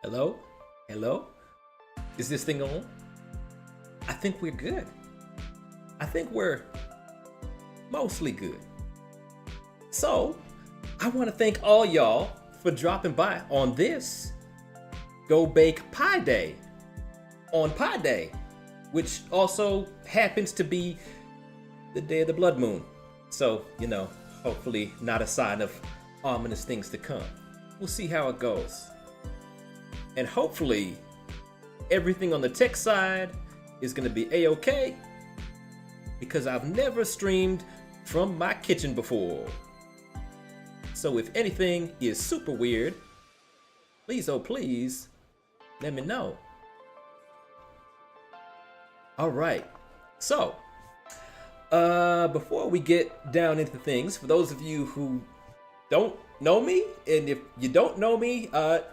Hello? Hello? Is this thing on? I think we're good. I think we're mostly good. So, I want to thank all y'all for dropping by on this Go Bake Pie Day on Pie Day, which also happens to be the day of the blood moon. So, hopefully not a sign of ominous things to come. We'll see how it goes. And hopefully everything on the tech side is going to be a-okay, because I've never streamed from my kitchen before. So if anything is super weird, please, oh please, let me know. All right, so before we get down into things, for those of you who don't know me, and if you don't know me,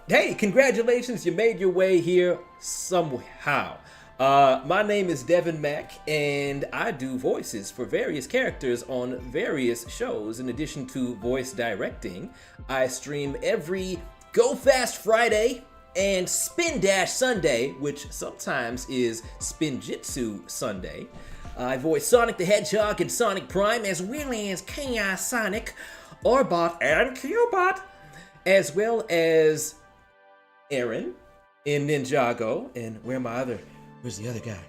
hey, congratulations, you made your way here somehow. My name is Deven Mack, and I do voices for various characters on various shows. In addition to voice directing, I stream every Go Fast Friday and Spin Dash Sunday, which sometimes is Spinjitzu Sunday. I voice Sonic the Hedgehog and Sonic Prime, as well as Chaos Sonic, Orbot, and Cubot, as well as Arin in Ninjago, and where's the other guy?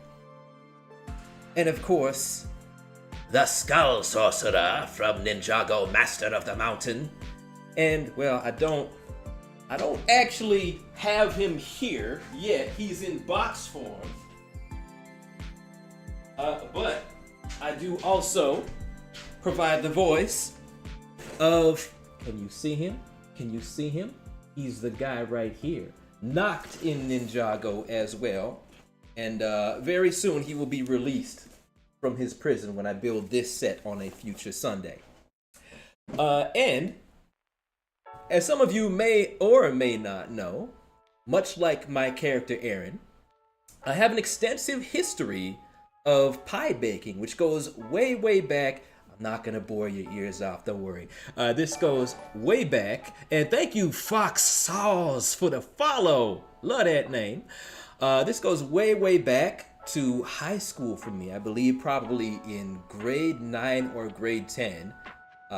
And of course, the Skull Sorcerer from Ninjago, Master of the Mountain. And well, I don't actually have him here yet. He's in box form. But I do also provide the voice of, can you see him? Can you see him? He's the guy right here. Knocked in Ninjago as well. And very soon he will be released from his prison when I build this set on a future Sunday. And as some of you may or may not know, much like my character Arin, I have an extensive history of pie baking, which goes way, way back. I'm not gonna bore your ears off, don't worry. This goes way back, and thank you Fox Sauce for the follow. Love that name. This goes way, way back to high school for me. I believe probably in grade 9 or grade 10.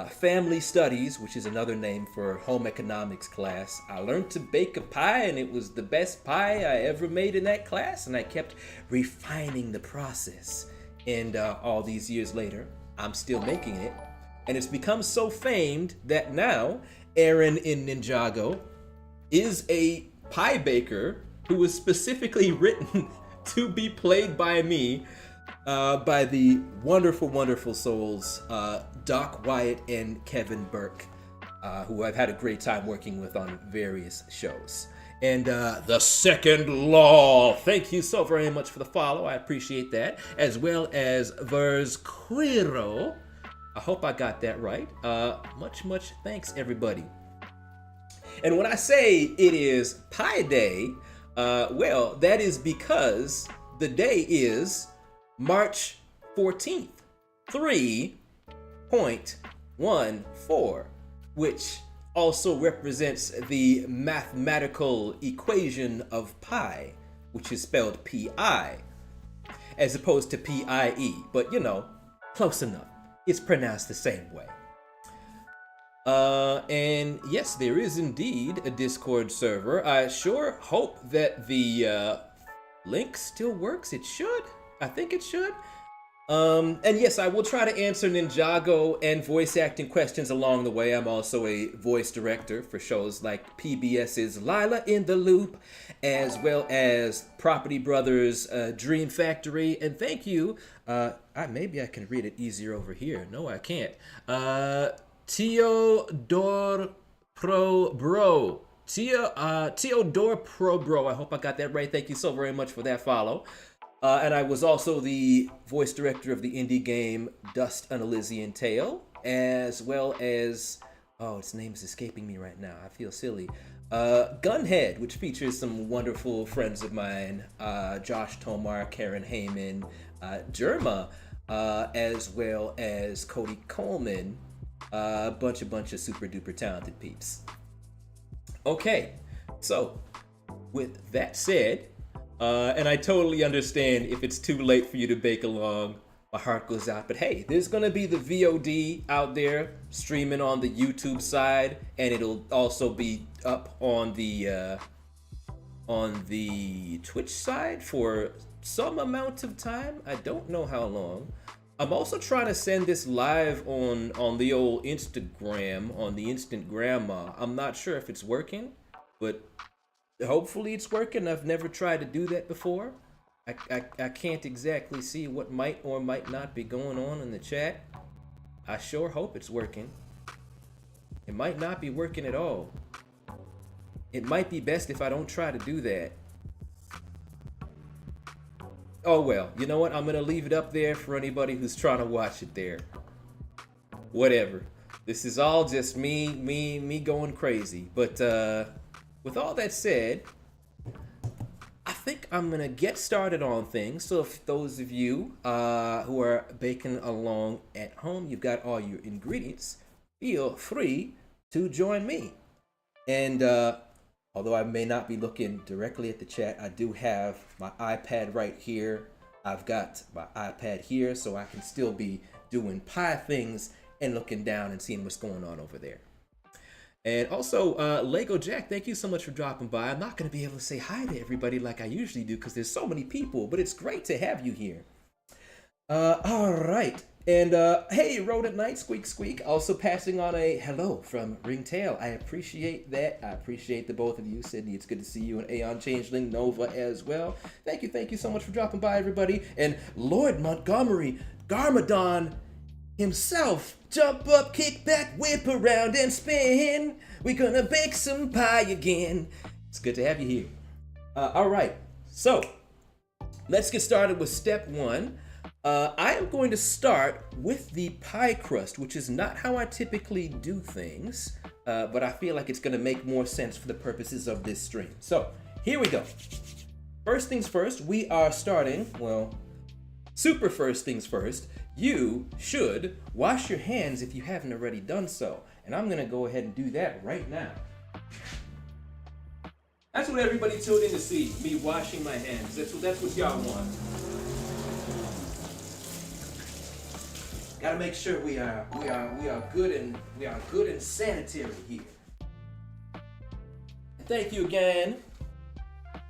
Family Studies, which is another name for home economics class. I learned to bake a pie, and it was the best pie I ever made in that class, and I kept refining the process. And all these years later, I'm still making it, and it's become so famed that now Arin in Ninjago is a pie baker who was specifically written to be played by me, by the wonderful, wonderful souls, Doc Wyatt and Kevin Burke, who I've had a great time working with on various shows. And the Second Law, thank you so very much for the follow, I appreciate that, as well as Vers Quiro, I hope I got that right. Much thanks, everybody. And when I say it is Pie Day, well, that is because the day is March 14th, 3.14, which also represents the mathematical equation of pi, which is spelled P-I, as opposed to P-I-E, but close enough. It's pronounced the same way. And yes, there is indeed a Discord server. I sure hope that the link still works. It should. I think it should. And yes, I will try to answer Ninjago and voice acting questions along the way. I'm also a voice director for shows like PBS's Lila in the Loop, as well as Property Brothers, Dream Factory, and thank you. Maybe I can read it easier over here. No, I can't. Teodor Pro Bro. Teodor Pro Bro. I hope I got that right. Thank you so very much for that follow. And I was also the voice director of the indie game Dust an Elysian Tale, as well as, its name is escaping me right now. I feel silly. Gunhead, which features some wonderful friends of mine, Josh Tomar, Karen Heyman, Jerma, as well as Cody Coleman, a bunch of super duper talented peeps. Okay, so with that said, and I totally understand if it's too late for you to bake along, my heart goes out. But hey, there's gonna be the VOD out there streaming on the YouTube side, and it'll also be up on the Twitch side for some amount of time. I don't know how long. I'm also trying to send this live on the old Instagram, on the Instant Grandma. I'm not sure if it's working, but hopefully it's working. I've never tried to do that before. I can't exactly see what might or might not be going on in the chat. I sure hope it's working. It might not be working at all. It might be best if I don't try to do that. Oh well, you know what? I'm gonna leave it up there for anybody who's trying to watch it there. Whatever. This is all just me going crazy. But with all that said, I think I'm gonna get started on things. So if those of you who are baking along at home, you've got all your ingredients, feel free to join me. And although I may not be looking directly at the chat, I do have my iPad right here. I've got my iPad here, so I can still be doing pie things and looking down and seeing what's going on over there. And also, Lego Jack, thank you so much for dropping by. I'm not going to be able to say hi to everybody like I usually do because there's so many people, but it's great to have you here. All right. And hey, Rodent Knight, squeak squeak, also passing on a hello from Ringtail. I appreciate that. I appreciate the both of you. Sydney, it's good to see you, and Aeon Changeling Nova as well. Thank you so much for dropping by, everybody. And Lord Montgomery Garmadon himself, jump up, kick back, whip around and spin. We're gonna bake some pie again. It's good to have you here. All right, so let's get started with step one. I am going to start with the pie crust, which is not how I typically do things, but I feel like it's going to make more sense for the purposes of this stream. So here we go. First things first, we are starting, well, super first things first. You should wash your hands if you haven't already done so. And I'm going to go ahead and do that right now. That's what everybody tuned in to see, me washing my hands. That's what y'all want. Gotta make sure we are good and sanitary here. And thank you again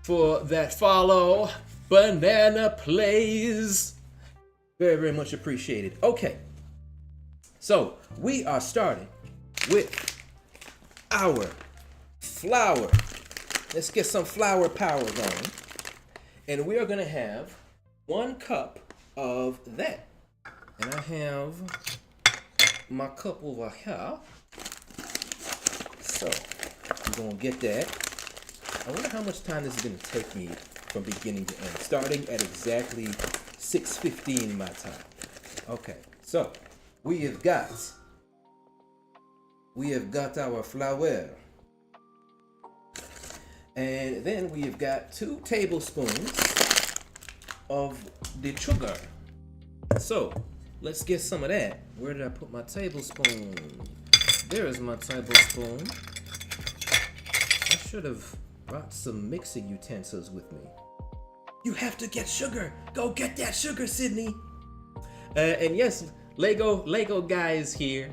for that follow, Banana Plays. Very, very much appreciated. Okay, so we are starting with our flour. Let's get some flour power going, and we are gonna have 1 cup of that. And I have my cup over here. So I'm gonna get that. I wonder how much time this is gonna take me from beginning to end. Starting at exactly 6:15 my time. Okay, so we have got our flour. And then we have got 2 tablespoons of the sugar. So let's get some of that. Where did I put my tablespoon? There is my tablespoon. I should have brought some mixing utensils with me. You have to get sugar. Go get that sugar, Sydney. And yes, Lego guy is here.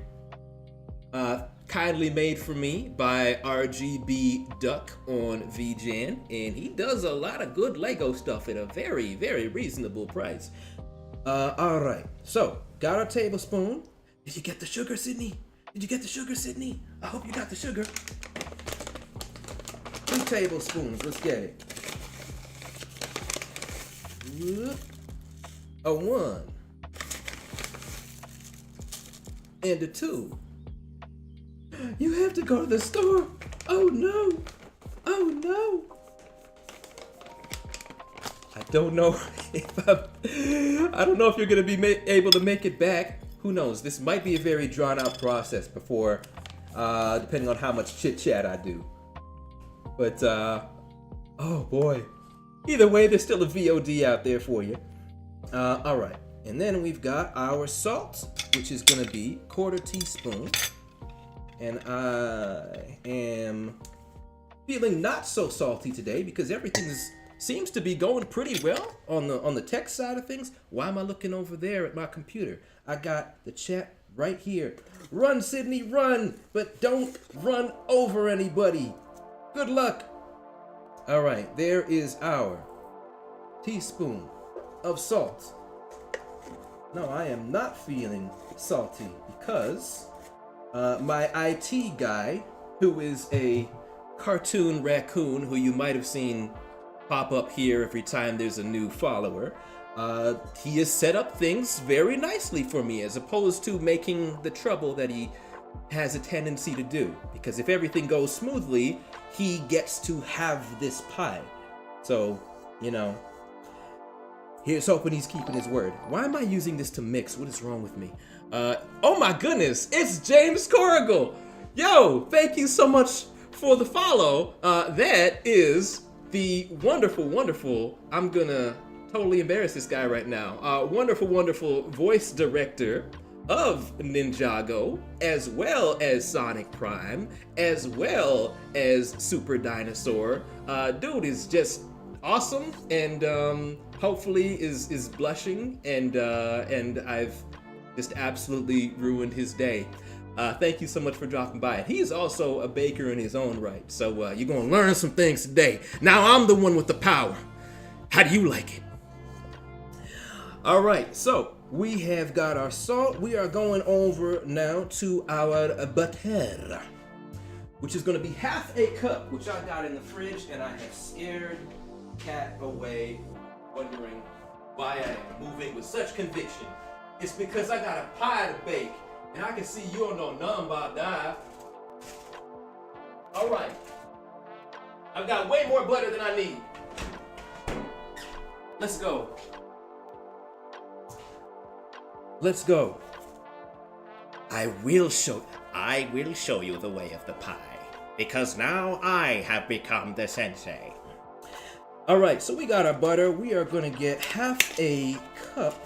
Kindly made for me by RGB Duck on VGen, and he does a lot of good Lego stuff at a very, very reasonable price. All right, so got our tablespoon. Did you get the sugar, Sydney? Did you get the sugar, Sydney? I hope you got the sugar. 2 tablespoons, let's get it. A 1 and a 2. You have to go to the store. Oh no, oh no. I don't know if you're gonna be able to make it back. Who knows? This might be a very drawn out process before, depending on how much chit chat I do. But oh boy. Either way, there's still a VOD out there for you. All right, and then we've got our salt, which is gonna be 1/4 teaspoon, and I am feeling not so salty today because everything seems to be going pretty well on the tech side of things. Why am I looking over there at my computer? I got the chat right here. Run, Sydney, run, but don't run over anybody. Good luck. All right, there is our teaspoon of salt. No, I am not feeling salty because my IT guy, who is a cartoon raccoon who you might have seen pop up here every time there's a new follower, he has set up things very nicely for me as opposed to making the trouble that he has a tendency to do. Because if everything goes smoothly, he gets to have this pie. So, you know, here's hoping he's keeping his word. Why am I using this to mix? What is wrong with me? Oh my goodness, it's James Corrigal. Yo, thank you so much for the follow. That is the wonderful, I'm gonna totally embarrass this guy right now. Wonderful voice director of Ninjago, as well as Sonic Prime, as well as Super Dinosaur. Dude is just awesome, and hopefully is blushing, and I've just absolutely ruined his day. Thank you so much for dropping by. He is also a baker in his own right, so you're gonna learn some things today. Now I'm the one with the power. How do you like it? All right, so we have got our salt. We are going over now to our butter, which is gonna be half a cup, which I got in the fridge, and I have scared the cat away, wondering why I am moving with such conviction. It's because I got a pie to bake, and I can see you don't know nothing about that. All right, I've got way more butter than I need. Let's go. Let's go. I will show you the way of the pie, because now I have become the sensei. All right, so we got our butter. We are gonna get half a cup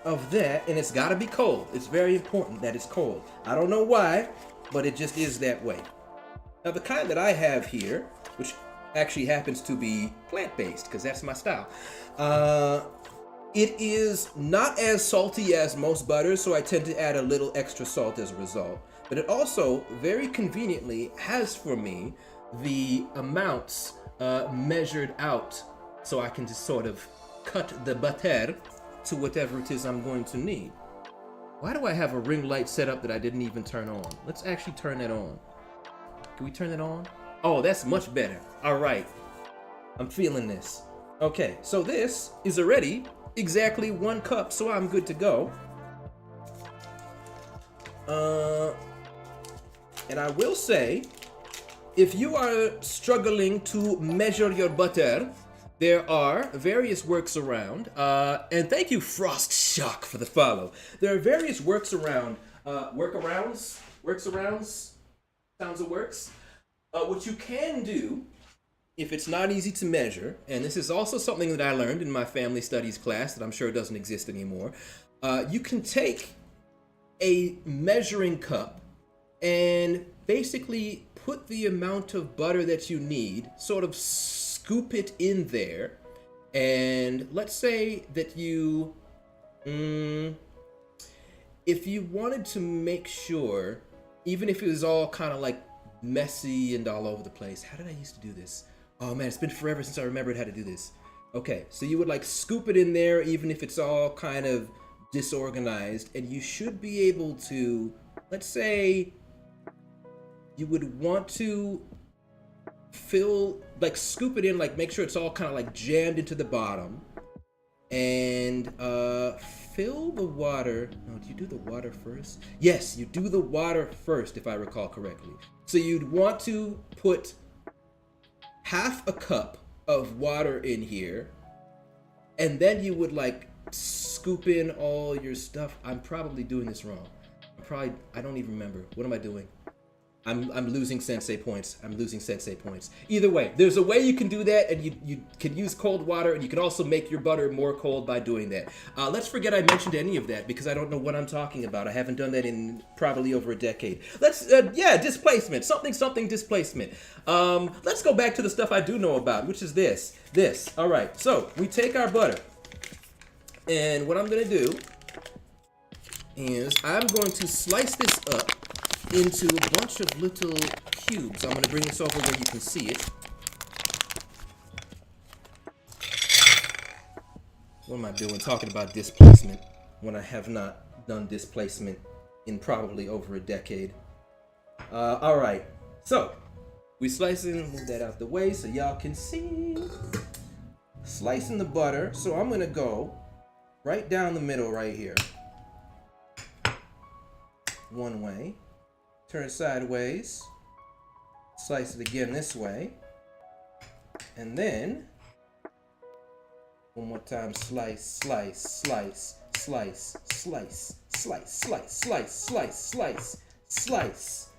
of that, and it's gotta be cold. It's very important that it's cold. I don't know why, but it just is that way. Now the kind that I have here, which actually happens to be plant-based, because that's my style, it is not as salty as most butters, so I tend to add a little extra salt as a result. But it also very conveniently has for me the amounts measured out, so I can just sort of cut the butter to whatever it is I'm going to need. Why do I have a ring light set up that I didn't even turn on? Let's actually turn that on. Can we turn it on? Oh, that's much better. All right, I'm feeling this. Okay, so this is already exactly 1 cup, so I'm good to go. And I will say, if you are struggling to measure your butter, there are various works around, and thank you Frost Shock for the follow. There are various workarounds, sounds of works. What you can do, if it's not easy to measure, and this is also something that I learned in my family studies class that I'm sure doesn't exist anymore, you can take a measuring cup and basically put the amount of butter that you need, sort of scoop it in there, and let's say that you, if you wanted to make sure, even if it was all kind of like messy and all over the place, how did I used to do this? Oh man, it's been forever since I remembered how to do this. Okay, so you would like scoop it in there even if it's all kind of disorganized, and you should be able to, let's say you would want to scoop it in, like make sure it's all kind of like jammed into the bottom, and fill the water. No, do you do the water first? Yes, you do the water first if I recall correctly. So you'd want to put half a cup of water in here, and then you would like scoop in all your stuff. I'm probably doing this wrong. I don't even remember. What am I doing? I'm losing sensei points. I'm losing sensei points. Either way, there's a way you can do that, and you can use cold water, and you can also make your butter more cold by doing that. Let's forget I mentioned any of that because I don't know what I'm talking about. I haven't done that in probably over a decade. Let's displacement, something displacement. Let's go back to the stuff I do know about, which is this. All right. So we take our butter, and what I'm gonna do is I'm going to slice this up into a bunch of little cubes. I'm going to bring this over where you can see it. What am I doing talking about displacement when I have not done displacement in probably over a decade? All right, so we slice it and move that out the way so y'all can see. Slicing the butter, so I'm going to go right down the middle right here. One way. Turn it sideways, slice it again this way, and then one more time, slice, slice, slice, slice, slice, slice, slice, slice, slice, slice, slice.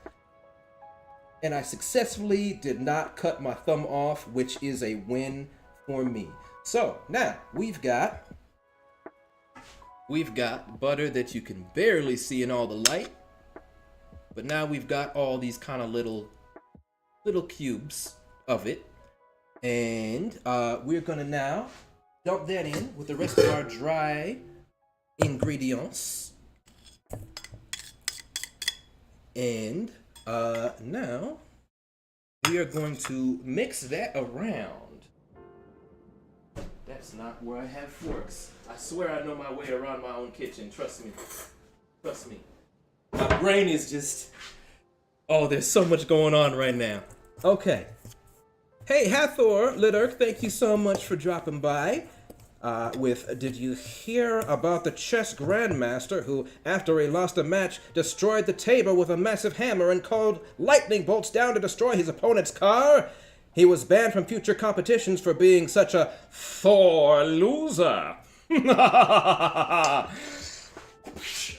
And I successfully did not cut my thumb off, which is a win for me. So now we've got butter that you can barely see in all the light. But now we've got all these kind of little cubes of it. And we're gonna now dump that in with the rest of our dry ingredients. And now we are going to mix that around. That's not where I have forks. I swear I know my way around my own kitchen. Trust me. Trust me. My brain is just... Oh, there's so much going on right now. Okay. Hey, Hathor Lidurk, thank you so much for dropping by. Did you hear about the chess grandmaster who, after he lost a match, destroyed the table with a massive hammer and called lightning bolts down to destroy his opponent's car? He was banned from future competitions for being such a Thor loser.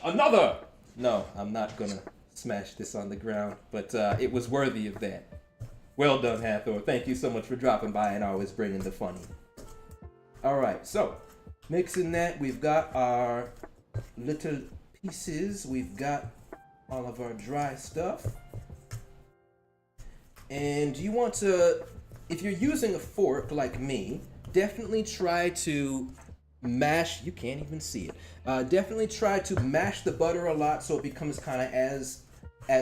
Another! No, I'm not gonna smash this on the ground, but it was worthy of that. Well done, Hathor. Thank you so much for dropping by and always bringing the funny. All right, so mixing that, we've got our little pieces. We've got all of our dry stuff. And you want to, if you're using a fork like me, definitely try to mash, you can't even see it. Definitely try to mash the butter a lot so it becomes kind of as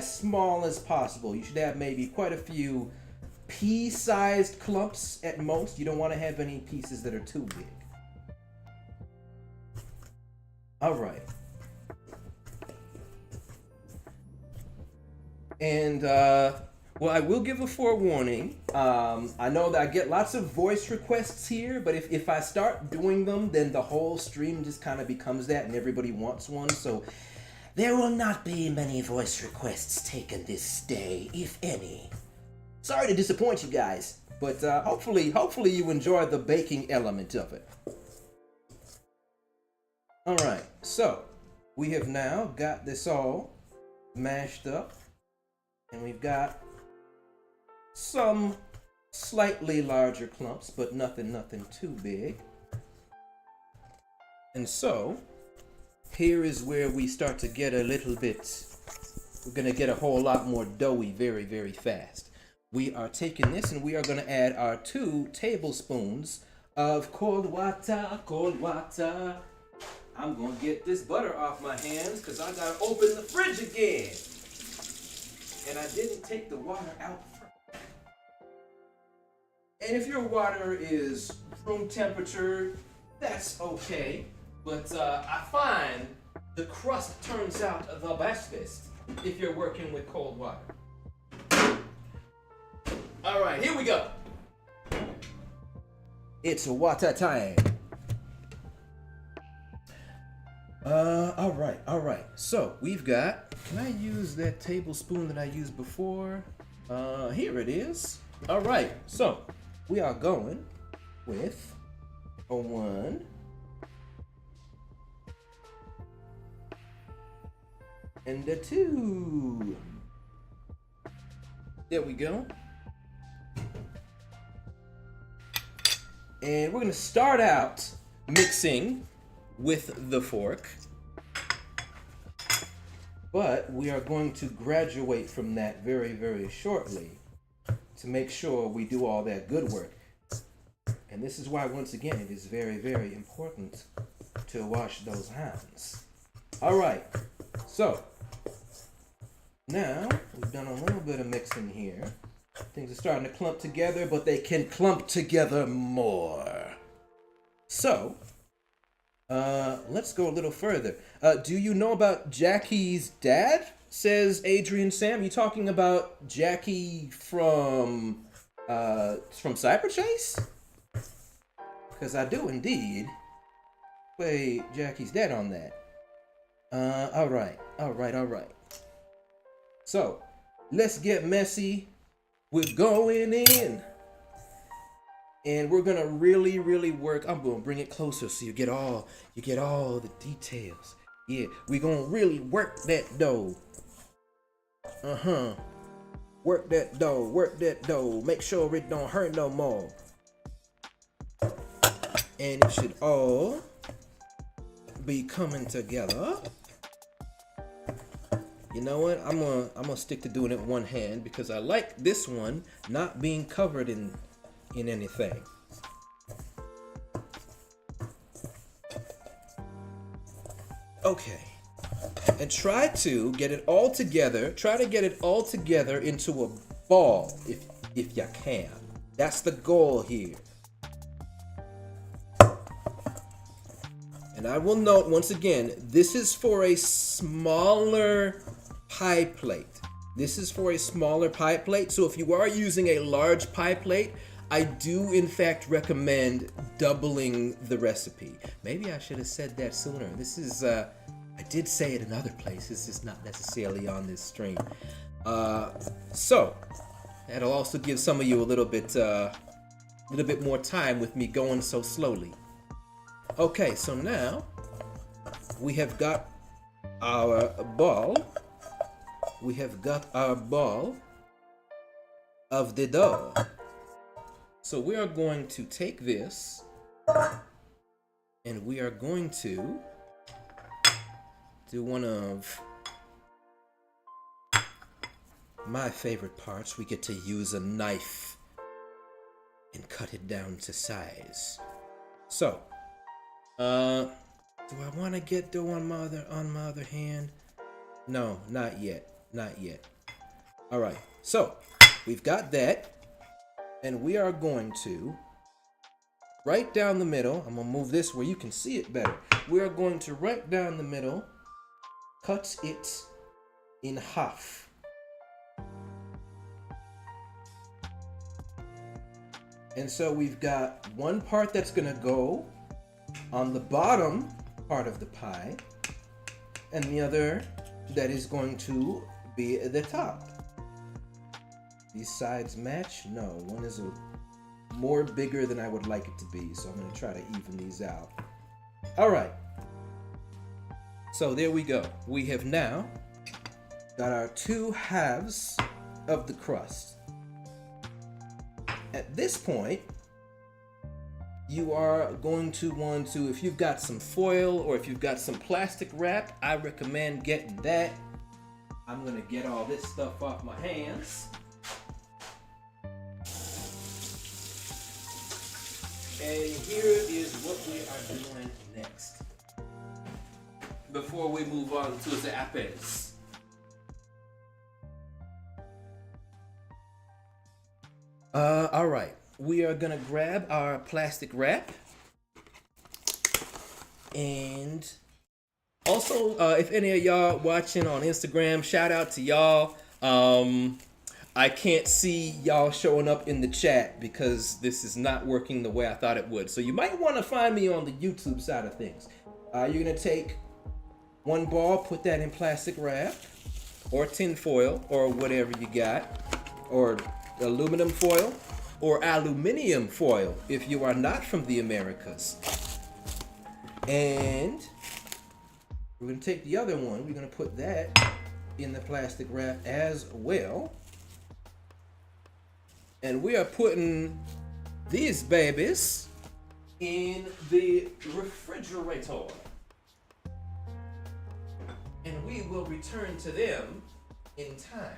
small as possible. You should have maybe quite a few pea-sized clumps at most. You don't want to have any pieces that are too big. All right. And, well, I will give a forewarning. I know that I get lots of voice requests here, but if I start doing them, then the whole stream just kind of becomes that and everybody wants one. So there will not be many voice requests taken this day, if any. Sorry to disappoint you guys, but hopefully you enjoy the baking element of it. All right, so we have now got this all mashed up, and we've got some slightly larger clumps, but nothing too big. And so here is where we start to get a little bit, we're gonna get a whole lot more doughy very, very fast. We are taking this and we are gonna add our 2 tablespoons of cold water, I'm gonna get this butter off my hands because I gotta open the fridge again. And I didn't take the water out first. And if your water is room temperature, that's okay. But I find the crust turns out the bestest if you're working with cold water. All right, here we go. It's water time. All right. So we've got, can I use that tablespoon that I used before? Here it is. All right, so we are going with a 1 and a 2. There we go. And we're gonna start out mixing with the fork. But we are going to graduate from that very, very shortly to make sure we do all that good work. And this is why, once again, it is very, very important to wash those hands. All right, so now we've done a little bit of mixing here. Things are starting to clump together, but they can clump together more. So, let's go a little further. Do you know about Jackie's dad? Says Adrian Sam. You talking about Jackie from Cyber Chase? Because I do indeed play Jackie's dad on that. All right. So, let's get messy. We're going in. And we're gonna really, really work. I'm gonna bring it closer so you get all the details. Yeah, we're gonna really work that dough. Work that dough. Make sure it don't hurt no more. And it should all be coming together. You know what? I'm gonna stick to doing it one hand because I like this one not being covered in anything. Okay. And try to get it all together. Try to get it all together into a ball if you can. That's the goal here. And I will note once again, this is for a smaller pie plate. This is for a smaller pie plate. So if you are using a large pie plate, I do in fact recommend doubling the recipe. Maybe I should have said that sooner. This is, I did say it in other places, it's not necessarily on this stream. So, that'll also give some of you a little bit more time with me going so slowly. Okay, so now we have got our ball. We have got our ball of the dough. So we are going to take this and we are going to do one of my favorite parts. We get to use a knife and cut it down to size. So, do I want to get dough on my other hand? No, not yet. All right, so we've got that. And we are going to, right down the middle, I'm going to move this where you can see it better. We are going to right down the middle, cut it in half. And so we've got one part that's going to go on the bottom part of the pie, and the other that is going to be at the top. These sides match? No, one is more bigger than I would like it to be, so I'm going to try to even these out. All right. So there we go. We have now got our two halves of the crust. At this point, you are going to want to, if you've got some foil or if you've got some plastic wrap, I recommend getting that. I'm going to get all this stuff off my hands. And here is what we are doing next. Before we move on to the apples. All right. We are gonna grab our plastic wrap. And also, if any of y'all watching on Instagram, shout out to y'all. I can't see y'all showing up in the chat because this is not working the way I thought it would. So you might want to find me on the YouTube side of things. You're going to take one ball, put that in plastic wrap or tin foil or whatever you got, or aluminum foil or aluminium foil if you are not from the Americas. And we're going to take the other one. We're going to put that in the plastic wrap as well. And we are putting these babies in the refrigerator. And we will return to them in time.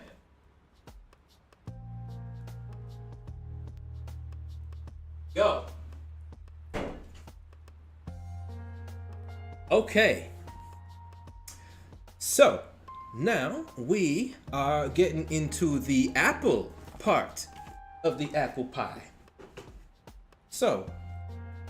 Go. Okay. So, now we are getting into the apple part of the apple pie. So,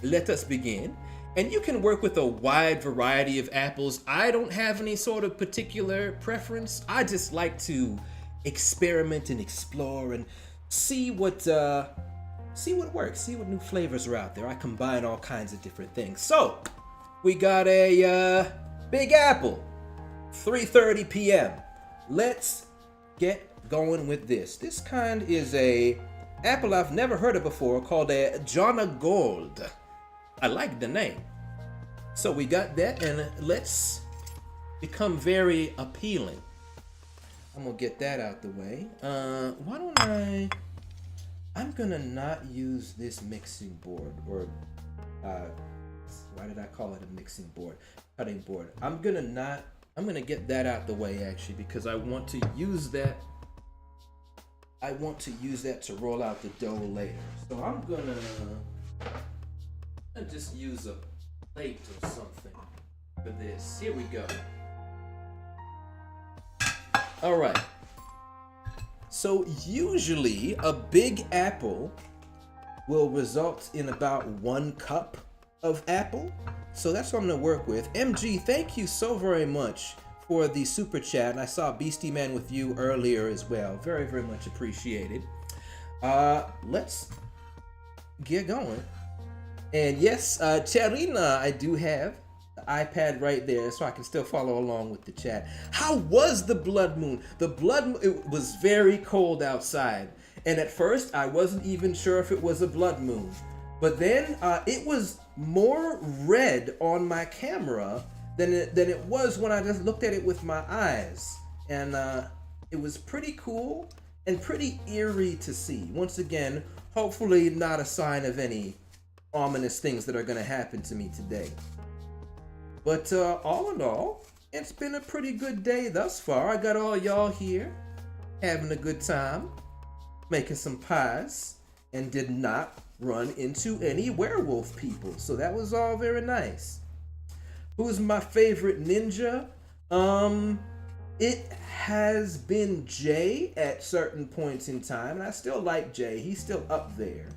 let us begin. And you can work with a wide variety of apples. I don't have any sort of particular preference. I just like to experiment and explore and see what works, see what new flavors are out there. I combine all kinds of different things. So, we got a Big Apple, 3:30 p.m. Let's get going with this. This kind is a apple I've never heard of before called a Jonna Gold. I like the name. So we got that, and let's become very appealing. I'm gonna get that out the way. Why don't I'm gonna not use this mixing board, or why did I call it a mixing board? Cutting board. I'm gonna get that out the way actually, because I want to use that to roll out the dough later. So I'm gonna just use a plate or something for this. Here we go. All right. So usually a big apple will result in about 1 cup of apple. So that's what I'm gonna work with. MG, thank you so very much for the super chat. And I saw Beastie Man with you earlier as well. Very, very much appreciated. Let's get going. And yes, Charina, I do have the iPad right there, so I can still follow along with the chat. How was the blood moon? The blood moon, it was very cold outside. And at first, I wasn't even sure if it was a blood moon. But then it was more red on my camera than it was when I just looked at it with my eyes. And it was pretty cool and pretty eerie to see. Once again, hopefully not a sign of any ominous things that are going to happen to me today. But all in all, it's been a pretty good day thus far. I got all y'all here having a good time, making some pies, and did not run into any werewolf people. So that was all very nice. Who's my favorite ninja? It has been Jay at certain points in time, and I still like Jay. He's still up there.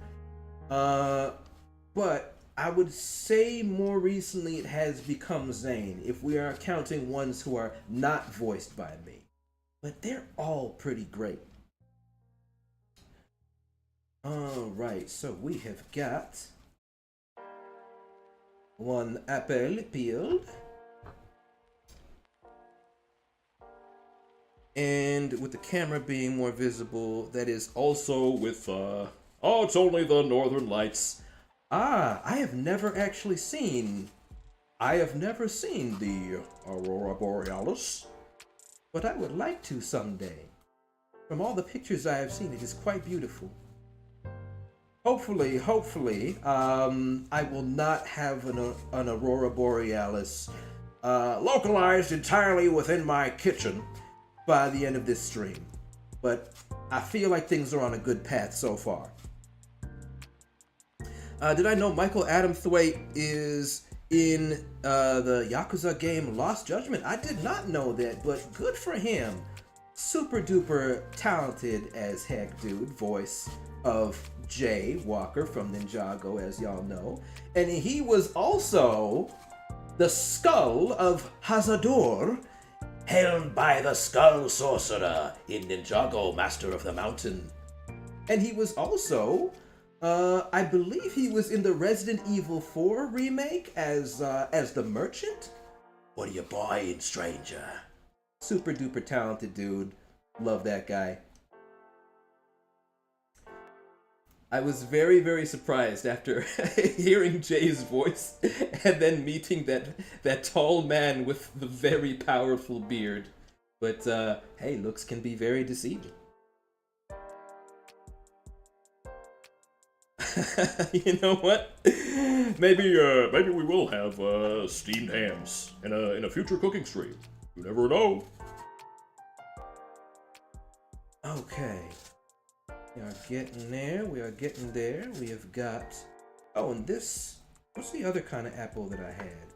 But I would say more recently it has become Zane, if we are counting ones who are not voiced by me. But they're all pretty great. Alright, so we have got 1 apple peeled. And with the camera being more visible, that is also with, it's only the Northern Lights. I have never actually seen, the Aurora Borealis, but I would like to someday. From all the pictures I have seen, it is quite beautiful. Hopefully, I will not have an Aurora Borealis localized entirely within my kitchen by the end of this stream. But I feel like things are on a good path so far. Did I know Michael Adamthwaite is in the Yakuza game Lost Judgment? I did not know that, but good for him. Super duper talented as heck, dude. Voice of Jay Walker from Ninjago, as y'all know. And he was also the skull of Hazador, held by the Skull Sorcerer in Ninjago, Master of the Mountain. And he was also, I believe he was in the Resident Evil 4 remake as the Merchant. What are you buying, stranger? Super duper talented dude. Love that guy. I was very, very surprised after hearing Jay's voice and then meeting that tall man with the very powerful beard. But hey, looks can be very deceiving. You know what? Maybe we will have steamed hams in a future cooking stream. You never know. Okay. We are getting there. We are getting there. We have got. Oh, and this. What's the other kind of apple that I had?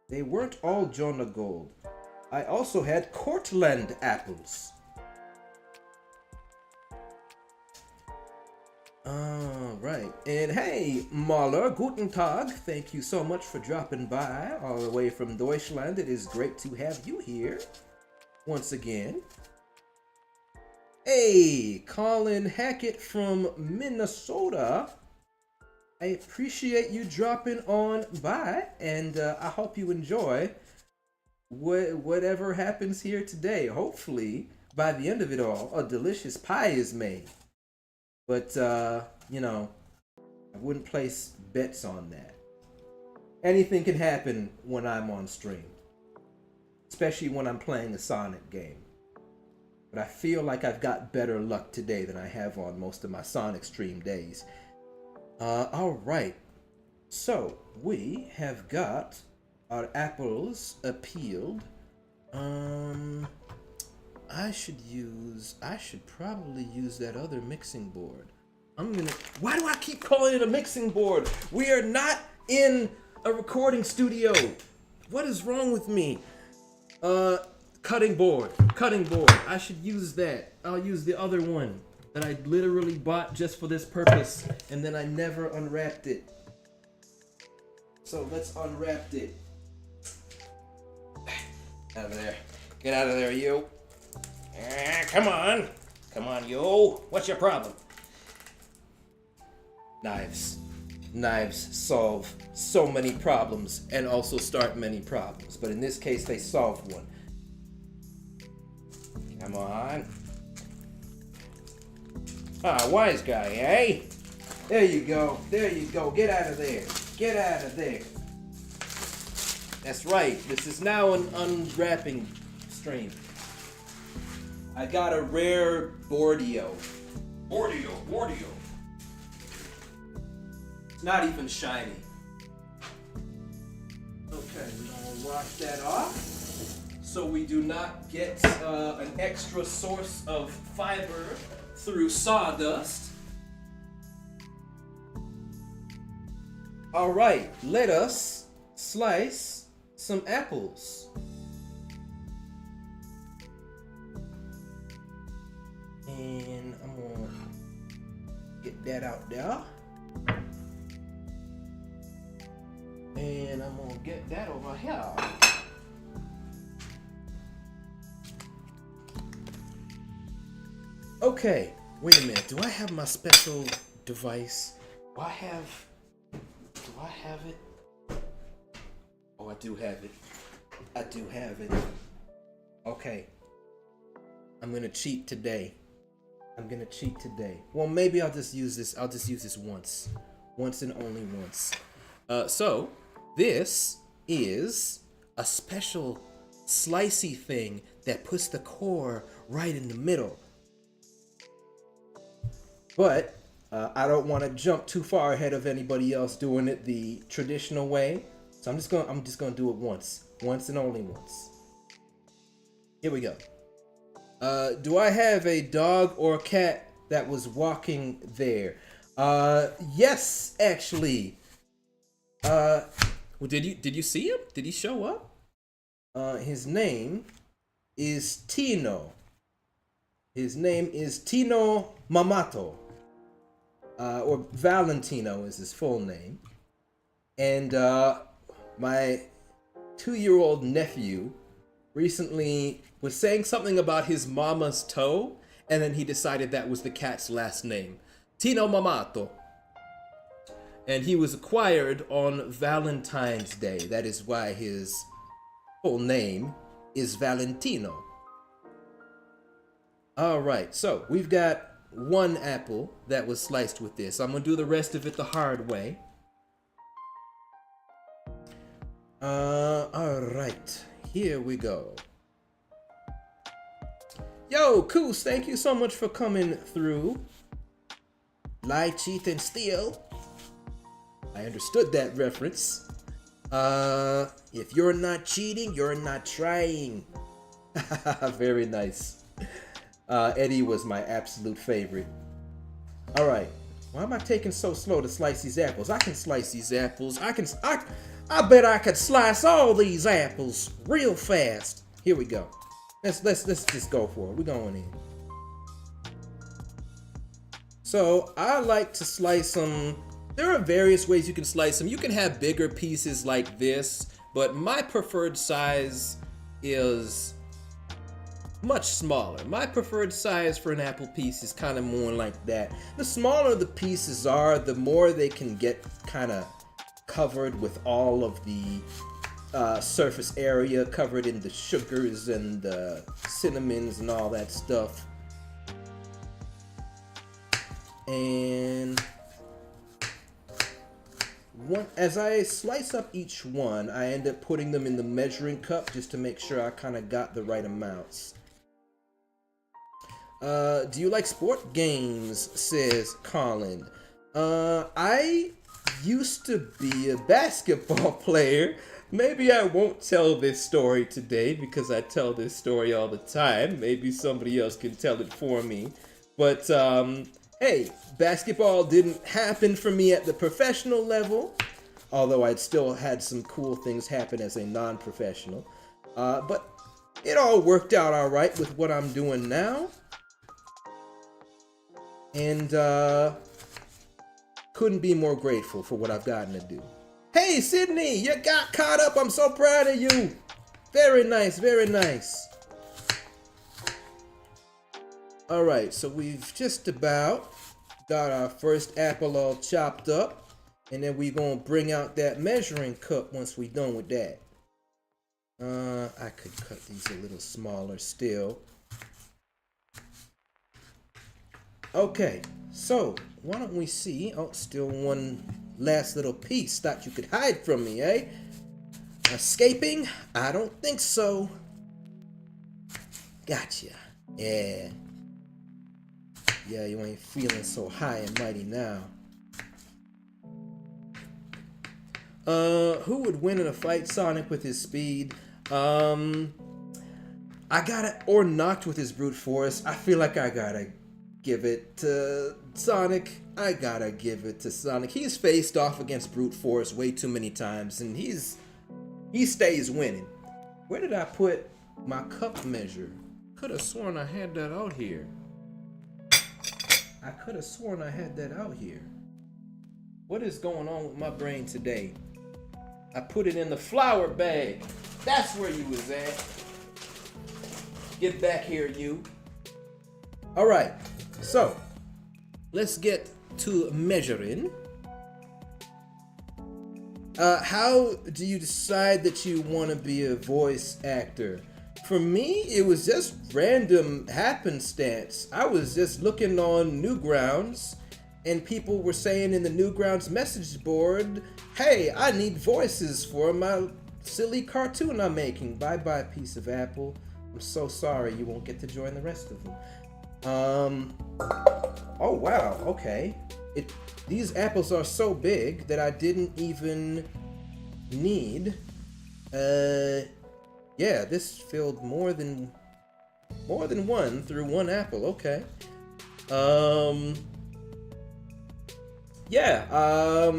They weren't all Jonah Gold. I also had Cortland apples. Alright. And hey, Mahler, guten Tag. Thank you so much for dropping by all the way from Deutschland. It is great to have you here once again. Hey, Colin Hackett from Minnesota. I appreciate you dropping on by, and I hope you enjoy whatever happens here today. Hopefully, by the end of it all, a delicious pie is made. But, you know, I wouldn't place bets on that. Anything can happen when I'm on stream, especially when I'm playing a Sonic game. But I feel like I've got better luck today than I have on most of my Sonic stream days. Alright. So, we have got our apples peeled. I should probably use that other mixing board. Why do I keep calling it a mixing board? We are not in a recording studio. What is wrong with me? Cutting board. I should use that. I'll use the other one that I literally bought just for this purpose, and then I never unwrapped it. So let's unwrap it. Out of there. Get out of there, you. Come on, you. What's your problem? Knives solve so many problems and also start many problems. But in this case, they solve one. Come on. Ah, wise guy, eh? There you go. Get out of there. That's right. This is now an unwrapping stream. I got a rare Bordio. It's not even shiny. Okay, we're gonna wash that off so we do not get an extra source of fiber through sawdust. All right, let us slice some apples. And I'm gonna get that out there. And I'm gonna get that over here. Okay, wait a minute. Do I have my special device? Do I have it? Oh, I do have it. Okay. I'm gonna cheat today. Well, maybe I'll just use this. Once and only once. So this is a special slicey thing that puts the core right in the middle. But I don't want to jump too far ahead of anybody else doing it the traditional way. So I'm just gonna do it once and only once. Here we go. Do I have a dog or cat that was walking there? Yes, actually. Well, did you see him? Did he show up? His name is Tino. Mamato. Or Valentino is his full name. And my 2-year-old nephew recently was saying something about his mama's toe, and then he decided that was the cat's last name. Tino Mamato. And he was acquired on Valentine's Day. That is why his full name is Valentino. Alright, so we've got one apple that was sliced with this. I'm gonna do the rest of it the hard way. Alright, here we go. Yo, Koos, thank you so much for coming through. lie, cheat, and steal. I understood that reference. If you're not cheating, you're not trying. Very nice. Eddie was my absolute favorite. All right. Why am I taking so slow to slice these apples? I can slice these apples. I bet I could slice all these apples real fast. Here we go. Let's just go for it. We're going in. So I like to slice them. There are various ways you can slice them. You can have bigger pieces like this, but my preferred size is much smaller. My preferred size for an apple piece is kind of more like that. The smaller the pieces are, the more they can get kind of covered with all of the surface area, covered in the sugars and the cinnamons and all that stuff. And as I slice up each one, I end up putting them in the measuring cup just to make sure I kind of got the right amounts. Do you like sport games? Says Colin. I used to be a basketball player. Maybe I won't tell this story today because I tell this story all the time. Maybe somebody else can tell it for me. But hey, basketball didn't happen for me at the professional level, although I'd still had some cool things happen as a non-professional. But it all worked out all right with what I'm doing now. And couldn't be more grateful for what I've gotten to do. Hey, Sydney, you got caught up. I'm so proud of you. Very nice, very nice. All right, so we've just about got our first apple all chopped up, and then we're gonna bring out that measuring cup once we're done with that. I could cut these a little smaller still. Okay, so why don't we see? Oh, still one last little piece. Thought you could hide from me, eh? Escaping? I don't think so. Gotcha. Yeah. Yeah, you ain't feeling so high and mighty now. Who would win in a fight? Sonic with his speed. I gotta, or Knocked with his brute force. I feel like I gotta give it to Sonic. I gotta give it to Sonic. He's faced off against brute force way too many times, and he stays winning. Where did I put my cup measure? Could have sworn I had that out here. I could have sworn I had that out here. What is going on with my brain today? I put it in the flour bag. That's where you was at. Get back here, you. All right, so let's get to measuring. How do you decide that you want to be a voice actor? For me, it was just random happenstance. I was just looking on Newgrounds, and people were saying in the Newgrounds message board, hey, I need voices for my silly cartoon I'm making. Bye-bye, piece of apple. I'm so sorry you won't get to join the rest of them. Oh, wow, okay. These apples are so big that I didn't even need, yeah, this filled more than one through one apple. Okay. Yeah.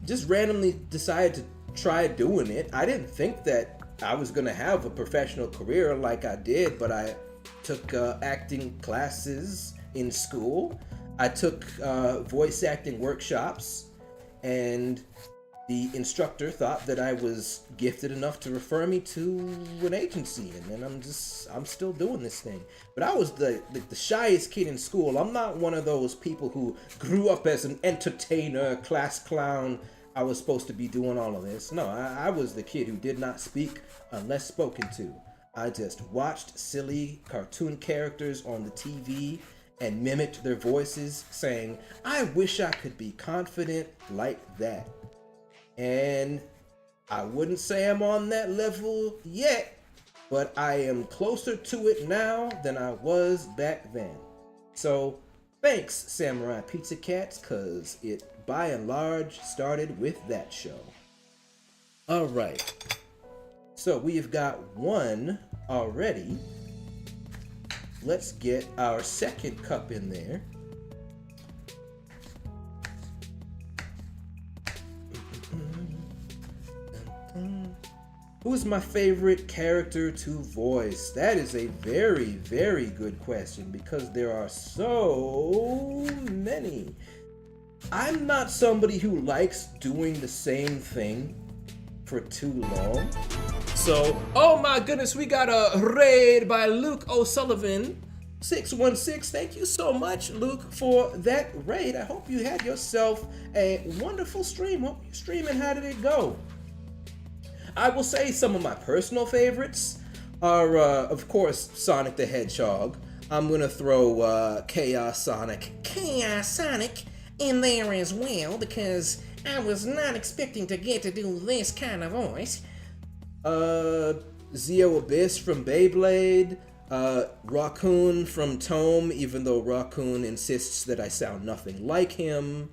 Just randomly decided to try doing it. I didn't think that I was gonna have a professional career like I did, but I took acting classes in school. I took voice acting workshops, and the instructor thought that I was gifted enough to refer me to an agency, and then I'm still doing this thing. But I was the shyest kid in school. I'm not one of those people who grew up as an entertainer, class clown. I was supposed to be doing all of this. No, I was the kid who did not speak unless spoken to. I just watched silly cartoon characters on the TV and mimicked their voices, saying, I wish I could be confident like that. And I wouldn't say I'm on that level yet, but I am closer to it now than I was back then. So Thanks, Samurai Pizza Cats, cause it by and large started with that show. All right. So we have got one already. Let's get our second cup in there. Who's my favorite character to voice? That is a very, very good question because there are so many. I'm not somebody who likes doing the same thing for too long. So, oh my goodness, we got a raid by Luke O'Sullivan. 616, thank you so much, Luke, for that raid. I hope you had yourself a wonderful stream. Hope you're streaming. How did it go? I will say some of my personal favorites are, of course, Sonic the Hedgehog. I'm going to throw Chaos Sonic in there as well because I was not expecting to get to do this kind of voice. Zeo Abyss from Beyblade. Raccoon from Tome, even though Raccoon insists that I sound nothing like him.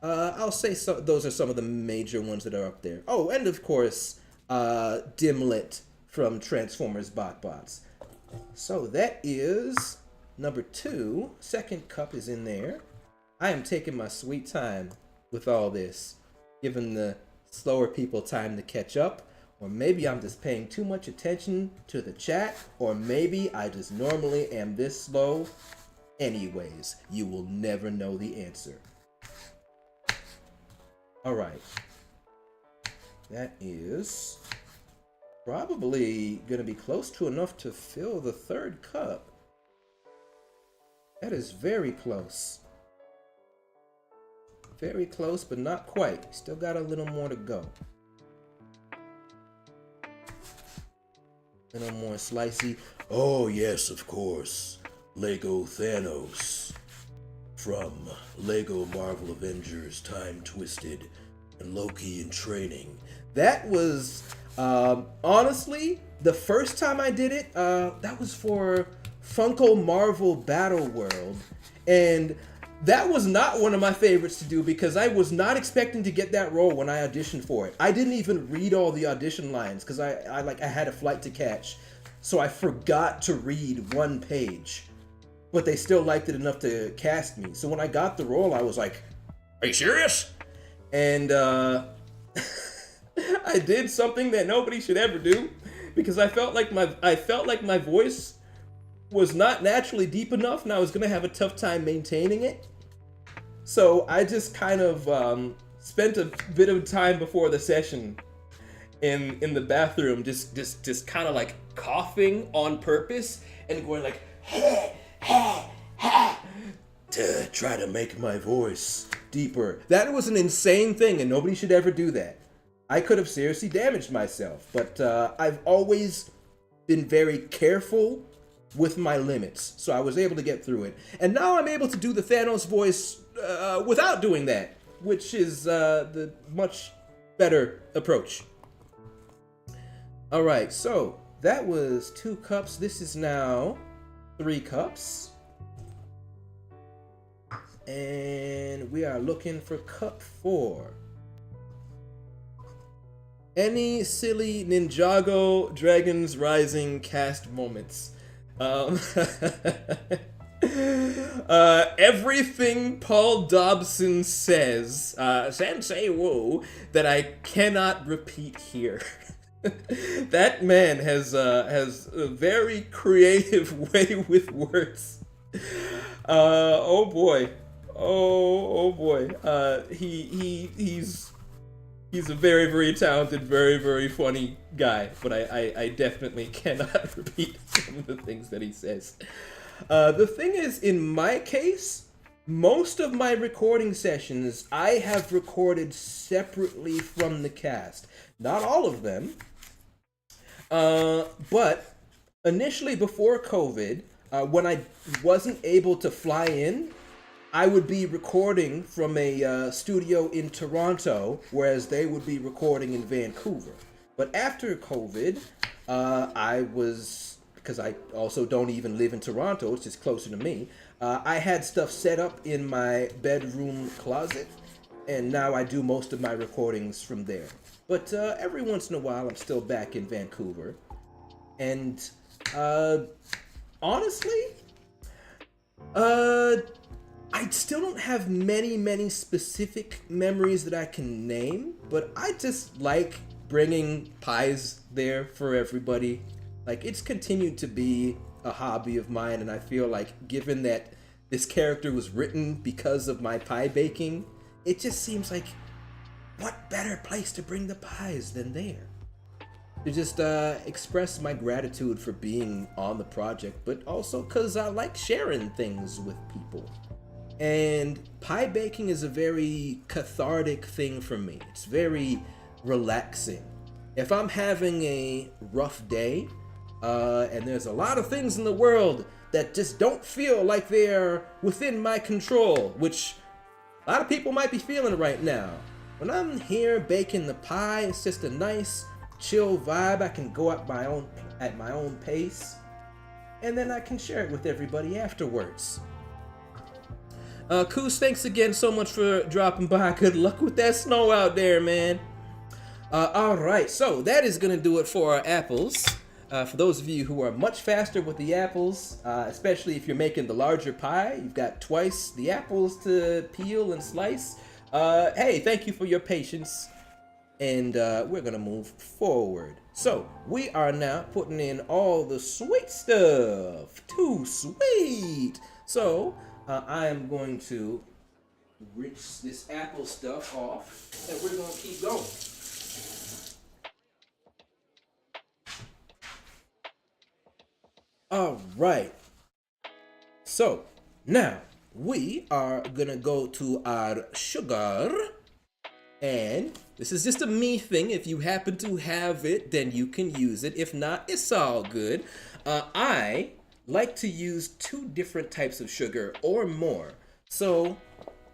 I'll say those are some of the major ones that are up there. Oh, and of course, Dimlit from Transformers BotBots. So that is number 2. Second cup is in there. I am taking my sweet time with all this, giving the slower people time to catch up. Or maybe I'm just paying too much attention to the chat, or maybe I just normally am this slow. Anyways, you will never know the answer. Alright. That is probably going to be close to enough to fill the third cup. That is very close. Very close, but not quite. Still got a little more to go. A little more slicey. Oh, yes, of course. Lego Thanos. From Lego Marvel Avengers Time Twisted and Loki in Training. That was, honestly, the first time I did it, that was for Funko Marvel Battle World. And that was not one of my favorites to do because I was not expecting to get that role when I auditioned for it. I didn't even read all the audition lines because I had a flight to catch. So I forgot to read one page. But they still liked it enough to cast me. So when I got the role, I was like, "Are you serious?" And I did something that nobody should ever do because I felt like my voice was not naturally deep enough, and I was gonna have a tough time maintaining it. So I just kind of spent a bit of time before the session in the bathroom, just kind of like coughing on purpose and going like, to try to make my voice deeper. That was an insane thing, and nobody should ever do that. I could have seriously damaged myself, but I've always been very careful with my limits, so I was able to get through it. And now I'm able to do the Thanos voice without doing that, which is the much better approach. Alright, so that was 2 cups. This is now 3 cups. And we are looking for cup 4. Any silly Ninjago Dragons Rising cast moments? Everything Paul Dobson says, Sensei Wu, that I cannot repeat here. That man has a very creative way with words. Oh boy. Oh boy. He's a very, very talented, very, very funny guy, but I definitely cannot repeat some of the things that he says. The thing is, in my case, most of my recording sessions I have recorded separately from the cast. Not all of them, but initially before COVID, when I wasn't able to fly in, I would be recording from a studio in Toronto, whereas they would be recording in Vancouver. But after COVID, because I also don't even live in Toronto, it's just closer to me, I had stuff set up in my bedroom closet, and now I do most of my recordings from there. But every once in a while, I'm still back in Vancouver. And honestly, I still don't have many specific memories that I can name, but I just like bringing pies there for everybody. Like, it's continued to be a hobby of mine, and I feel like given that this character was written because of my pie baking, it just seems like what better place to bring the pies than there? To just express my gratitude for being on the project, but also because I like sharing things with people. And pie baking is a very cathartic thing for me. It's very relaxing. If I'm having a rough day, and there's a lot of things in the world that just don't feel like they're within my control, which a lot of people might be feeling right now. When I'm here baking the pie, it's just a nice, chill vibe. I can go at my own pace, and then I can share it with everybody afterwards. Koos, thanks again so much for dropping by. Good luck with that snow out there, man. Alright, so that is gonna do it for our apples. For those of you who are much faster with the apples, especially if you're making the larger pie, you've got twice the apples to peel and slice. Hey, thank you for your patience. And we're gonna move forward. So we are now putting in all the sweet stuff. Too sweet. So I am going to rinse this apple stuff off, and we're gonna keep going. All right. So now we are gonna go to our sugar. And this is just a me thing. If you happen to have it, then you can use it. If not, it's all good. I like to use 2 different types of sugar or more. So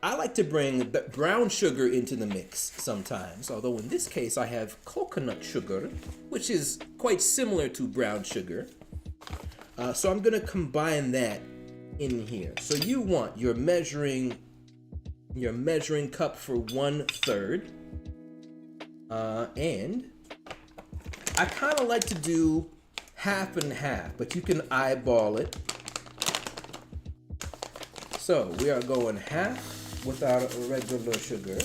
I like to bring brown sugar into the mix sometimes. Although in this case, I have coconut sugar, which is quite similar to brown sugar. So I'm gonna combine that in here. So you want your measuring cup for 1/3, and I kind of like to do half and half, but you can eyeball it. So we are going half with our regular sugar,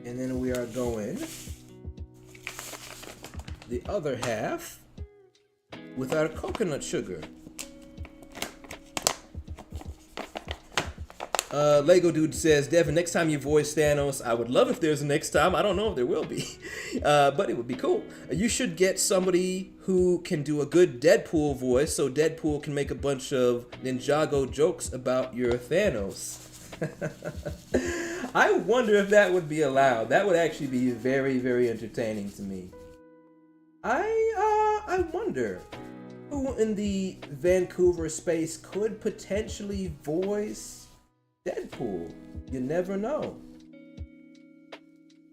and then we are going the other half with our coconut sugar. Lego Dude says, Devin, next time you voice Thanos, I would love if there's a next time. I don't know if there will be, but it would be cool. You should get somebody who can do a good Deadpool voice so Deadpool can make a bunch of Ninjago jokes about your Thanos. I wonder if that would be allowed. That would actually be very entertaining to me. I wonder who in the Vancouver space could potentially voice Deadpool. You never know.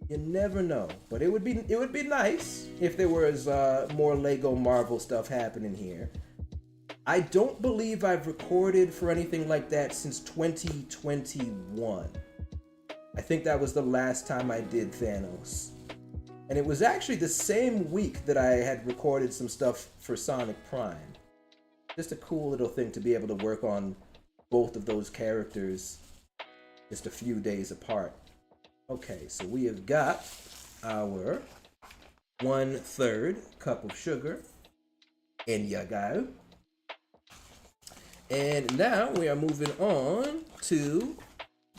You never know. But it would be nice if there was more Lego Marvel stuff happening here. I don't believe I've recorded for anything like that since 2021. I think that was the last time I did Thanos. And it was actually the same week that I had recorded some stuff for Sonic Prime. Just a cool little thing to be able to work on both of those characters just a few days apart. Okay, so we have got our 1/3 cup of sugar. In you go. And now we are moving on to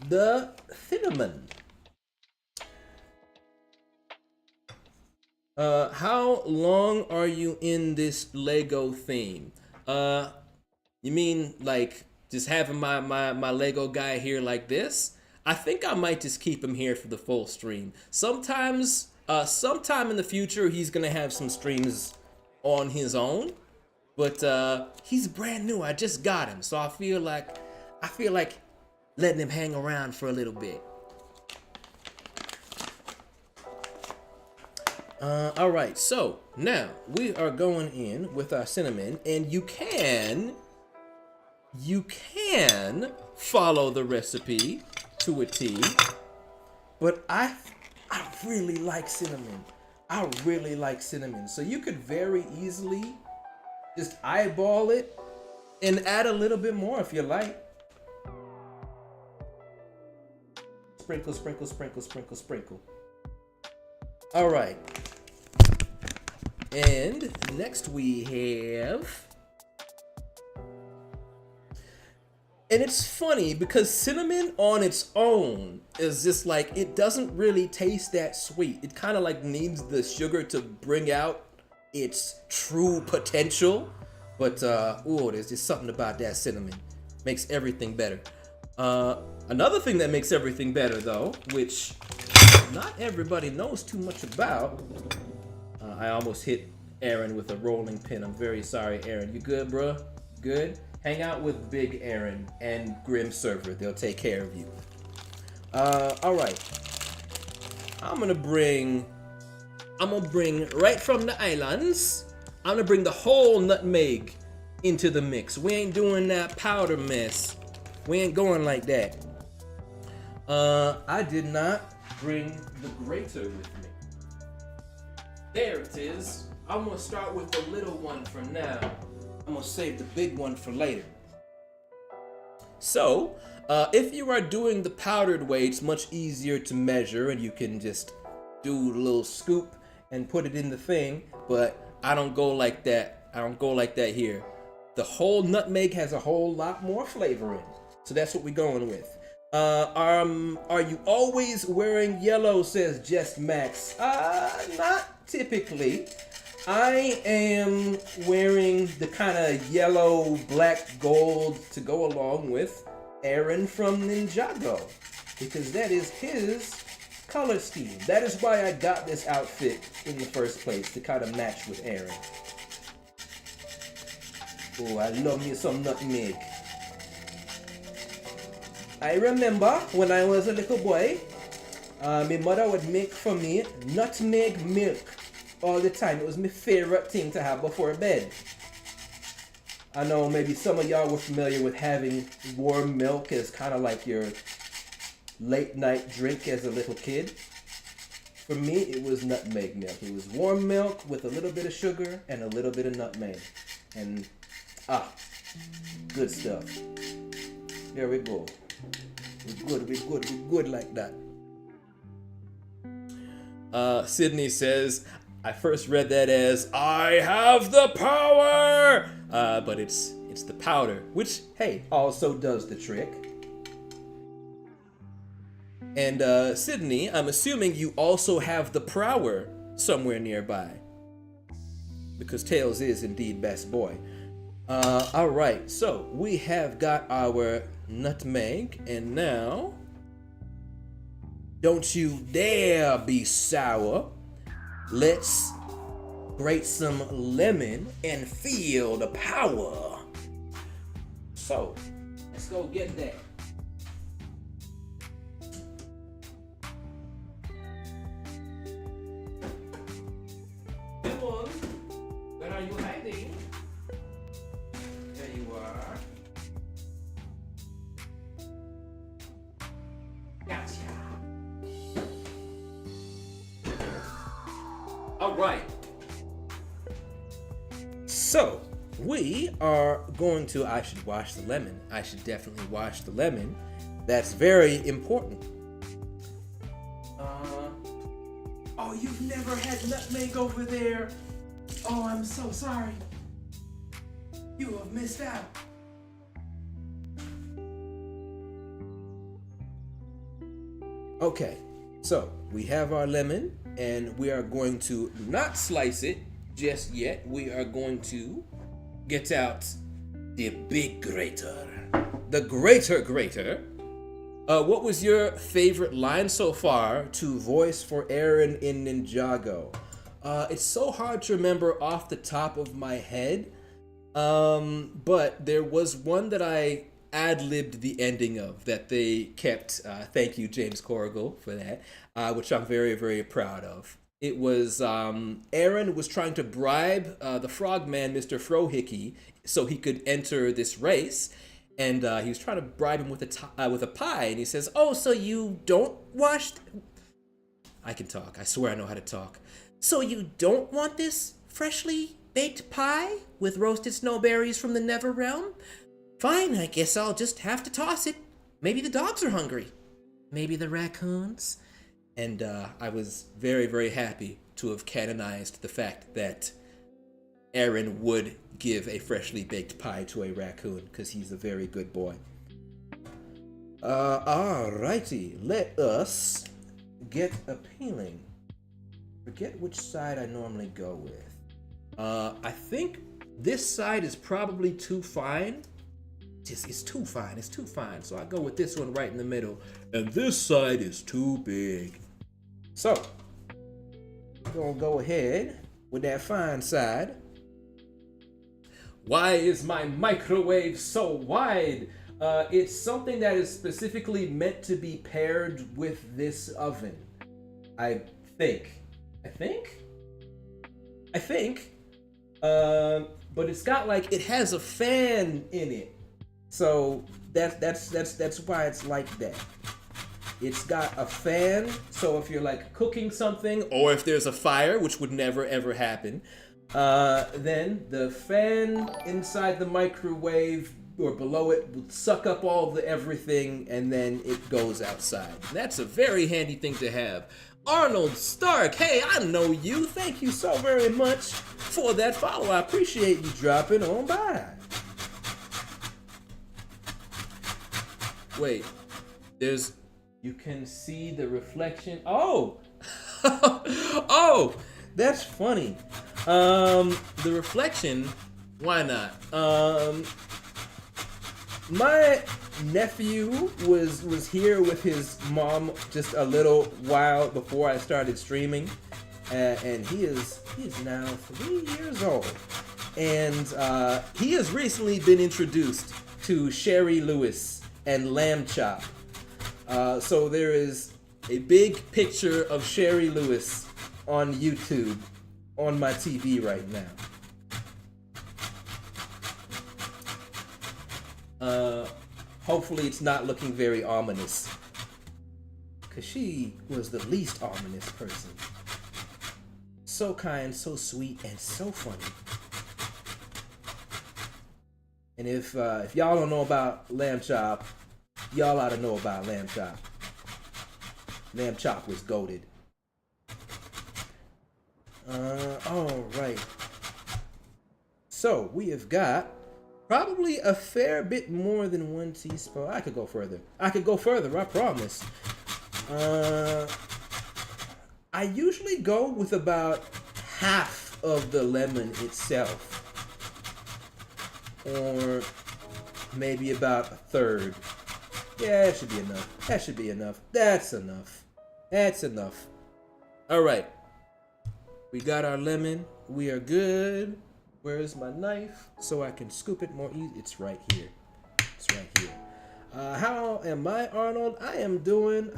the cinnamon. How long are you in this Lego theme? You mean like just having my Lego guy here like this? I think I might just keep him here for the full stream. Sometime in the future, he's gonna have some streams on his own, but he's brand new. I just got him, so I feel like letting him hang around for a little bit. All right, so now we are going in with our cinnamon, and you can follow the recipe to a T, but I really like cinnamon. I really like cinnamon. So you could very easily just eyeball it and add a little bit more if you like. Sprinkle, sprinkle, sprinkle, sprinkle, sprinkle. All right. And next we have, and it's funny because cinnamon on its own is just like, it doesn't really taste that sweet. It kind of like needs the sugar to bring out its true potential. But, there's just something about that cinnamon. Makes everything better. Another thing that makes everything better though, which not everybody knows too much about. I almost hit Arin with a rolling pin. I'm very sorry, Arin. You good, bruh? Good? Hang out with Big Arin and Grim Server. They'll take care of you. All right. I'm gonna bring right from the islands. I'm gonna bring the whole nutmeg into the mix. We ain't doing that powder mess. We ain't going like that. I did not bring the grater with me. There it is. I'm gonna start with the little one for now. I'm gonna save the big one for later. So, if you are doing the powdered way, it's much easier to measure and you can just do a little scoop and put it in the thing, but I don't go like that. I don't go like that here. The whole nutmeg has a whole lot more flavor in it. So that's what we're going with. Are you always wearing yellow, says Jess Max? Not typically. I am wearing the kind of yellow, black, gold to go along with Arin from Ninjago, because that is his color scheme. That is why I got this outfit in the first place, to kind of match with Arin. Oh, I love me some nutmeg. I remember when I was a little boy, my mother would make for me nutmeg milk all the time. It was my favorite thing to have before bed. I know maybe some of y'all were familiar with having warm milk as kind of like your late night drink as a little kid. For me, it was nutmeg milk. It was warm milk with a little bit of sugar and a little bit of nutmeg. And, good stuff. There we go. We're good like that. Sydney says, I first read that as, I have the power! But it's the powder, which, hey, also does the trick. And Sydney, I'm assuming you also have the prower somewhere nearby, because Tails is indeed best boy. Alright, so we have got our nutmeg, and now, don't you dare be sour. Let's grate some lemon and feel the power. So, let's go get that. Come on, where are you hiding? There you are. Gotcha. All right. So we are going to, I should wash the lemon. I should definitely wash the lemon. That's very important. Oh, you've never had nutmeg over there. Oh, I'm so sorry. You have missed out. Okay, so we have our lemon, and we are going to not slice it just yet. We are going to get out the big grater. The grater. What was your favorite line so far to voice for Arin in Ninjago? It's so hard to remember off the top of my head, but there was one that I ad-libbed the ending of that they kept. Thank you, James Corrigal, for that, which I'm very, very proud of. It was Arin was trying to bribe the frogman, Mr. Frohickey, so he could enter this race. And he was trying to bribe him with a pie. And he says, "Oh, so you don't wash... I can talk. I swear I know how to talk. So you don't want this freshly baked pie with roasted snowberries from the Never Realm? Fine, I guess I'll just have to toss it. Maybe the dogs are hungry. Maybe the raccoons." And I was very, very happy to have canonized the fact that Arin would give a freshly baked pie to a raccoon, because he's a very good boy. Alrighty, let us get appealing. Forget which side I normally go with. I think this side is probably too fine. It's too fine, it's too fine. So I go with this one right in the middle. And this side is too big. So, I'm gonna go ahead with that fine side. Why is my microwave so wide? It's something that is specifically meant to be paired with this oven. I think. But it's got like, it has a fan in it. So that's why it's like that. It's got a fan, so if you're like cooking something, or if there's a fire, which would never ever happen, then the fan inside the microwave or below it will suck up all the everything, and then it goes outside. And that's a very handy thing to have. Arnold Stark, hey, I know you. Thank you so very much for that follow. I appreciate you dropping on by. Wait, you can see the reflection. Oh, oh, that's funny. The reflection, why not? My nephew was here with his mom just a little while before I started streaming, and he is now 3 years old, and he has recently been introduced to Sherry Lewis and Lamb Chop. So there is a big picture of Sherry Lewis on YouTube on my TV right now. Hopefully it's not looking very ominous, because she was the least ominous person. So kind, so sweet, and so funny. And if y'all don't know about Lamb Chop, y'all ought to know about Lamb Chop. Lamb Chop was goated. Alright. So, we have got probably a fair bit more than 1 teaspoon. I could go further, I promise. I usually go with about half of the lemon itself. Or maybe about a third. Yeah, that should be enough. That's enough. Alright. We got our lemon. We are good. Where's my knife? So I can scoop it more easy. It's right here. How am I, Arnold? I'm doing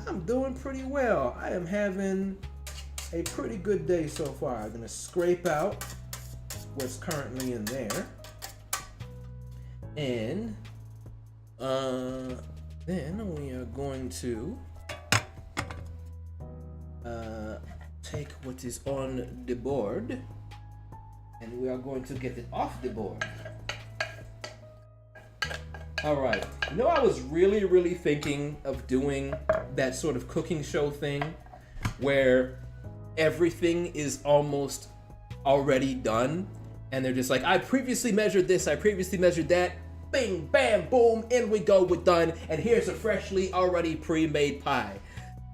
pretty well. I am having a pretty good day so far. I'm gonna scrape out what's currently in there. And then we are going to take what is on the board, and we are going to get it off the board. Alright, you know, I was really thinking of doing that sort of cooking show thing where everything is almost already done, and they're just like, I previously measured this, I previously measured that, bing, bam, boom, in we go, we're done, and here's a freshly already pre-made pie.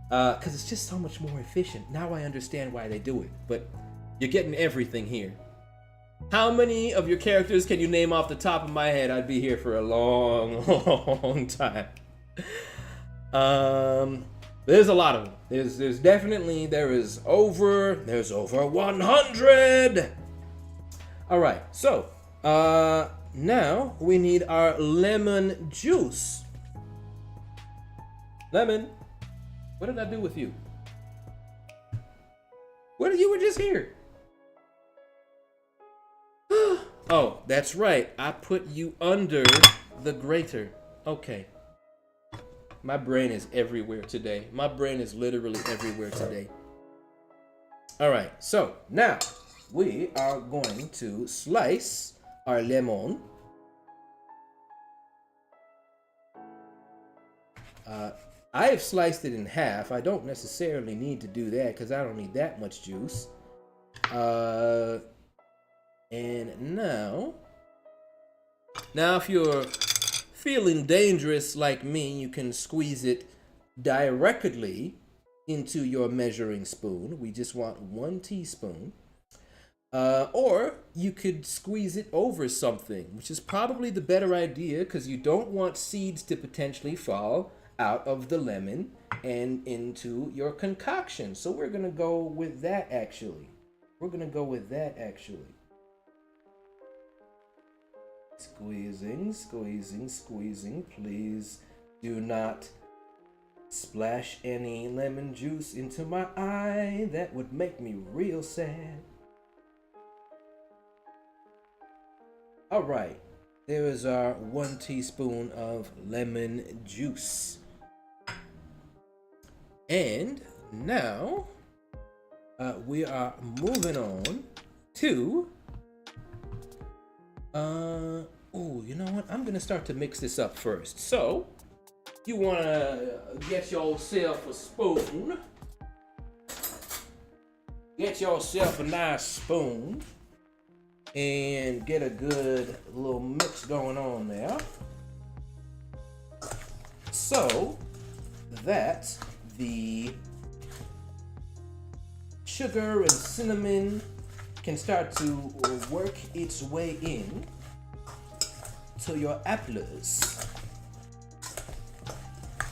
Because it's just so much more efficient. Now I understand why they do it, but you're getting everything here. How many of your characters can you name off the top of my head? I'd be here for a long time. There's a lot of them. There's over 100. All right, so now we need our lemon juice. Lemon, what did I do with you? What, you were just here? Oh, that's right. I put you under the grater. Okay. My brain is everywhere today. My brain is literally everywhere today. All right, so now we are going to slice our lemon. I have sliced it in half. I don't necessarily need to do that because I don't need that much juice. And now if you're feeling dangerous like me, you can squeeze it directly into your measuring spoon. We just want 1 teaspoon. Or you could squeeze it over something, which is probably the better idea because you don't want seeds to potentially fall out of the lemon and into your concoction. So we're gonna go with that actually. Squeezing, squeezing, squeezing. Please do not splash any lemon juice into my eye. That would make me real sad. All right, there is our 1 teaspoon of lemon juice. And now we are moving on to oh, you know what? I'm gonna start to mix this up first. So you wanna get yourself a spoon. Get yourself a nice spoon and get a good little mix going on there, so that the sugar and cinnamon can start to work its way in to your apples.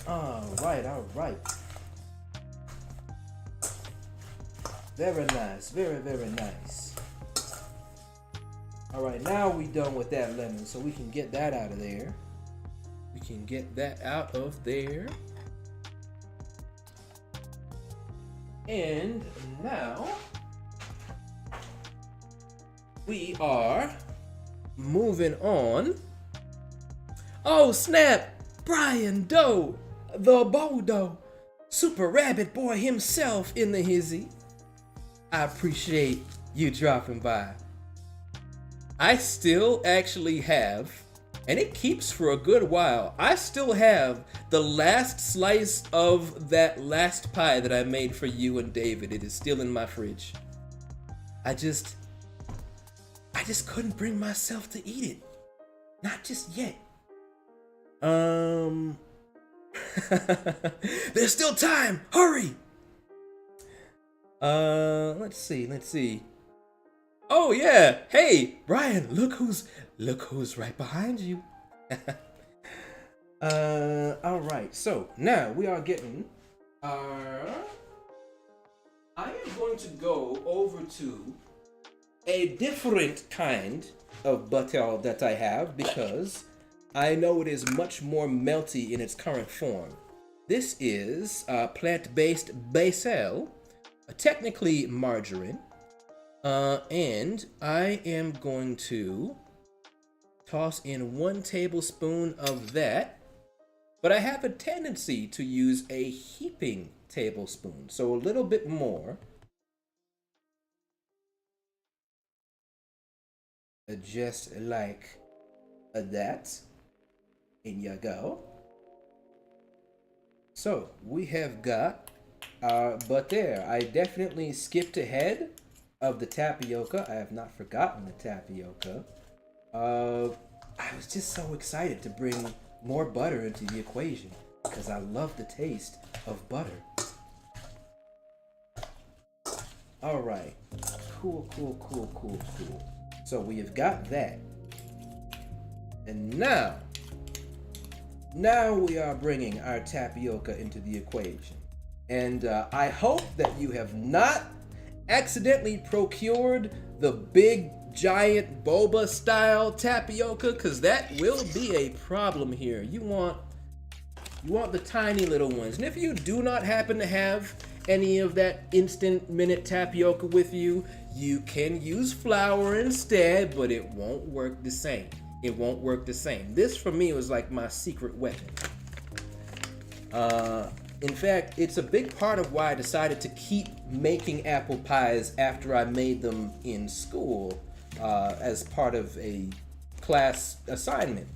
All right. Very nice, very, very nice. All right, now we done with that lemon, so we can get that out of there. And now we are moving on. Oh snap! Brian Doe, the Bodo, Super Rabbit Boy himself in the hizzy. I appreciate you dropping by. I still actually have, and it keeps for a good while, I still have the last slice of that last pie that I made for you and David. It is still in my fridge. I just couldn't bring myself to eat it. Not just yet. There's still time. Hurry. Let's see. Oh yeah. Hey, Brian, look who's right behind you. All right. So now we are getting our. I am going to go over to a different kind of butter that I have because I know it is much more melty in its current form. This is plant-based basil, technically margarine, and I am going to toss in 1 tablespoon of that, but I have a tendency to use a heaping tablespoon, so a little bit more. Just like that. In you go. So we have got our butter. I definitely skipped ahead of the tapioca. I have not forgotten the tapioca. I was just so excited to bring more butter into the equation because I love the taste of butter. All right. Cool. So we have got that. And now we are bringing our tapioca into the equation. And I hope that you have not accidentally procured the big, giant boba style tapioca, because that will be a problem here. You want the tiny little ones. And if you do not happen to have any of that instant minute tapioca with you, you can use flour instead, but it won't work the same. It won't work the same. This for me was like my secret weapon. In fact, it's a big part of why I decided to keep making apple pies after I made them in school as part of a class assignment.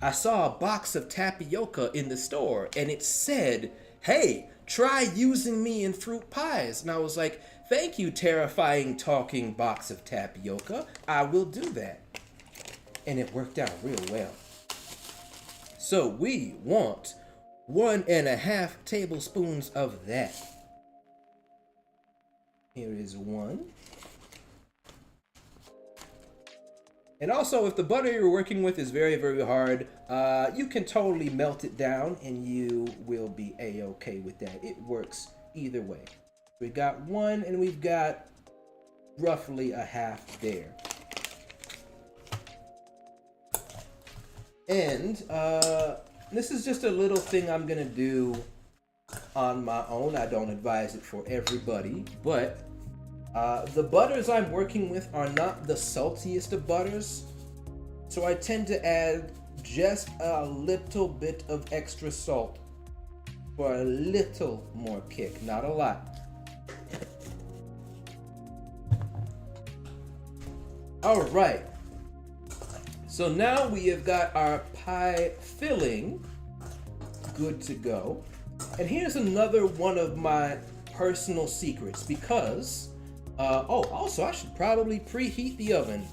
I saw a box of tapioca in the store and it said, "Hey, try using me in fruit pies." And I was like, "Thank you, terrifying talking box of tapioca. I will do that." And it worked out real well. So we want 1.5 tablespoons of that. Here is 1. And also, if the butter you're working with is very, very hard, you can totally melt it down and you will be a-okay with that. It works either way. We got 1 and we've got roughly a half there. And this is just a little thing I'm gonna do on my own. I don't advise it for everybody, but the butters I'm working with are not the saltiest of butters, so I tend to add just a little bit of extra salt for a little more kick, not a lot. All right. So now we have got our pie filling good to go. And here's another one of my personal secrets because, also I should probably preheat the oven.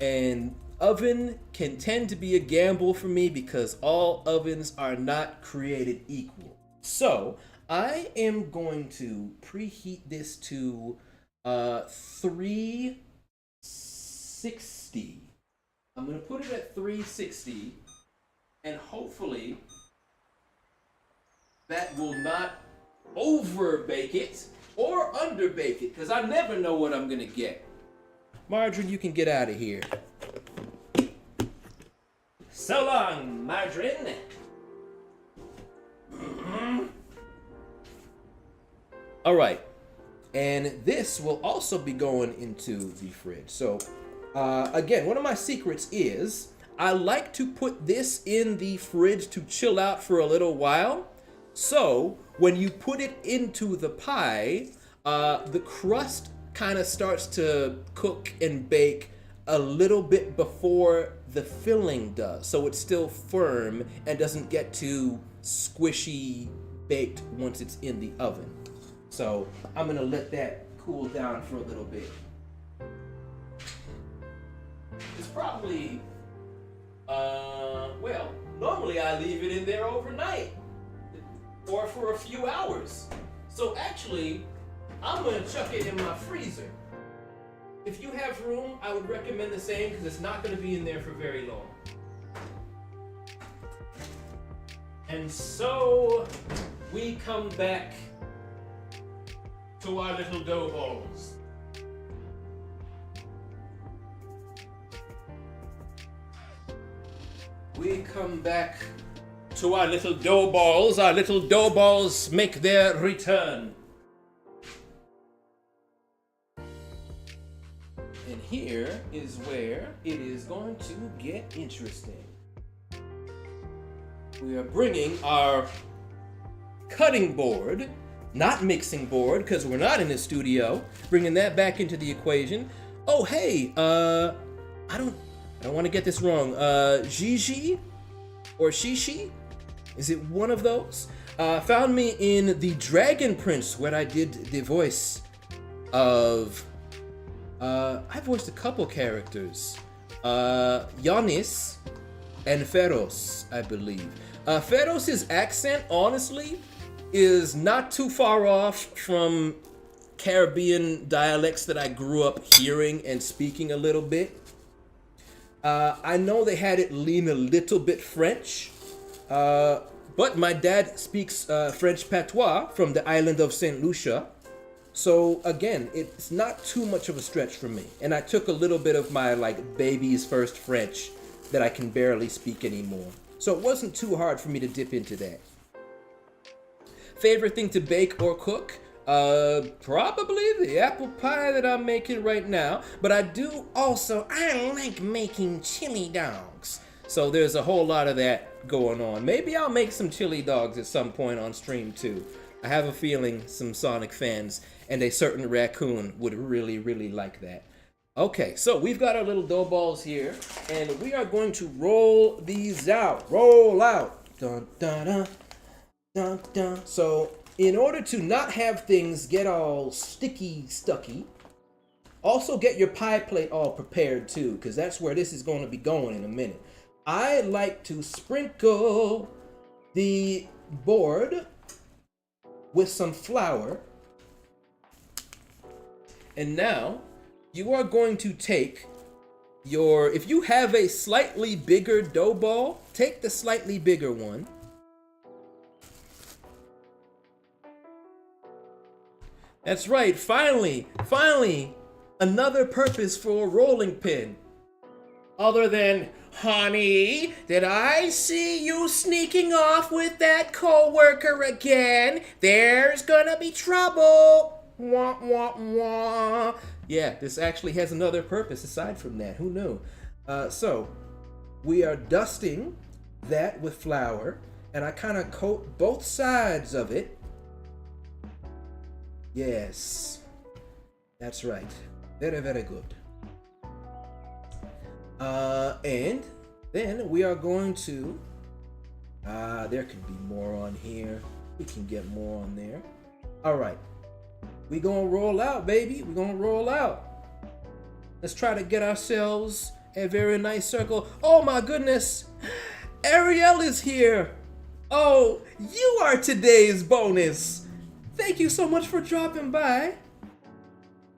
And oven can tend to be a gamble for me because all ovens are not created equal. So I am going to preheat this to 360. I'm going to put it at 360, and hopefully that will not over bake it or under bake it, because I never know what I'm going to get. Margarine, you can get out of here. So long, Margarine. All right, and this will also be going into the fridge. So again, one of my secrets is I like to put this in the fridge to chill out for a little while. So when you put it into the pie, the crust kind of starts to cook and bake a little bit before the filling does. So it's still firm and doesn't get too squishy baked once it's in the oven. So I'm gonna let that cool down for a little bit. It's probably, well, normally I leave it in there overnight or for a few hours. So actually, I'm gonna chuck it in my freezer. If you have room, I would recommend the same because it's not gonna be in there for very long. And so we come back to our little dough balls. We come back to our little dough balls. Our little dough balls make their return. And here is where it is going to get interesting. We are bringing our cutting board, not mixing board, because we're not in the studio, bringing that back into the equation. Oh, hey, I don't want to get this wrong. Gigi or Shishi? Is it one of those? Found me in the Dragon Prince where I did the voice of, I voiced a couple characters. Yanis and Feros, I believe. Feros' accent, honestly, is not too far off from Caribbean dialects that I grew up hearing and speaking a little bit. I know they had it lean a little bit French, but my dad speaks French patois from the island of St. Lucia. So again, it's not too much of a stretch for me. And I took a little bit of my like baby's first French that I can barely speak anymore. So it wasn't too hard for me to dip into that. Favorite thing to bake or cook? Probably the apple pie that I'm making right now. But I like making chili dogs. So there's a whole lot of that going on. Maybe I'll make some chili dogs at some point on stream too. I have a feeling some Sonic fans and a certain raccoon would really, really like that. Okay, so we've got our little dough balls here, and we are going to roll these out. Roll out. Dun, dun, dun, dun, dun. So in order to not have things get all stucky, also get your pie plate all prepared too, because that's where this is going to be going in a minute. I like to sprinkle the board with some flour. And now you are going to take if you have a slightly bigger dough ball, take the slightly bigger one. That's right, finally, another purpose for a rolling pin. Other than, honey, did I see you sneaking off with that coworker again? There's gonna be trouble. Wah, wah, wah. Yeah, this actually has another purpose aside from that. Who knew? So, we are dusting that with flour, and I kind of coat both sides of it. Yes, that's right. Very, very good. And then we are going to, there can be more on here. We can get more on there. All right. We gonna roll out, baby. We gonna roll out. Let's try to get ourselves a very nice circle. Oh my goodness. Ariel is here. Oh, you are today's bonus. Thank you so much for dropping by.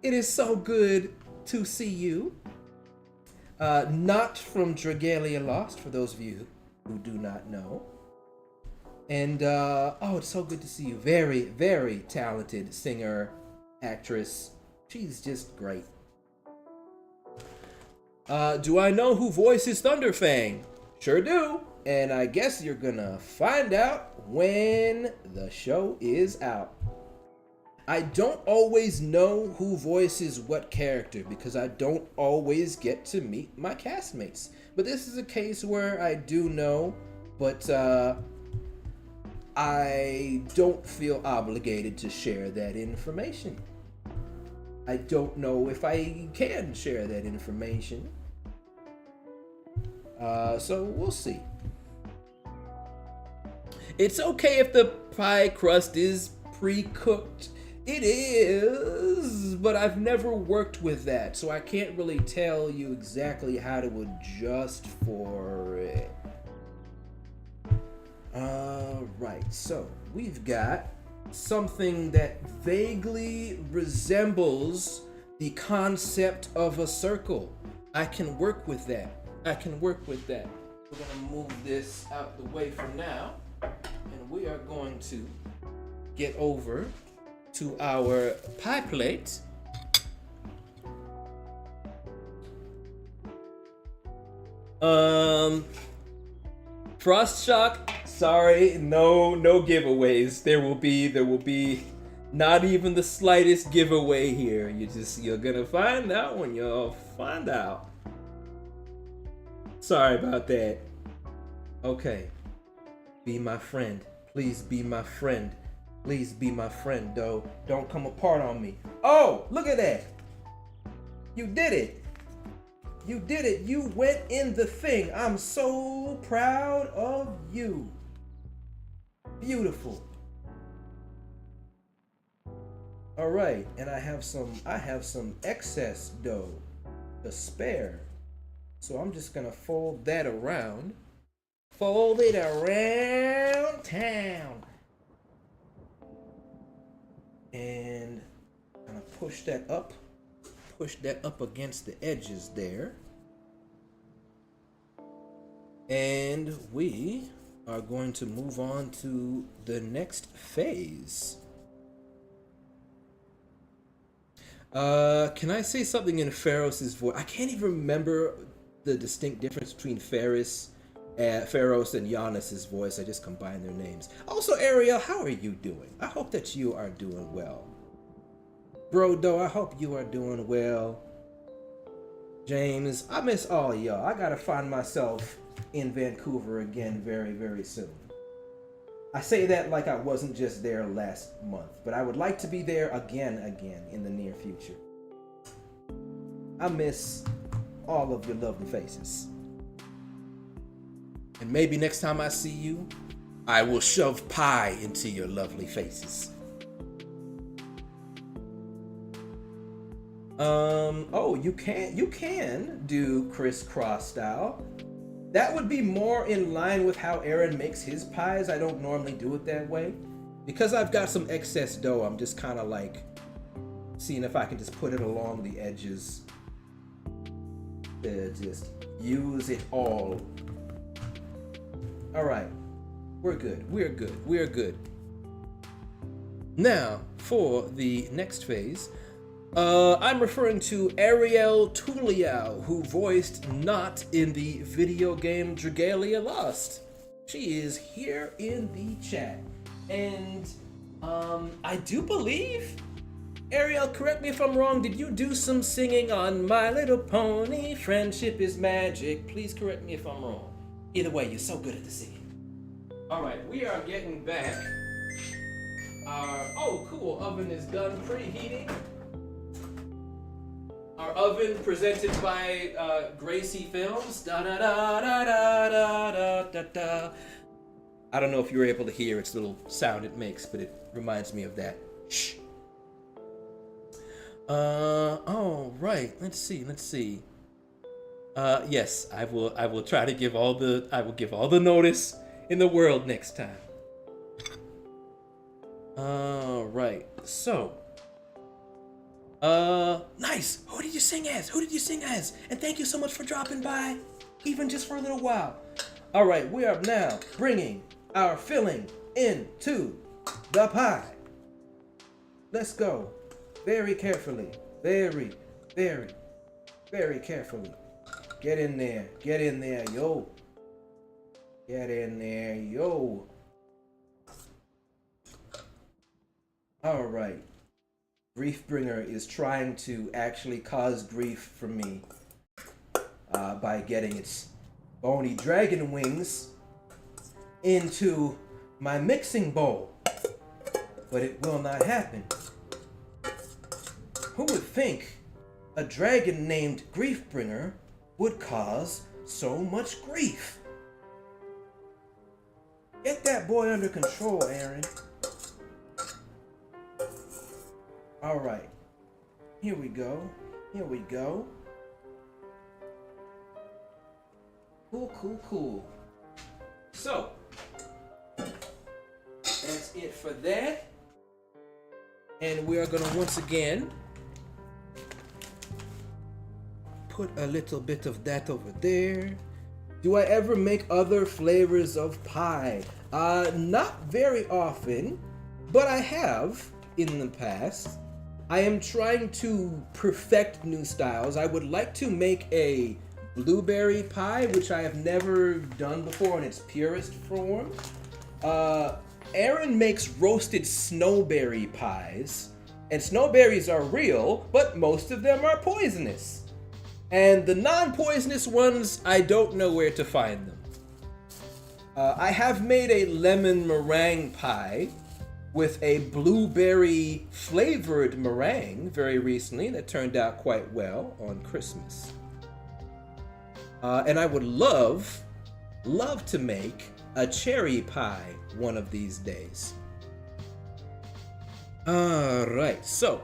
It is so good to see you. Not from Dragalia Lost, for those of you who do not know. And, oh, it's so good to see you. Very, very talented singer, actress. She's just great. Do I know who voices Thunderfang? Sure do. And I guess you're gonna find out when the show is out. I don't always know who voices what character because I don't always get to meet my castmates. But this is a case where I do know, but I don't feel obligated to share that information. I don't know if I can share that information. So we'll see. It's okay if the pie crust is pre-cooked. It is, but I've never worked with that, so I can't really tell you exactly how to adjust for it. Right, so we've got something that vaguely resembles the concept of a circle. I can work with that. We're gonna move this out the way for now, and we are going to get over to our pie plate. Frost Shock, sorry, no giveaways. There will be not even the slightest giveaway here. You're gonna find out when you'll find out. Sorry about that. Okay. Be my friend. Please be my friend. Please be my friend, though. Don't come apart on me. Oh, look at that. You did it. You did it. You went in the thing. I'm so proud of you. Beautiful. All right, and I have some excess dough to spare. So I'm just gonna fold that around. Fold it around town. And kind of push that up against the edges there. And we are going to move on to the next phase. Can I say something in Ferris's voice? I can't even remember the distinct difference between Ferris Pharaohs and Giannis's voice. I just combined their names. Also, Ariel, how are you doing? I hope that you are doing well. Brodo, I hope you are doing well. James, I miss all y'all. I gotta find myself in Vancouver again very, very soon. I say that like I wasn't just there last month, but I would like to be there again in the near future. I miss all of your lovely faces. And maybe next time I see you, I will shove pie into your lovely faces. Oh, you can do crisscross style. That would be more in line with how Arin makes his pies. I don't normally do it that way. Because I've got some excess dough, I'm just kind of like seeing if I can just put it along the edges. Just use it all. All right, we're good. Now, for the next phase, I'm referring to Ariel Tuliao, who voiced Not in the video game Dragalia Lost. She is here in the chat. And, I do believe, Ariel, correct me if I'm wrong, did you do some singing on My Little Pony? Friendship is magic. Please correct me if I'm wrong. Either way, you're so good at the singing. All right, we are getting back. Oh, cool, oven is done preheating. Our oven presented by Gracie Films. Da da da da da da da da. I don't know if you were able to hear its little sound it makes, but it reminds me of that. Shh. Oh, right. Let's see. Yes, I will try to give all the notice in the world next time. Right. So, nice. Who did you sing as? And thank you so much for dropping by, even just for a little while. All right, we are now bringing our filling into the pie. Let's go. Very carefully. Very, very, very carefully. Get in there, yo. Get in there, yo. All right. Griefbringer is trying to actually cause grief for me by getting its bony dragon wings into my mixing bowl. But it will not happen. Who would think a dragon named Griefbringer would cause so much grief? Get that boy under control, Arin. All right. Here we go. Cool. So, that's it for that. And we are going to once again put a little bit of that over there. Do I ever make other flavors of pie? Not very often, but I have in the past. I am trying to perfect new styles. I would like to make a blueberry pie, which I have never done before in its purest form. Arin makes roasted snowberry pies, and snowberries are real, but most of them are poisonous. And the non-poisonous ones, I don't know where to find them. I have made a lemon meringue pie with a blueberry flavored meringue very recently that turned out quite well on Christmas. And I would love to make a cherry pie one of these days. Alright, so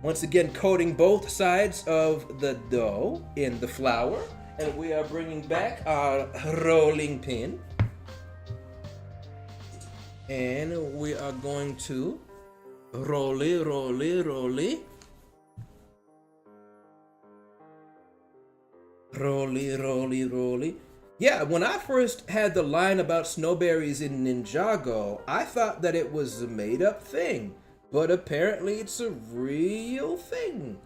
once again coating both sides of the dough in the flour, and we are bringing back our rolling pin. And we are going to roll it. Yeah, when I first had the line about snowberries in Ninjago, I thought that it was a made-up thing. But apparently it's a real thing.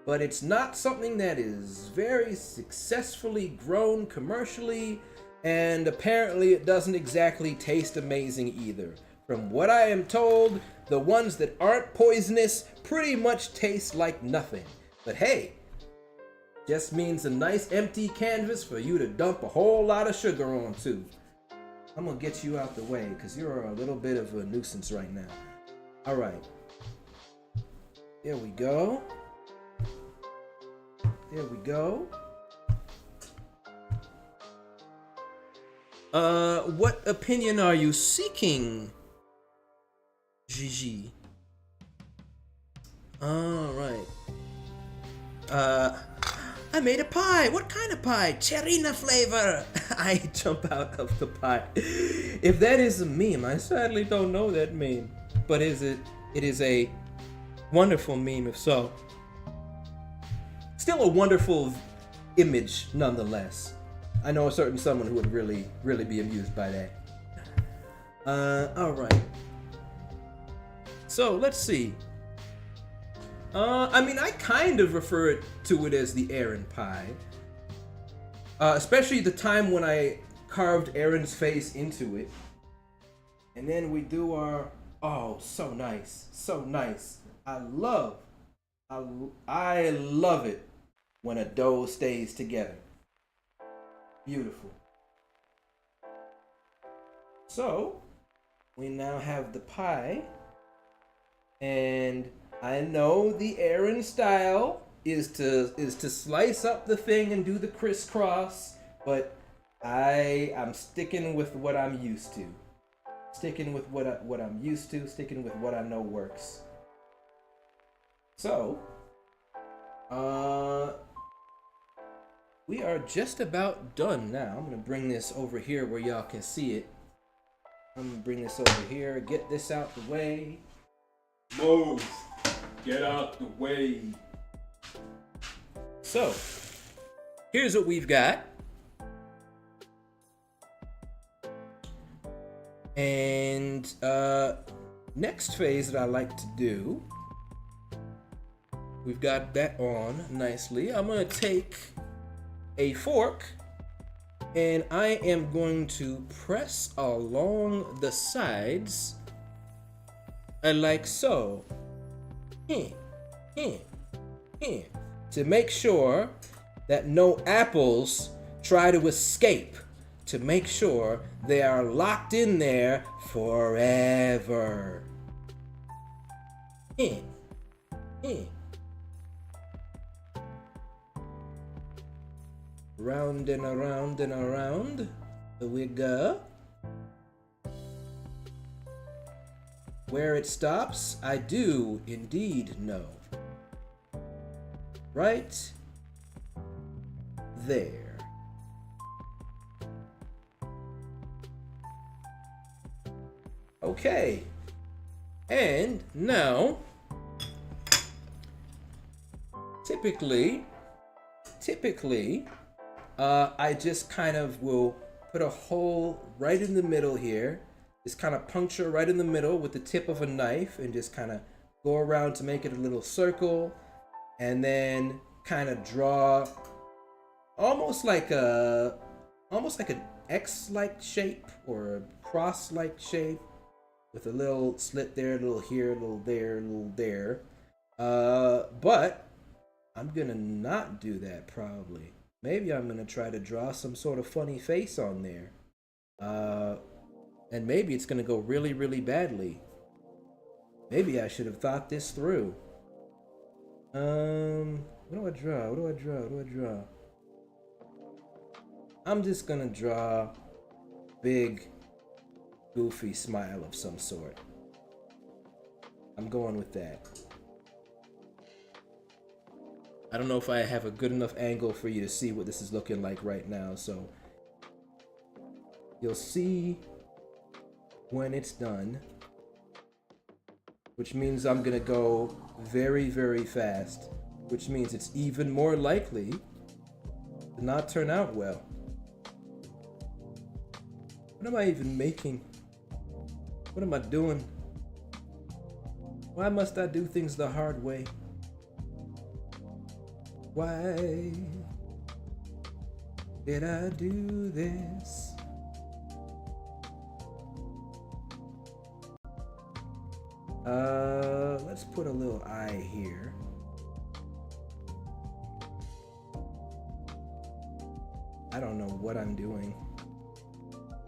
But it's not something that is very successfully grown commercially. And apparently it doesn't exactly taste amazing either. From what I am told, the ones that aren't poisonous pretty much taste like nothing. But hey, just means a nice empty canvas for you to dump a whole lot of sugar onto. I'm gonna get you out the way because you're a little bit of a nuisance right now. All right. There we go. There we go. What opinion are you seeking, Gigi? All right. I made a pie. What kind of pie? Cherina flavor. I jump out of the pie. If that is a meme, I sadly don't know that meme. But it is a wonderful meme if so. Still a wonderful image nonetheless. I know a certain someone who would really be amused by that. All right. So let's see. I mean, I kind of refer to it as the Arin pie. Especially the time when I carved Arin's face into it. And then we do our, oh, so nice, so nice. I love it when a dough stays together. Beautiful. So, we now have the pie. And I know the Arin style is to slice up the thing and do the crisscross, but I'm sticking with what I'm used to. Sticking with what I'm used to, sticking with what I know works. So, we are just about done now. I'm gonna bring this over here where y'all can see it. I'm gonna bring this over here, get this out the way. Move! Get out the way. So, here's what we've got. And next phase that I like to do, we've got that on nicely. I'm gonna take a fork and I am going to press along the sides like so. To make sure that no apples try to escape. To make sure they are locked in there forever. Round and around and around we go. Where it stops, I do indeed know. Right there. Okay. And now, typically, I just kind of will put a hole right in the middle here. Just kind of puncture right in the middle with the tip of a knife and just kind of go around to make it a little circle. And then kind of draw almost like an X-like shape or a cross-like shape with a little slit there, a little here, a little there, a little there. But I'm gonna not do that probably. Maybe I'm gonna try to draw some sort of funny face on there. And maybe it's gonna go really, really badly. Maybe I should have thought this through. What do I draw? I'm just gonna draw big, goofy smile of some sort. I'm going with that. I don't know if I have a good enough angle for you to see what this is looking like right now, so you'll see when it's done, which means I'm gonna go very, very fast, which means it's even more likely to not turn out well. What am I even making? What am I doing? Why must I do things the hard way? Why did I do this? Let's put a little eye here. I don't know what I'm doing.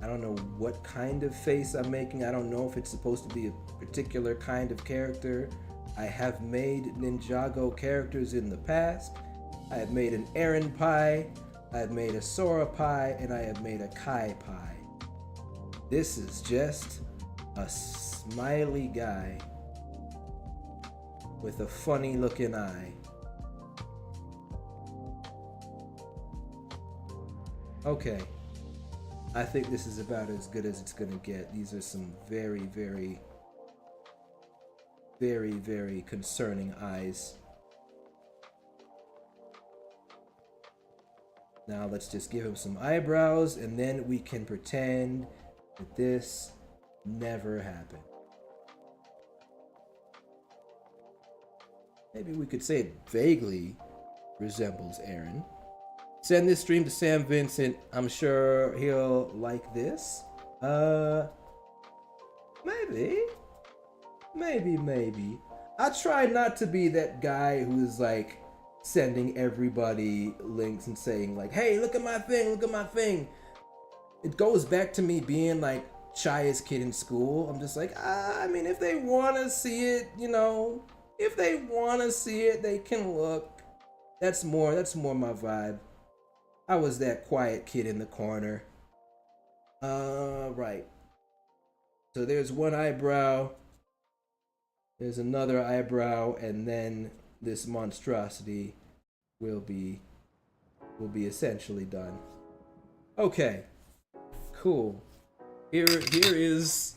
I don't know what kind of face I'm making. I don't know if it's supposed to be a particular kind of character. I have made Ninjago characters in the past. I have made an Arin pie, I have made a Sora pie, and I have made a Kai pie. This is just a smiley guy with a funny looking eye. Okay. I think this is about as good as it's gonna get. These are some very, very, very, very concerning eyes. Now let's just give him some eyebrows and then we can pretend that this never happened. Maybe we could say it vaguely resembles Arin. Send this stream to Sam Vincent. I'm sure he'll like this. Maybe. I try not to be that guy who's like sending everybody links and saying like, hey, look at my thing. It goes back to me being like shyest kid in school. I'm just like, I mean, if they want to see it, you know, if they want to see it, they can look. That's more my vibe. I was that quiet kid in the corner. Right. So there's one eyebrow. There's another eyebrow, and then this monstrosity will be essentially done. Okay. Cool. Here is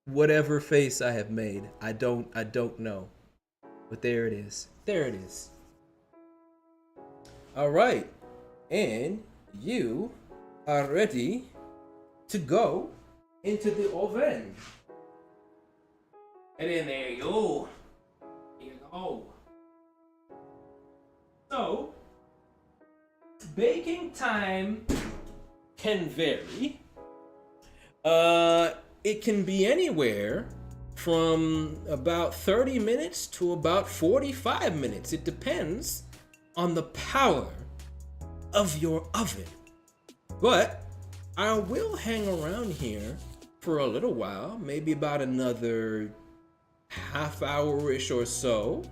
whatever face I have made. I don't know. But there it is. There it is. All right, and you are ready to go into the oven. And then there you go. Here you go. So, baking time can vary. It can be anywhere from about 30 minutes to about 45 minutes. It depends on the power of your oven. But I will hang around here for a little while, maybe about another half hour-ish or so.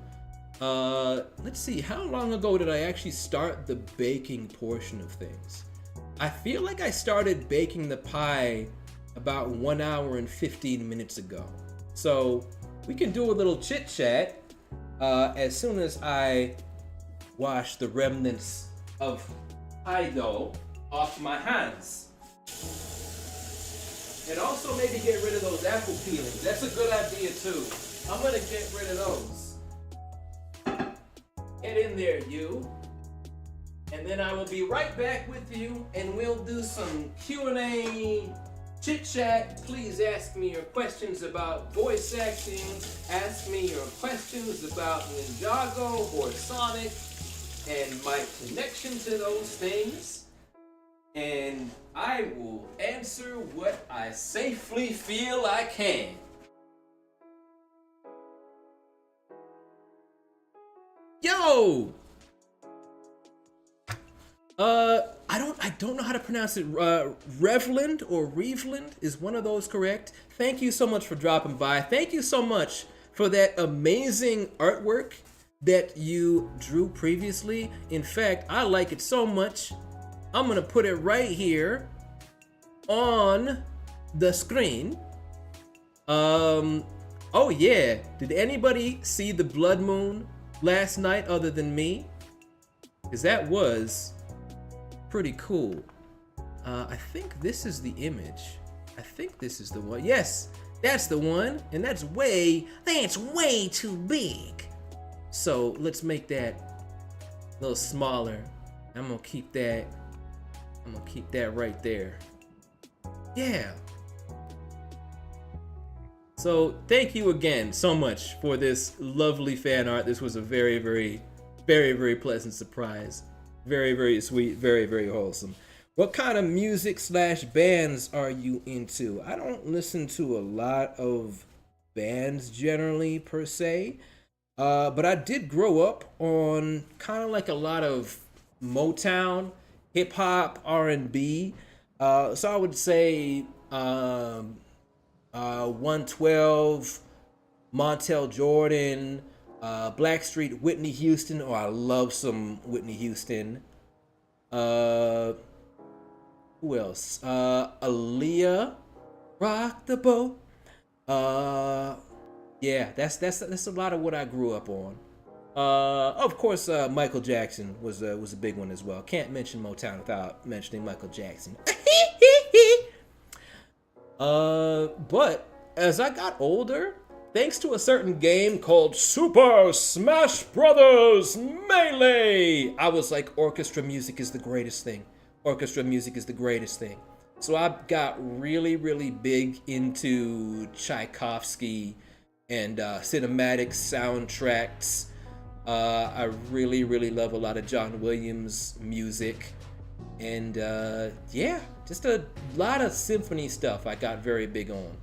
Let's see, how long ago did I actually start the baking portion of things? I feel like I started baking the pie about 1 hour and 15 minutes ago. So we can do a little chit chat as soon as I wash the remnants of pie dough off my hands. And also maybe get rid of those apple peelings. That's a good idea too. I'm gonna get rid of those. Get in there, you. And then I will be right back with you and we'll do some Q&A chit chat. Please ask me your questions about voice acting. Ask me your questions about Ninjago or Sonic and my connection to those things, and I will answer what I safely feel I can. Yo! I don't know how to pronounce it. Revland or Reveland, is one of those correct? Thank you so much for dropping by. Thank you so much for that amazing artwork that you drew previously. In fact, I like it so much, I'm gonna put it right here on the screen. Oh yeah, did anybody see the blood moon last night other than me? Because that was pretty cool. I think this is the image. I think this is the one. Yes, that's the one, and that's way too big. So let's make that a little smaller. I'm gonna keep that right there. Yeah. So thank you again so much for this lovely fan art. This was a very pleasant surprise. Very sweet, very wholesome. What kind of music slash bands are you into? I don't listen to a lot of bands generally per se, but I did grow up on kind of like a lot of Motown, hip hop, R&B. So I would say 112, Montel Jordan, Blackstreet, Whitney Houston. Oh, I love some Whitney Houston. Uh, who else? Aaliyah, rock the boat. Yeah, that's a lot of what I grew up on. Of course, Michael Jackson was a big one as well. Can't mention Motown without mentioning Michael Jackson. But as I got older, thanks to a certain game called Super Smash Brothers Melee, I was like, orchestra music is the greatest thing. Orchestra music is the greatest thing. So I got really, really big into Tchaikovsky and cinematic soundtracks. I really, really love a lot of John Williams music. And yeah, just a lot of symphony stuff I got very big on.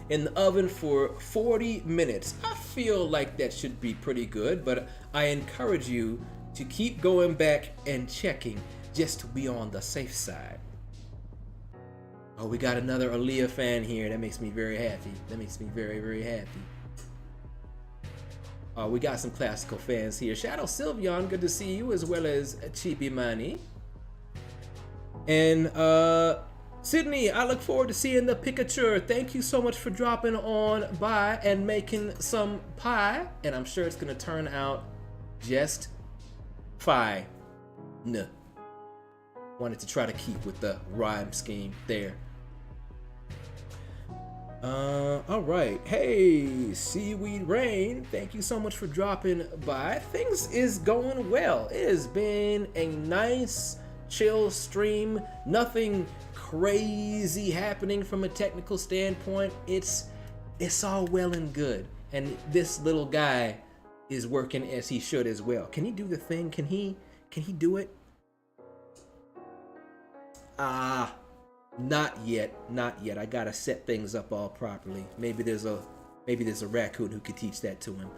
In the oven for 40 minutes. I feel like that should be pretty good, but I encourage you to keep going back and checking just to be on the safe side. Oh, we got another Aaliyah fan here. That makes me very happy. That makes me very, very happy. We got some classical fans here. Shadow Sylveon, good to see you, as well as Cheapy Money. And Sydney, I look forward to seeing the Pikachu. Thank you so much for dropping on by and making some pie. And I'm sure it's gonna turn out just fine. No. Wanted to try to keep with the rhyme scheme there. All right. Hey, Seaweed Rain, thank you so much for dropping by. Things is going well. It has been a nice, chill stream. Nothing crazy happening from a technical standpoint. It's all well and good. And this little guy is working as he should as well. Can he do the thing? Can he do it? Not yet. I gotta set things up all properly. Maybe there's a raccoon who could teach that to him.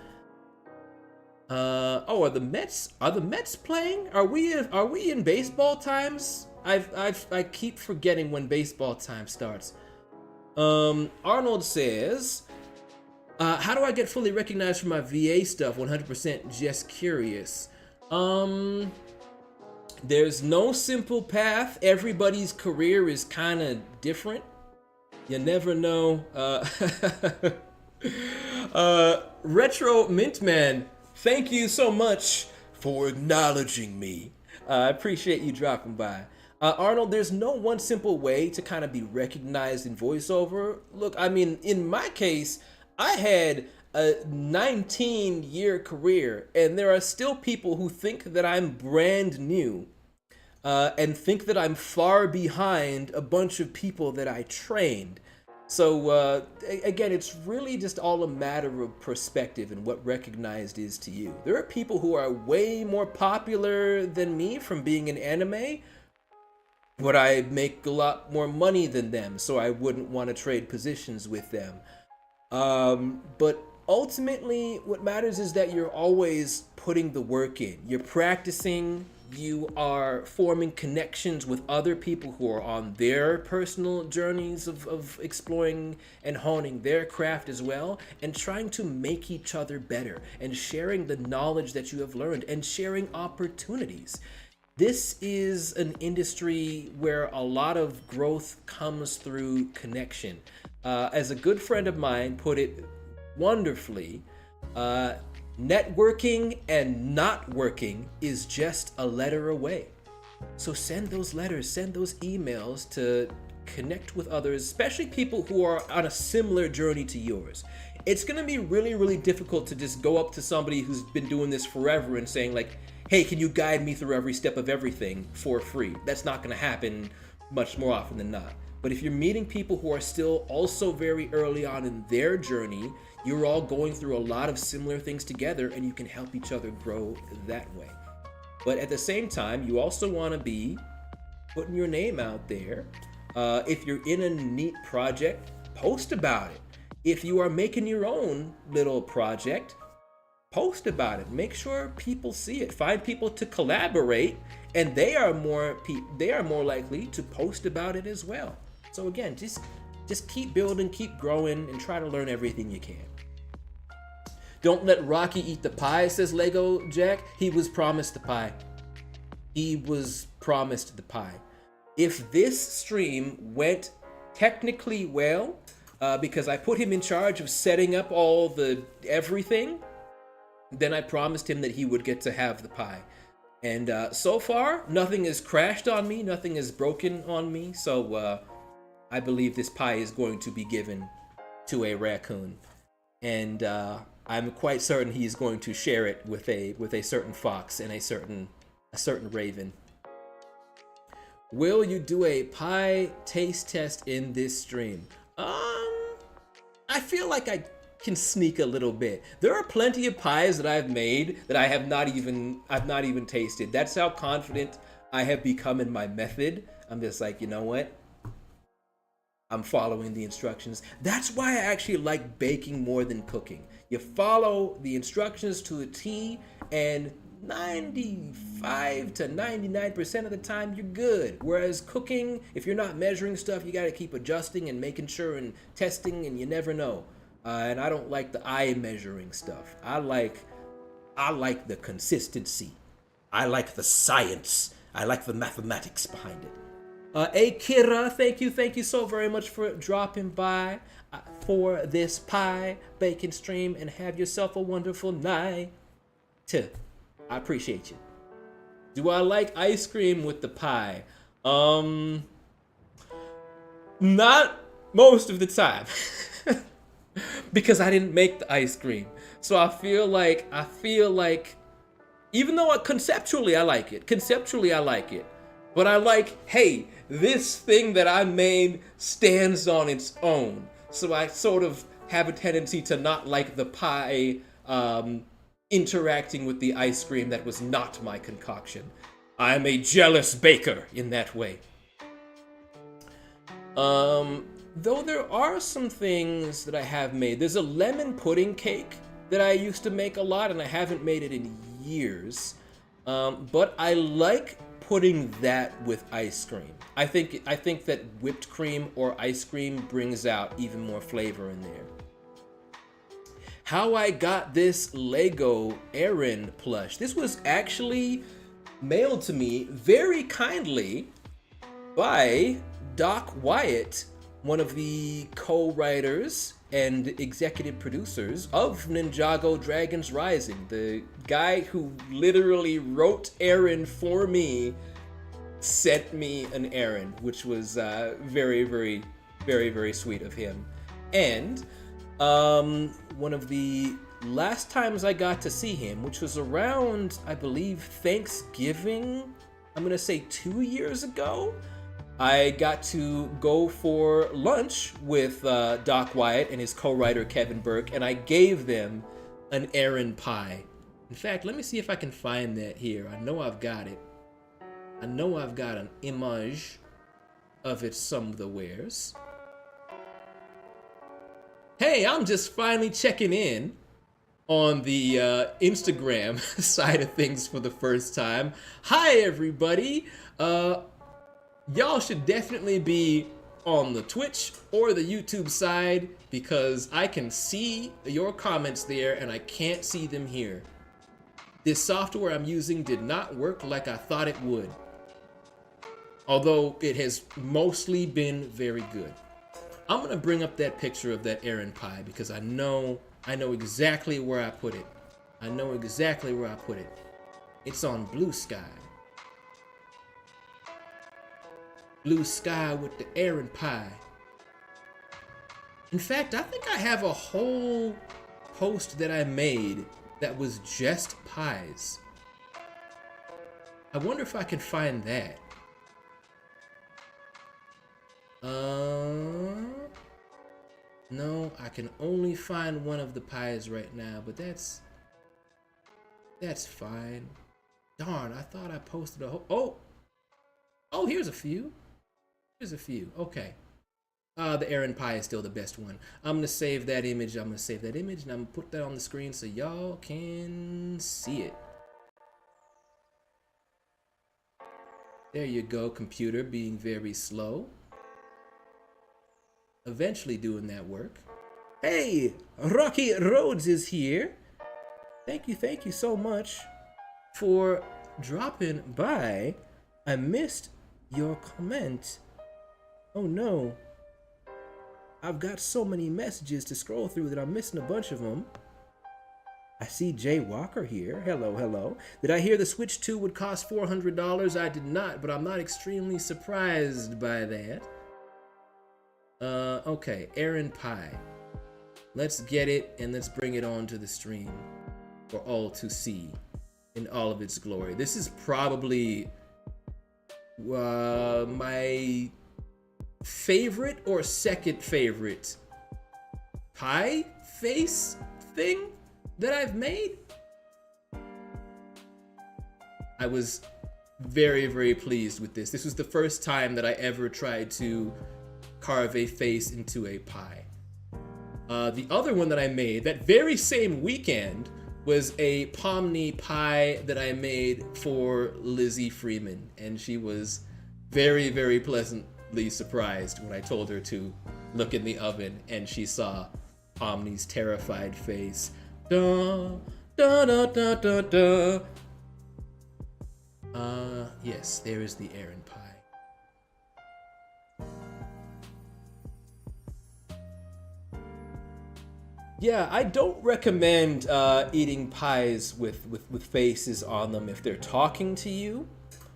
Are the Mets playing? Are we in baseball times? I keep forgetting when baseball time starts. Arnold says, how do I get fully recognized for my VA stuff? 100% just curious. There's no simple path. Everybody's career is kind of different. You never know. Retro Mintman, thank you so much for acknowledging me. I appreciate you dropping by. Arnold, there's no one simple way to kind of be recognized in voiceover. Look, I mean, in my case, I had a 19-year career, and there are still people who think that I'm brand new and think that I'm far behind a bunch of people that I trained. So again, it's really just all a matter of perspective and what recognized is to you. There are people who are way more popular than me from being in anime, but I make a lot more money than them, so I wouldn't want to trade positions with them. But ultimately, what matters is that you're always putting the work in. You're practicing, you are forming connections with other people who are on their personal journeys of exploring and honing their craft as well, and trying to make each other better, and sharing the knowledge that you have learned, and sharing opportunities. This is an industry where a lot of growth comes through connection. As a good friend of mine put it wonderfully, networking and not working is just a letter away. So send those letters, send those emails to connect with others, especially people who are on a similar journey to yours. It's gonna be really, really difficult to just go up to somebody who's been doing this forever and saying like, hey, can you guide me through every step of everything for free? That's not gonna happen much more often than not. But if you're meeting people who are still also very early on in their journey, you're all going through a lot of similar things together, and you can help each other grow that way. But at the same time, you also want to be putting your name out there. If you're in a neat project, post about it. If you are making your own little project, post about it. Make sure people see it. Find people to collaborate, and they are more likely to post about it as well. So again, just keep building, keep growing, and try to learn everything you can. Don't let Rocky eat the pie, says Lego Jack. He was promised the pie. He was promised the pie. If this stream went technically well, because I put him in charge of setting up all the everything, then I promised him that he would get to have the pie. And so far, nothing has crashed on me, nothing has broken on me, so I believe this pie is going to be given to a raccoon. And I'm quite certain he is going to share it with a certain fox and a certain raven. Will you do a pie taste test in this stream? I feel like I can sneak a little bit. There are plenty of pies that I've made that I've not even tasted. That's how confident I have become in my method. I'm just like, you know what? I'm following the instructions. That's why I actually like baking more than cooking. You follow the instructions to a T, and 95 to 99% of the time you're good. Whereas cooking, if you're not measuring stuff, you gotta keep adjusting and making sure and testing, and you never know. And I don't like the eye measuring stuff. I like the consistency. I like the science. I like the mathematics behind it. Kira, thank you so very much for dropping by for this pie baking stream, and have yourself a wonderful night. I appreciate you. Do I like ice cream with the pie? Not most of the time. Because I didn't make the ice cream. So I feel like even though conceptually I like it, but I like, hey, this thing that I made stands on its own. So I sort of have a tendency to not like the pie interacting with the ice cream that was not my concoction. I'm a jealous baker in that way. Though there are some things that I have made. There's a lemon pudding cake that I used to make a lot, and I haven't made it in years. But I like putting that with ice cream. I think that whipped cream or ice cream brings out even more flavor in there. How I got this Lego Arin plush. This was actually mailed to me very kindly by Doc Wyatt, one of the co-writers and executive producers of Ninjago Dragons Rising. The guy who literally wrote Arin for me sent me an Arin, which was very, very, very, very sweet of him. And one of the last times I got to see him, which was around, I believe, Thanksgiving, I'm gonna say 2 years ago, I got to go for lunch with Doc Wyatt and his co-writer Kevin Burke, and I gave them an Arin pie. In fact, let me see if I can find that here. I know I've got it. I know I've got an image of it somewheres. Hey, I'm just finally checking in on the Instagram side of things for the first time. Hi, everybody. Y'all should definitely be on the Twitch or the YouTube side, because I can see your comments there and I can't see them here. This software I'm using did not work like I thought it would, although it has mostly been very good. I'm gonna bring up that picture of that Arin pie because I know exactly where I put it. I know exactly where I put it. It's on Blue Sky. Blue Sky with the Arin pie. In fact, I think I have a whole post that I made that was just pies. I wonder if I can find that. No, I can only find one of the pies right now, but that's fine. Darn, I thought I posted a whole... Oh, here's a few. Here's a few. Okay. The Arin pie is still the best one. I'm gonna save that image. I'm gonna save that image, and I'm gonna put that on the screen so y'all can see it. There you go, computer being very slow. Eventually doing that work. Hey, Rocky Rhodes is here. Thank you so much for dropping by. I missed your comment. Oh no. I've got so many messages to scroll through that I'm missing a bunch of them. I see Jay Walker here. Hello, hello. Did I hear the Switch 2 would cost $400? I did not, but I'm not extremely surprised by that. Okay, Arin pie. Let's get it and let's bring it onto the stream for all to see in all of its glory. This is probably my favorite or second favorite pie face thing that I've made. I was very, very pleased with this. This was the first time that I ever tried to carve a face into a pie. The other one that I made that very same weekend was a pomni pie that I made for Lizzie Freeman, and she was very, very pleasantly surprised when I told her to look in the oven and she saw Pomni's terrified face. Da, da, da, da, da, da. Yes, there is the Arin pie. Yeah, I don't recommend eating pies with faces on them if they're talking to you.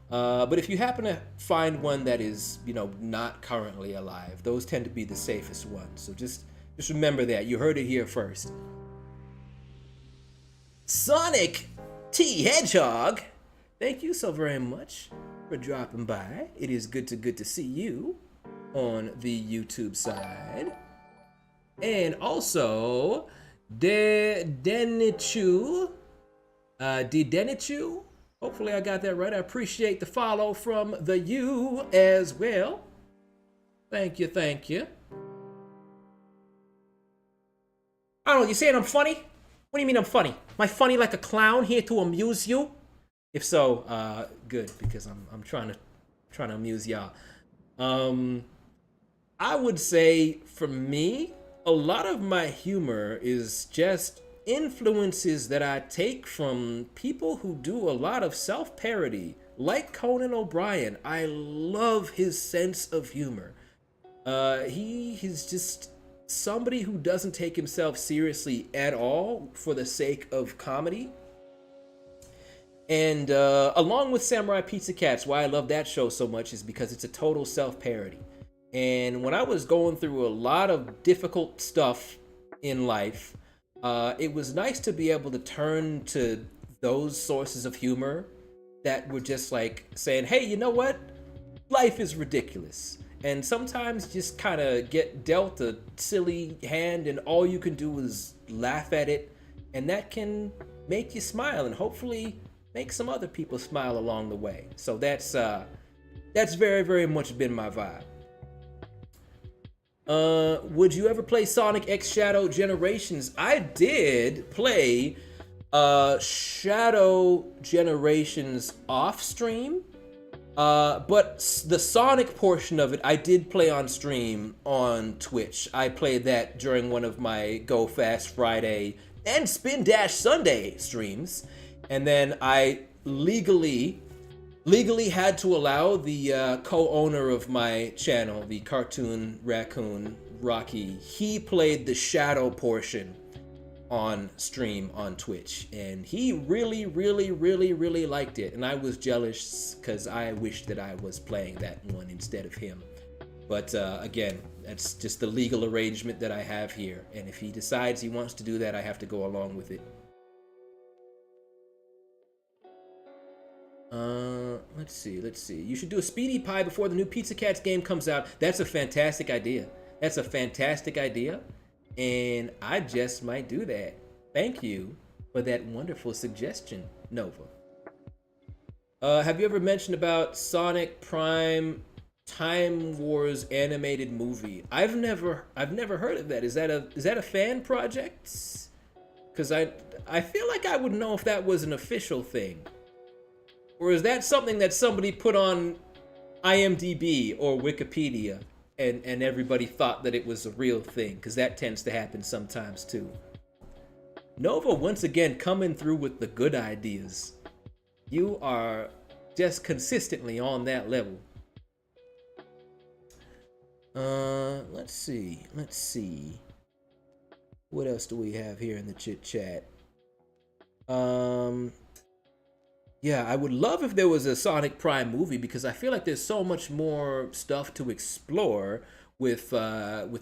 But if you happen to find one that is, you know, not currently alive, those tend to be the safest ones. So just remember that. You heard it here first. Sonic T Hedgehog, thank you so very much for dropping by. It is good to see you on the YouTube side. And also, Denichu, hopefully I got that right. I appreciate the follow from the U as well. Thank you. I don't know, you saying I'm funny? What do you mean I'm funny? Am I funny like a clown here to amuse you? If so, good, because I'm trying to amuse y'all. I would say for me, a lot of my humor is just influences that I take from people who do a lot of self-parody, like Conan O'Brien. I love his sense of humor. He is just somebody who doesn't take himself seriously at all for the sake of comedy. And along with Samurai Pizza Cats, why I love that show so much is because it's a total self-parody. And when I was going through a lot of difficult stuff in life, it was nice to be able to turn to those sources of humor that were just like saying, hey, you know what? Life is ridiculous. And sometimes just kind of get dealt a silly hand and all you can do is laugh at it. And that can make you smile and hopefully make some other people smile along the way. So that's very, very much been my vibe. Would you ever play Sonic X Shadow Generations? I did play Shadow Generations off stream, but the Sonic portion of it I did play on stream on Twitch. I played that during one of my Go Fast Friday and Spin Dash Sunday streams, and then I legally had to allow the co-owner of my channel, the Cartoon Raccoon Rocky, he played the Shadow portion on stream on Twitch, and he really liked it, and I was jealous because I wished that I was playing that one instead of him. But again, that's just the legal arrangement that I have here, and if he decides he wants to do that, I have to go along with it. Let's see. You should do a speedy pie before the new Pizza Cats game comes out. That's a fantastic idea. And I just might do that. Thank you for that wonderful suggestion, Nova. Have you ever mentioned about Sonic Prime Time Wars animated movie? I've never heard of that. Is that a fan project? Because I feel like I would know if that was an official thing, or is that something that somebody put on IMDb or Wikipedia, and everybody thought that it was a real thing? Because that tends to happen sometimes too. Nova once again coming through with the good ideas. You are just consistently on that level. Let's see. What else do we have here in the chit chat? Yeah, I would love if there was a Sonic Prime movie, because I feel like there's so much more stuff to explore with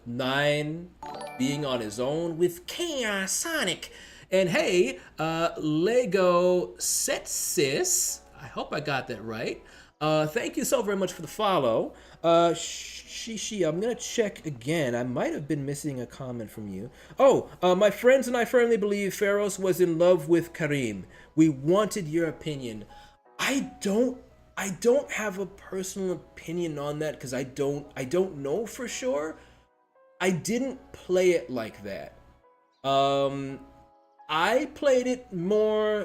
Nine being on his own, with Chaos Sonic. And hey, Lego Setsis, I hope I got that right. Thank you so very much for the follow. Shishi, I'm gonna check again. I might have been missing a comment from you. Oh, my friends and I firmly believe Pharaohs was in love with Karim. We wanted your opinion. I don't have a personal opinion on that, because I don't know for sure. I didn't play it like that. I played it more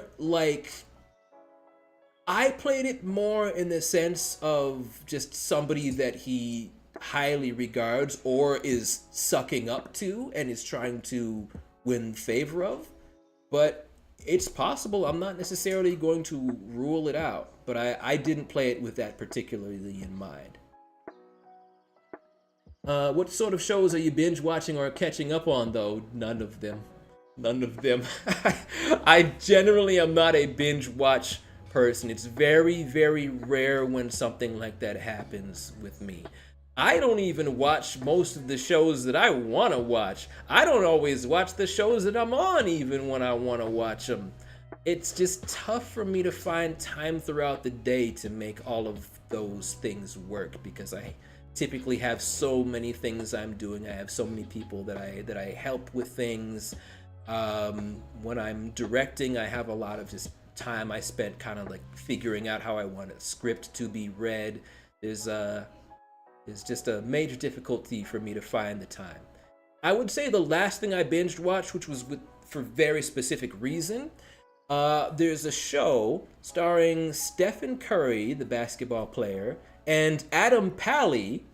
in the sense of just somebody that he highly regards or is sucking up to and is trying to win favor of. But it's possible. I'm not necessarily going to rule it out, but I didn't play it with that particularly in mind. What sort of shows are you binge watching or catching up on, though? None of them. I generally am not a binge watch person. It's very, very rare when something like that happens with me. I don't even watch most of the shows that I want to watch. I don't always watch the shows that I'm on even when I want to watch them. It's just tough for me to find time throughout the day to make all of those things work, because I typically have so many things I'm doing. I have so many people that I help with things. When I'm directing, I have a lot of just time I spent kind of like figuring out how I want a script to be read. There's just a major difficulty for me to find the time. I would say the last thing I binged watched, which was for very specific reason, there's a show starring Stephen Curry, the basketball player, and Adam Pally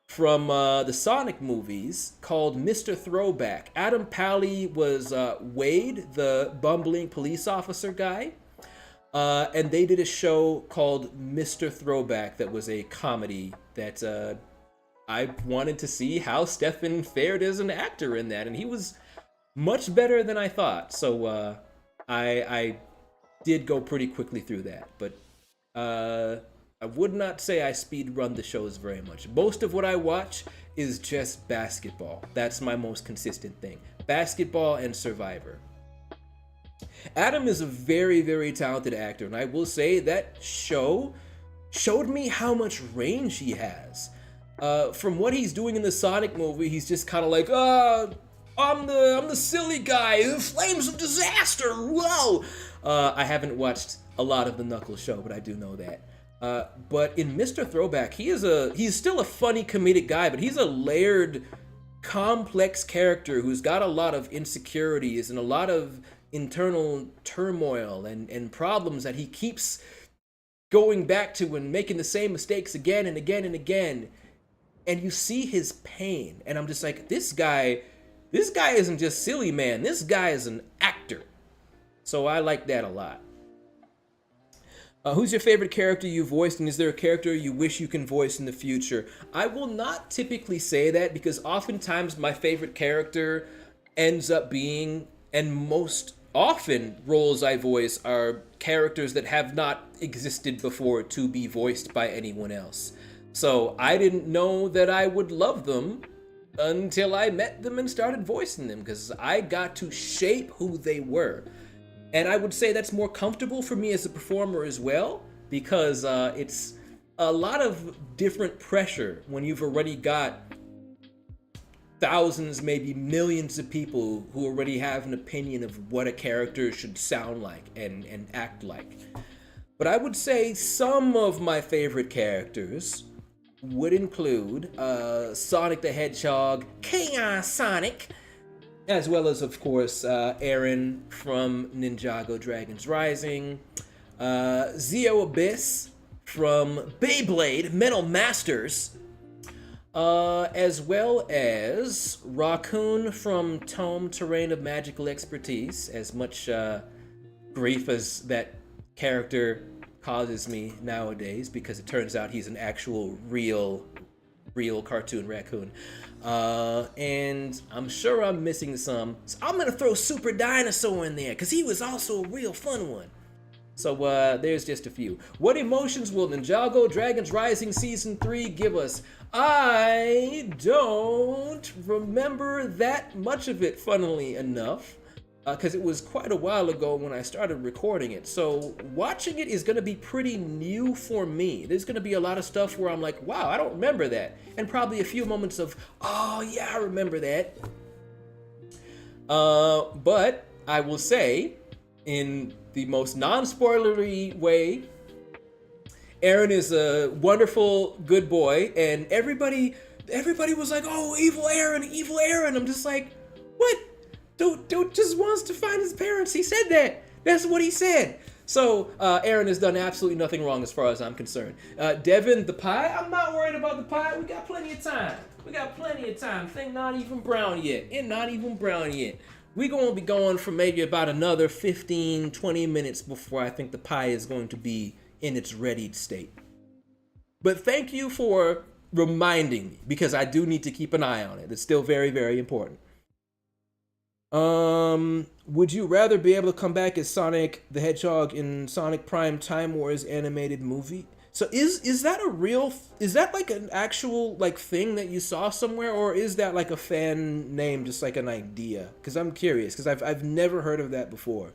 from the Sonic movies, called Mr. Throwback. Adam Pally was Wade, the bumbling police officer guy. And they did a show called Mr. Throwback that was a comedy that I wanted to see how Stephen fared as an actor in that, and he was much better than I thought. So I did go pretty quickly through that, but I would not say I speed run the shows very much. Most of what I watch is just basketball. That's my most consistent thing. Basketball and Survivor. Adam is a very, very talented actor, and I will say that show showed me how much range he has. From what he's doing in the Sonic movie, he's just kind of like, I'm the silly guy, the flames of disaster, whoa! I haven't watched a lot of the Knuckles show, but I do know that. But in Mr. Throwback, he's still a funny comedic guy, but he's a layered, complex character who's got a lot of insecurities and a lot of internal turmoil and problems that he keeps going back to and making the same mistakes again and again and again. And you see his pain, and I'm just like, this guy isn't just silly, man. This guy is an actor. So I like that a lot. Who's your favorite character you voiced, and is there a character you wish you can voice in the future? I will not typically say that, because oftentimes my favorite character ends up being, and most often roles I voice are characters that have not existed before to be voiced by anyone else. So I didn't know that I would love them until I met them and started voicing them, because I got to shape who they were. And I would say that's more comfortable for me as a performer as well, because it's a lot of different pressure when you've already got thousands, maybe millions of people who already have an opinion of what a character should sound like and act like. But I would say some of my favorite characters would include Sonic the Hedgehog, Chaos Sonic, as well as, of course, Arin from Ninjago Dragon's Rising, Zeo Abyss from Beyblade Metal Masters, as well as Raccoon from Tome Terrain of Magical Expertise, as much grief as that character causes me nowadays, because it turns out he's an actual real cartoon raccoon. And I'm sure I'm missing some, so I'm gonna throw Super Dinosaur in there, because he was also a real fun one. So there's just a few. What emotions will Ninjago Dragon's Rising Season 3 give us? I don't remember that much of it, funnily enough, because it was quite a while ago when I started recording it. So watching it is going to be pretty new for me. There's going to be a lot of stuff where I'm like, wow, I don't remember that. And probably a few moments of, oh yeah, I remember that. But I will say, in the most non-spoilery way, Arin is a wonderful, good boy, and everybody was like, oh, evil Arin, evil Arin. I'm just like, what? Dude just wants to find his parents. He said that. That's what he said. So Arin has done absolutely nothing wrong as far as I'm concerned. Deven, the pie, I'm not worried about the pie. We got plenty of time. Thing not even brown yet. It not even brown yet. We're going to be going for maybe about another 15, 20 minutes before I think the pie is going to be in its readied state. But thank you for reminding me, because I do need to keep an eye on it. It's still very, very important. Would you rather be able to come back as Sonic the Hedgehog in Sonic Prime Time Wars animated movie? So is that a real, is that like an actual like thing that you saw somewhere, or is that like a fan name, just like an idea? Because I'm curious, because I've never heard of that before.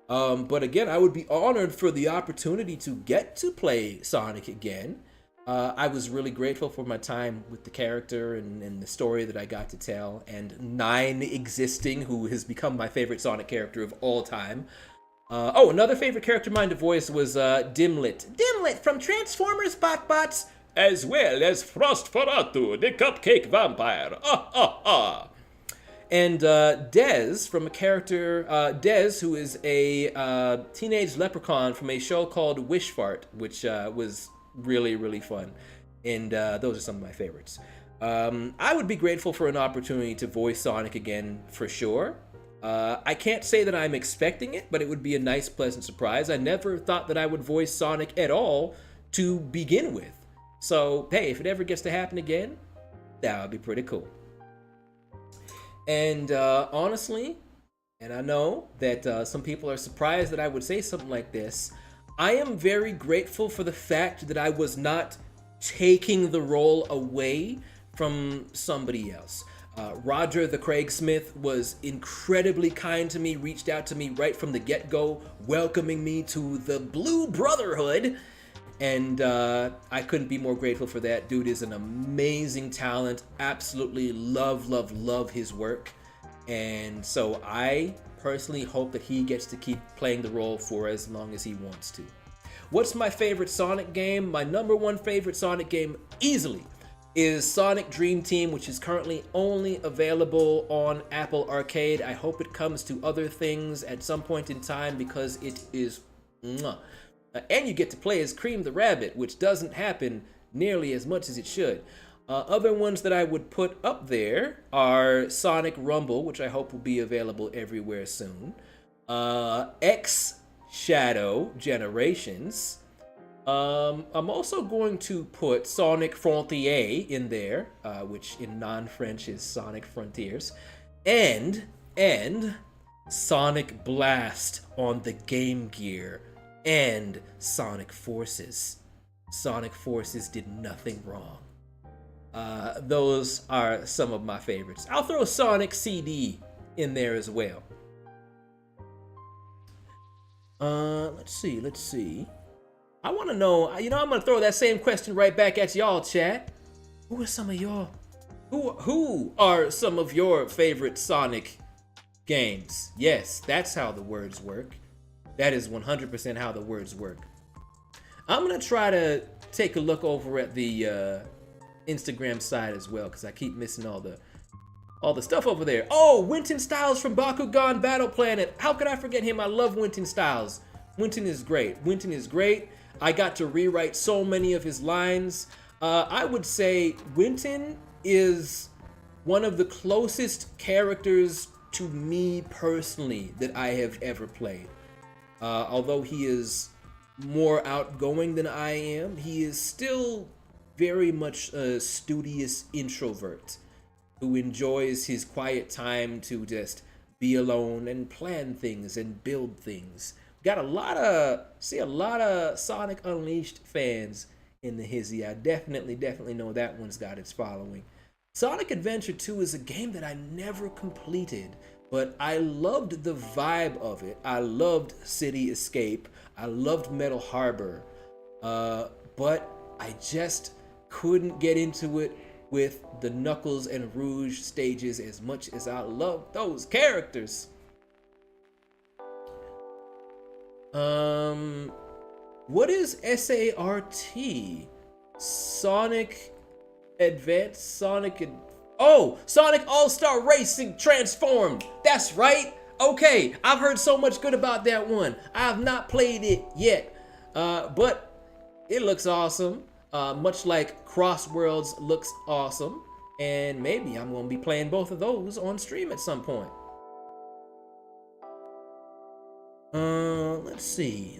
But again, I would be honored for the opportunity to get to play Sonic again. I was really grateful for my time with the character and the story that I got to tell, and Nine existing, who has become my favorite Sonic character of all time. Oh, another favorite character of mine to voice was Dimlet. Dimlet from Transformers BotBots, as well as Frostforatu, the cupcake vampire. And Dez from a character, Dez, who is a teenage leprechaun from a show called Wish Fart, which was really, really fun. And those are some of my favorites. I would be grateful for an opportunity to voice Sonic again, for sure. I can't say that I'm expecting it, but it would be a nice, pleasant surprise. I never thought that I would voice Sonic at all to begin with. So, hey, if it ever gets to happen again, that would be pretty cool. And honestly, and I know that some people are surprised that I would say something like this, I am very grateful for the fact that I was not taking the role away from somebody else. Roger the Craig Smith was incredibly kind to me, reached out to me right from the get-go, welcoming me to the Blue Brotherhood. And I couldn't be more grateful for that. Dude is an amazing talent. Absolutely love his work. And so I personally hope that he gets to keep playing the role for as long as he wants to. What's my favorite Sonic game? My number one favorite Sonic game, easily, is Sonic Dream Team, which is currently only available on Apple Arcade. I hope it comes to other things at some point in time, because it is mwah. And you get to play as Cream the Rabbit, which doesn't happen nearly as much as it should. Other ones that I would put up there are Sonic Rumble, which I hope will be available everywhere soon. X Shadow Generations. I'm also going to put Sonic Frontier in there, which in non-French is Sonic Frontiers. And Sonic Blast on the Game Gear. And Sonic Forces. Sonic Forces did nothing wrong. Those are some of my favorites. I'll throw Sonic CD in there as well. Let's see. I want to know, I'm going to throw that same question right back at y'all, chat. Who are some of your favorite Sonic games? Yes, that's how the words work. That is 100% how the words work. I'm gonna try to take a look over at the Instagram side as well, because I keep missing all the stuff over there. Oh, Winton Styles from Bakugan Battle Planet. How could I forget him? I love Winton Styles. Winton is great. Winton is great. I got to rewrite so many of his lines. I would say Winton is one of the closest characters to me personally that I have ever played. Although he is more outgoing than I am, he is still very much a studious introvert who enjoys his quiet time to just be alone and plan things and build things. Got a lot of Sonic Unleashed fans in the hizzy. I definitely know that one's got its following. Sonic Adventure 2 is a game that I never completed, but I loved the vibe of it. I loved City Escape. I loved Metal Harbor, but I just couldn't get into it with the Knuckles and Rouge stages as much as I love those characters. What is SART? Sonic Sonic All-Star Racing Transformed. That's right. Okay, I've heard so much good about that one. I have not played it yet, but it looks awesome. Much like Crossworlds looks awesome, and maybe I'm gonna be playing both of those on stream at some point. Let's see.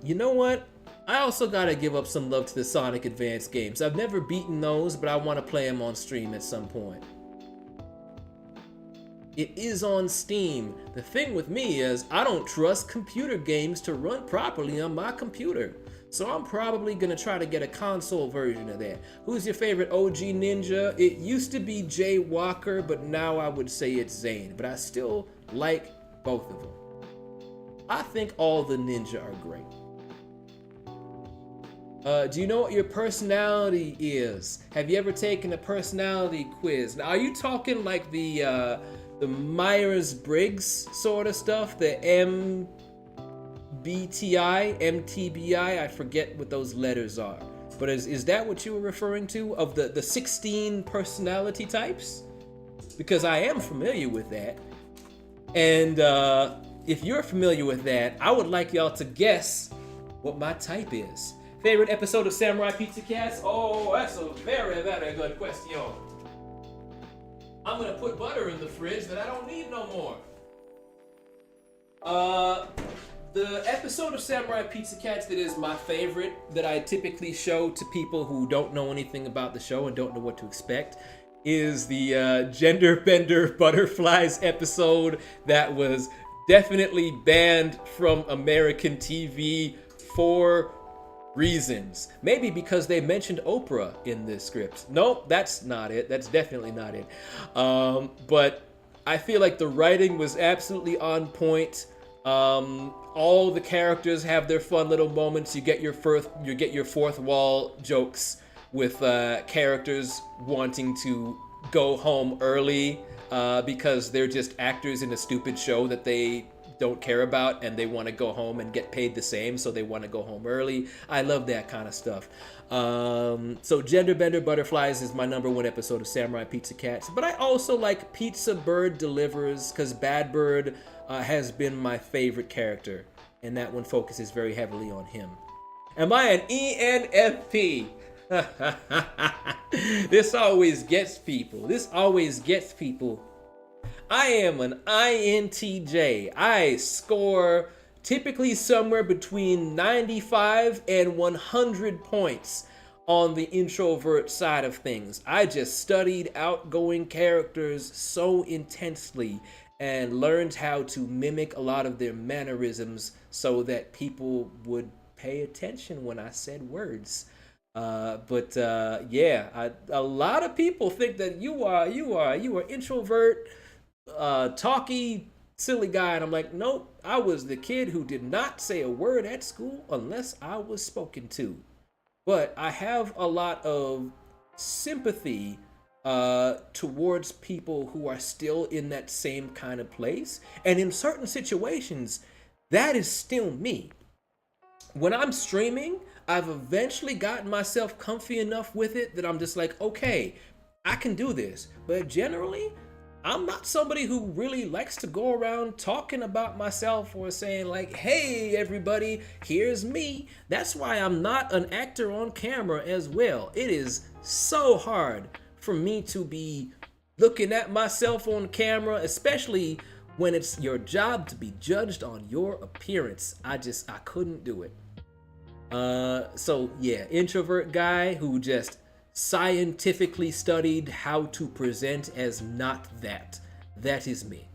You know what? I also gotta give up some love to the Sonic Advance games. I've never beaten those, but I want to play them on stream at some point. It is on Steam. The thing with me is I don't trust computer games to run properly on my computer. So I'm probably gonna try to get a console version of that. Who's your favorite OG ninja? It used to be Jay Walker, but now I would say it's Zane. But I still like both of them. I think all the ninja are great. Do you know what your personality is? Have you ever taken a personality quiz? Now, are you talking like the Myers-Briggs sort of stuff? The MTBI, I forget what those letters are. But is that what you were referring to? Of the 16 personality types? Because I am familiar with that. And if you're familiar with that, I would like y'all to guess what my type is. Favorite episode of Samurai Pizza Cats? Oh, that's a very, very good question. I'm gonna put butter in the fridge that I don't need no more. The episode of Samurai Pizza Cats that is my favorite, that I typically show to people who don't know anything about the show and don't know what to expect, is the Gender Bender Butterflies episode that was definitely banned from American TV for reasons. Maybe because they mentioned Oprah in this script. Nope, that's not it. That's definitely not it. But I feel like the writing was absolutely on point. All the characters have their fun little moments. You get your fourth wall jokes with characters wanting to go home early because they're just actors in a stupid show that they don't care about, and they want to go home and get paid the same, so they want to go home early. I love that kind of stuff. So Gender Bender Butterflies is my #1 episode of Samurai Pizza Cats, but I also like Pizza Bird Delivers, because Bad Bird has been my favorite character, and that one focuses very heavily on him. Am I an ENFP? This always gets people. I am an INTJ. I score typically somewhere between 95 and 100 points on the introvert side of things. I just studied outgoing characters so intensely and learned how to mimic a lot of their mannerisms so that people would pay attention when I said words. A lot of people think that you are introvert, talky, silly guy, and I'm like, nope, I was the kid who did not say a word at school unless I was spoken to. But I have a lot of sympathy towards people who are still in that same kind of place, and in certain situations, that is still me. When I'm streaming, I've eventually gotten myself comfy enough with it that I'm just like, okay, I can do this. But generally, I'm not somebody who really likes to go around talking about myself or saying like, hey everybody, here's me. That's why I'm not an actor on camera as well. It is so hard for me to be looking at myself on camera, especially when it's your job to be judged on your appearance. I couldn't do it. So yeah, introvert guy who just scientifically studied how to present as not that. That is me.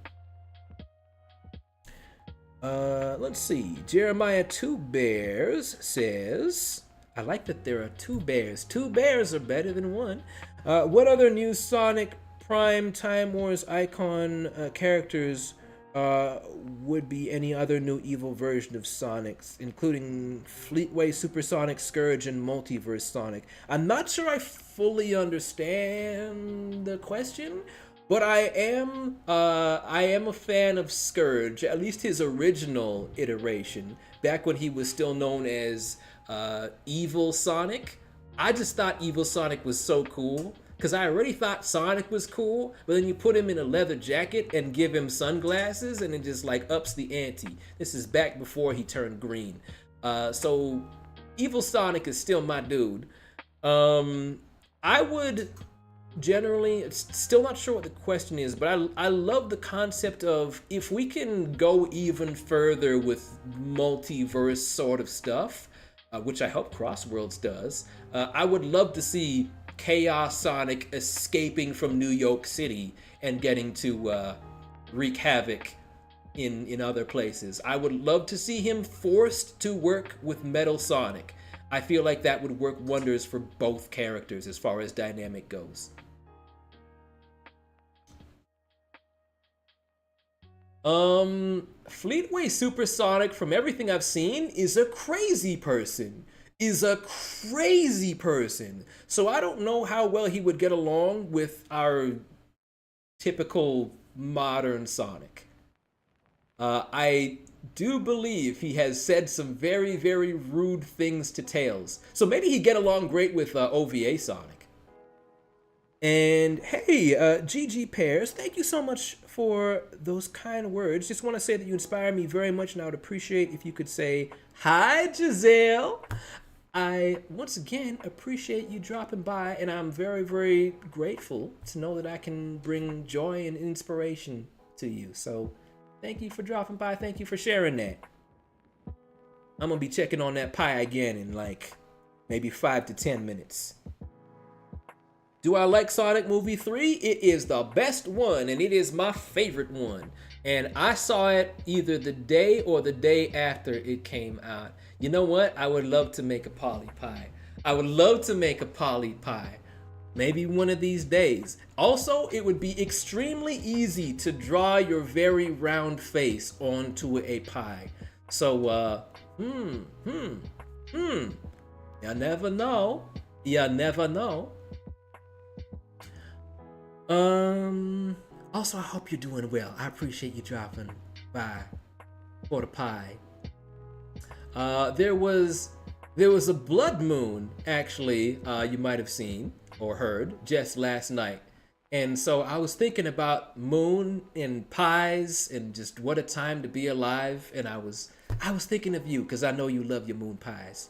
Let's see. Jeremiah Two Bears says, I like that there are two bears. Two bears are better than one. What other new Sonic Prime Time Wars icon characters would be any other new evil version of Sonic's, including Fleetway Supersonic, Scourge, and Multiverse Sonic? I'm not sure I fully understand the question, but I am a fan of Scourge, at least his original iteration, back when he was still known as Evil Sonic. I just thought Evil Sonic was so cool, because I already thought Sonic was cool, but then you put him in a leather jacket and give him sunglasses, and it just like ups the ante. This is back before he turned green. So Evil Sonic is still my dude. I would generally, it's still not sure what the question is, but I love the concept of if we can go even further with multiverse sort of stuff, which I hope Crossworlds does. I would love to see Chaos Sonic escaping from New York City and getting to wreak havoc in other places. I would love to see him forced to work with Metal Sonic. I feel like that would work wonders for both characters as far as dynamic goes. Fleetway Supersonic, from everything I've seen, is a crazy person. So I don't know how well he would get along with our typical modern Sonic. I do believe he has said some very, very rude things to Tails. So maybe he'd get along great with OVA Sonic. And hey, GG Pears, thank you so much for those kind words. Just want to say that you inspire me very much, and I would appreciate if you could say, hi, Giselle. I, once again, appreciate you dropping by, and I'm very, very grateful to know that I can bring joy and inspiration to you. So thank you for dropping by. Thank you for sharing that. I'm going to be checking on that pie again in like maybe 5 to 10 minutes. Do I like Sonic Movie 3? It is the best one, and it is my favorite one. And I saw it either the day or the day after it came out. You know what? I would love to make a Polly Pie. Maybe one of these days. Also, it would be extremely easy to draw your very round face onto a pie. So, You never know. Also, I hope you're doing well. I appreciate you dropping by for the pie. There was a blood moon, actually, you might have seen or heard just last night. And so I was thinking about moon and pies and just what a time to be alive. And I was thinking of you because I know you love your moon pies.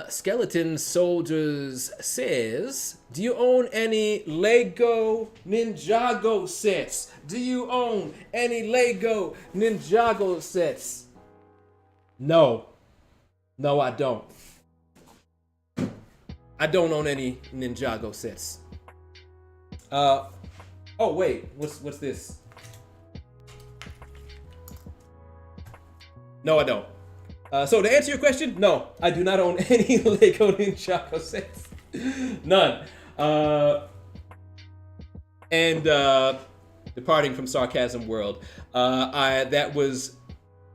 Skeleton Soldiers says, do you own any Lego Ninjago sets? No, I don't. I don't own any Ninjago sets. Oh wait, what's this? No, I don't. So to answer your question, no, I do not own any Lego Ninjago sets. None. Departing from Sarcasm World, that was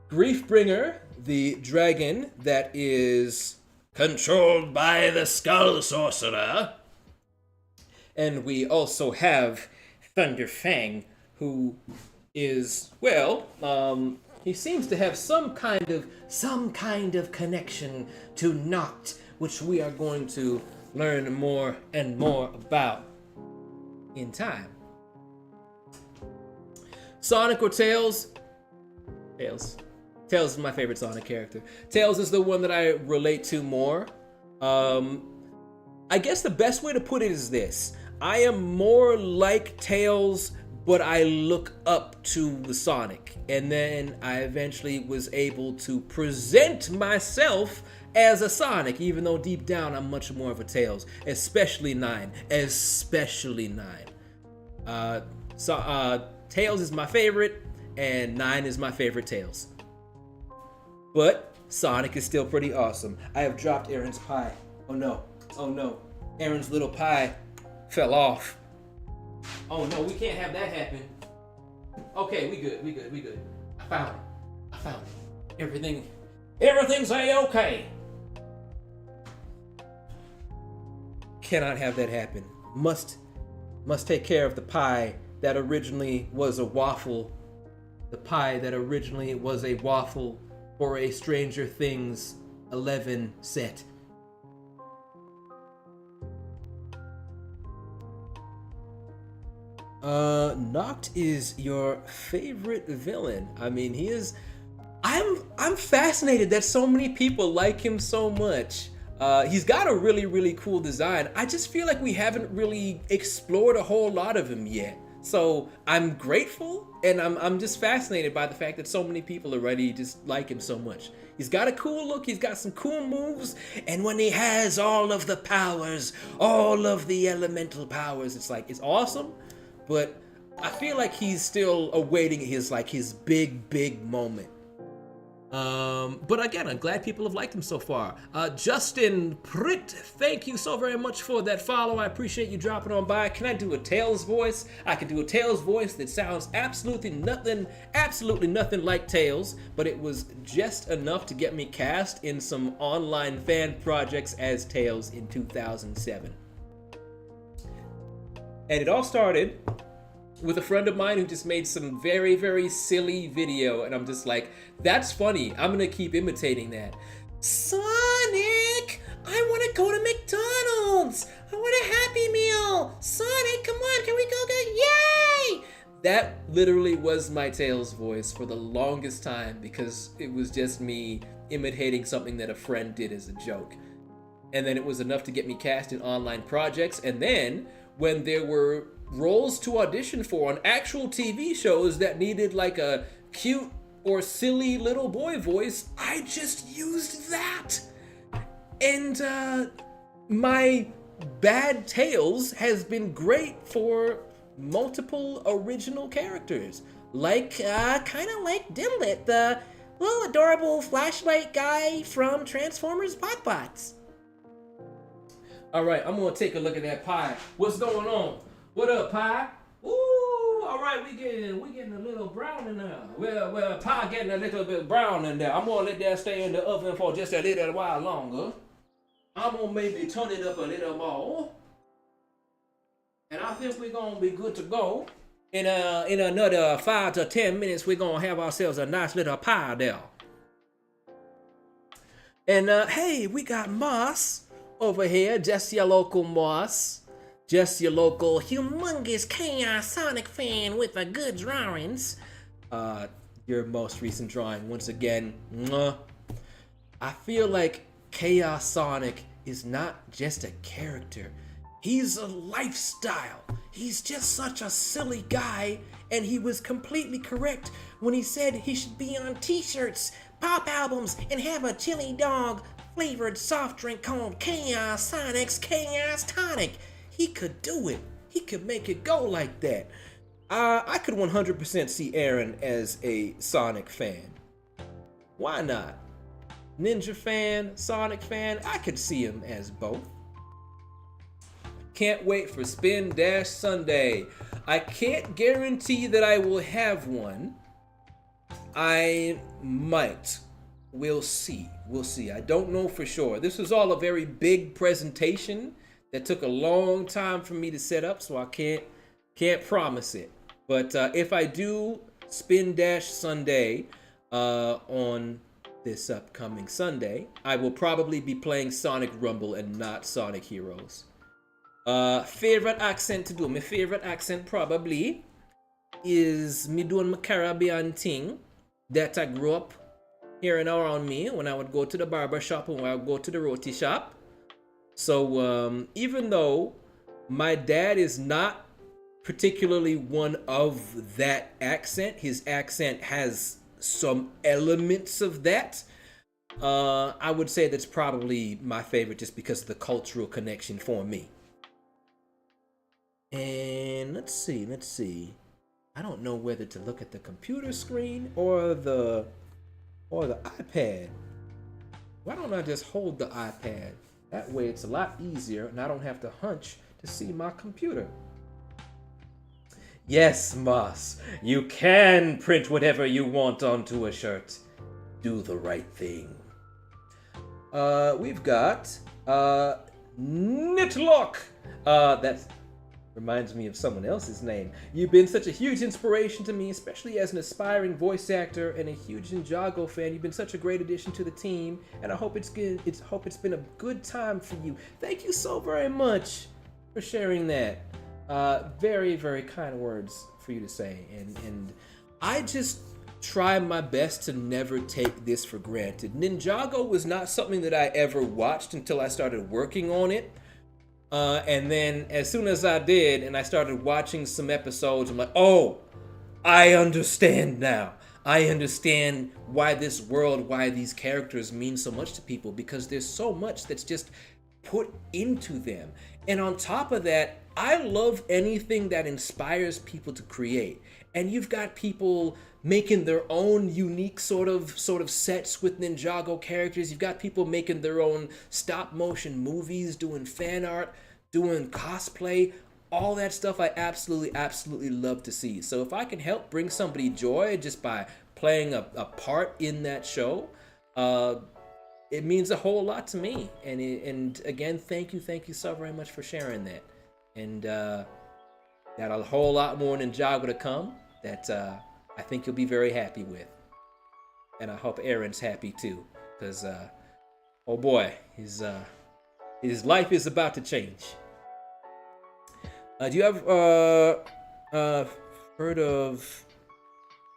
Griefbringer, the dragon that is controlled by the Skull Sorcerer. And we also have Thunderfang, who is, well, he seems to have some kind of connection to Noct, which we are going to learn more and more about in time. Sonic or Tails? Tails. Tails is my favorite Sonic character. Tails is the one that I relate to more. I guess the best way to put it is this. I am more like Tails, but I look up to the Sonic. And then I eventually was able to present myself as a Sonic, even though deep down I'm much more of a Tails. Especially 9. Especially 9. Tails is my favorite, and 9 is my favorite Tails. But Sonic is still pretty awesome. I have dropped Arin's pie. Oh no. Oh no. Arin's little pie fell off. Oh no, we can't have that happen. Okay, we good. I found it. Everything's A-okay. Cannot have that happen. Must take care of the pie that originally was a waffle. The pie that originally was a waffle for a Stranger Things 11 set. Noct is your favorite villain. I mean, he is. I'm fascinated that so many people like him so much. He's got a really cool design. I just feel like we haven't really explored a whole lot of him yet. So I'm grateful, and I'm just fascinated by the fact that so many people already just like him so much. He's got a cool look, he's got some cool moves, and when he has all of the powers, all of the elemental powers, it's awesome. But I feel like he's still awaiting his big moment. But again, I'm glad people have liked him so far. Justin Pritt, thank you so very much for that follow. I appreciate you dropping on by. Can I do a Tails voice? I can do a Tails voice that sounds absolutely nothing like Tails, but it was just enough to get me cast in some online fan projects as Tails in 2007. And it all started with a friend of mine who just made some very silly video, and I'm just like, that's funny. I'm gonna keep imitating that. Sonic, I want to go to McDonald's. I want a Happy Meal. Sonic, come on, can we go get yay? That literally was my Tails voice for the longest time because it was just me imitating something that a friend did as a joke. And then it was enough to get me cast in online projects, and then when there were roles to audition for on actual TV shows that needed like a cute or silly little boy voice, I just used that. And my bad Tails has been great for multiple original characters. Like, kind of like Dimlet, the little adorable flashlight guy from Transformers BotBots. All right, I'm gonna take a look at that pie. What's going on? What up, pie? Ooh, all right, we getting a little brown in there. Well, pie getting a little bit brown in there. I'm gonna let that stay in the oven for just a little while longer. I'm gonna maybe turn it up a little more, and I think we're gonna be good to go. In another 5 to 10 minutes, we're gonna have ourselves a nice little pie there. And hey, we got Moss over here, just your local Moss. Just your local humongous Chaos Sonic fan with a good drawings. Your most recent drawing, once again, mwah. I feel like Chaos Sonic is not just a character. He's a lifestyle. He's just such a silly guy, and he was completely correct when he said he should be on t-shirts, pop albums, and have a chili dog flavored soft drink called Chaos Sonic's Chaos Tonic. He could do it. He could make it go like that. I could 100% see Arin as a Sonic fan. Why not? Ninja fan, Sonic fan, I could see him as both. Can't wait for Spin Dash Sunday. I can't guarantee that I will have one. I might. We'll see. I don't know for sure. This was all a very big presentation that took a long time for me to set up, so I can't promise it. But if I do Spin Dash Sunday on this upcoming Sunday, I will probably be playing Sonic Rumble and not Sonic Heroes. Favorite accent to do? My favorite accent probably is me doing my Caribbean thing that I grew up hearing around me when I would go to the barber shop and when I would go to the roti shop. So even though my dad is not particularly one of that accent, his accent has some elements of that. I would say that's probably my favorite just because of the cultural connection for me. And let's see. I don't know whether to look at the computer screen or the iPad. Why don't I just hold the iPad? That way it's a lot easier and I don't have to hunch to see my computer. Yes, Moss, you can print whatever you want onto a shirt. Do the right thing. We've got Knitlock. That reminds me of someone else's name. You've been such a huge inspiration to me, especially as an aspiring voice actor and a huge Ninjago fan. You've been such a great addition to the team, and I hope it's good. Hope it's been a good time for you. Thank you so very much for sharing that. Very, very kind words for you to say, and I just try my best to never take this for granted. Ninjago was not something that I ever watched until I started working on it. And then as soon as I did and I started watching some episodes, I'm like, oh, I understand now. I understand why this world, why these characters mean so much to people, because there's so much that's just put into them. And on top of that, I love anything that inspires people to create. And you've got people making their own unique sort of sets with Ninjago characters. You've got people making their own stop motion movies, doing fan art, doing cosplay, all that stuff I absolutely love to see. So if I can help bring somebody joy just by playing a part in that show, it means a whole lot to me. And again, thank you so very much for sharing that. And got a whole lot more Ninjago to come that I think you'll be very happy with. And I hope Arin's happy too, because oh boy, his life is about to change. Do you have heard of?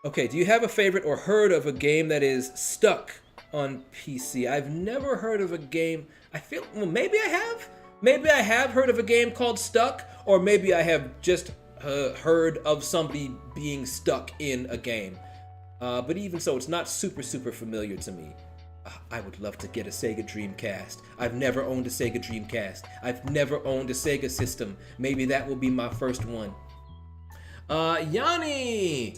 Okay, do you have a favorite or heard of a game that is stuck on PC? I've never heard of a game. I feel, well, maybe I have. Maybe I have heard of a game called Stuck, or maybe I have just heard of somebody being stuck in a game. But even so, it's not super familiar to me. I would love to get a Sega Dreamcast. I've never owned a Sega Dreamcast. I've never owned a Sega system. Maybe that will be my first one. Yanni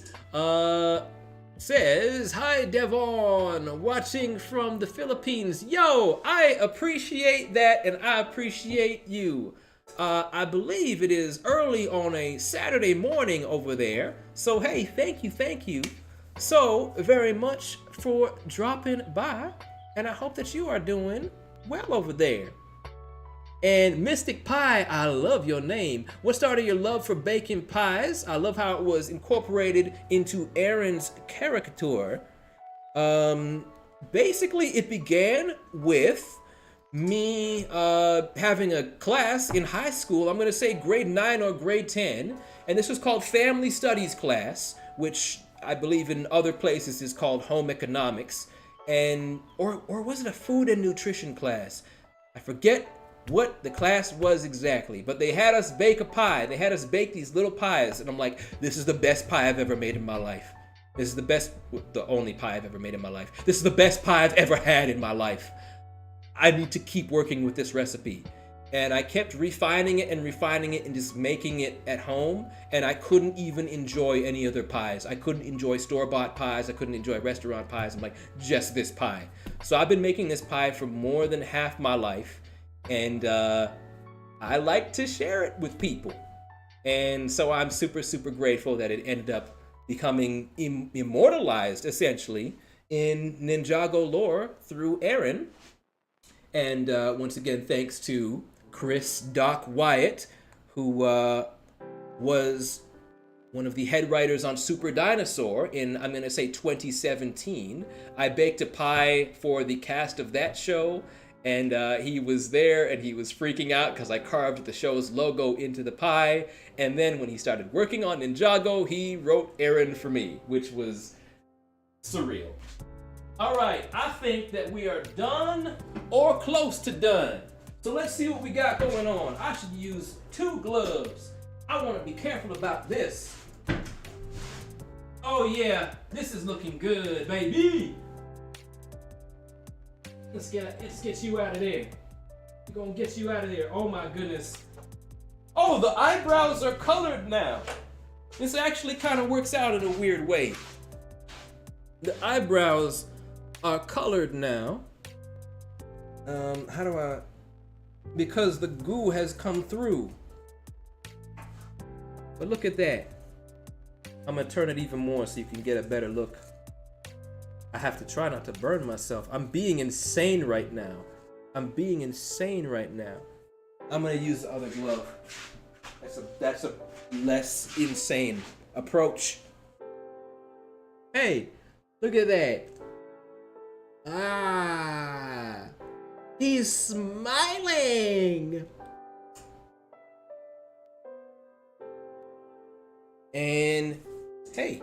says, hi Devon, watching from the Philippines. Yo, I appreciate that and I appreciate you. I believe it is early on a Saturday morning over there. So hey, thank you so very much for dropping by, and I hope that you are doing well over there. And Mystic Pie, I love your name. What started your love for baking pies? I love how it was incorporated into Arin's caricature. Basically, it began with me having a class in high school. I'm gonna say grade 9 or grade 10, and this was called Family Studies class, which I believe in other places is called home economics, and or was it a food and nutrition class? I forget what the class was exactly, but they had us bake a pie. They had us bake these little pies, and I'm like, this is the best pie I've ever made in my life. This is the only pie I've ever made in my life. This is the best pie I've ever had in my life. I need to keep working with this recipe. And I kept refining it and just making it at home, and I couldn't even enjoy any other pies. I couldn't enjoy store-bought pies. I couldn't enjoy restaurant pies. I'm like, just this pie. So I've been making this pie for more than half my life, and I like to share it with people. And so I'm super grateful that it ended up becoming immortalized, essentially, in Ninjago lore through Arin. And once again, thanks to Chris Doc Wyatt, who was one of the head writers on Super Dinosaur in, I'm going to say 2017. I baked a pie for the cast of that show, and he was there and he was freaking out because I carved the show's logo into the pie. And then when he started working on Ninjago, he wrote Arin for me, which was surreal. All right, I think that we are done or close to done. So let's see what we got going on. I should use 2 gloves. I want to be careful about this. Oh yeah, this is looking good, baby. Let's get you out of there. We're gonna get you out of there. Oh my goodness. Oh, the eyebrows are colored now. This actually kind of works out in a weird way. The eyebrows are colored now. How do I? Because the goo has come through. But look at that. I'm gonna turn it even more so you can get a better look. I have to try not to burn myself. I'm being insane right now. I'm gonna use the other glove. That's a less insane approach. Hey, look at that. Ah, he's smiling. And hey,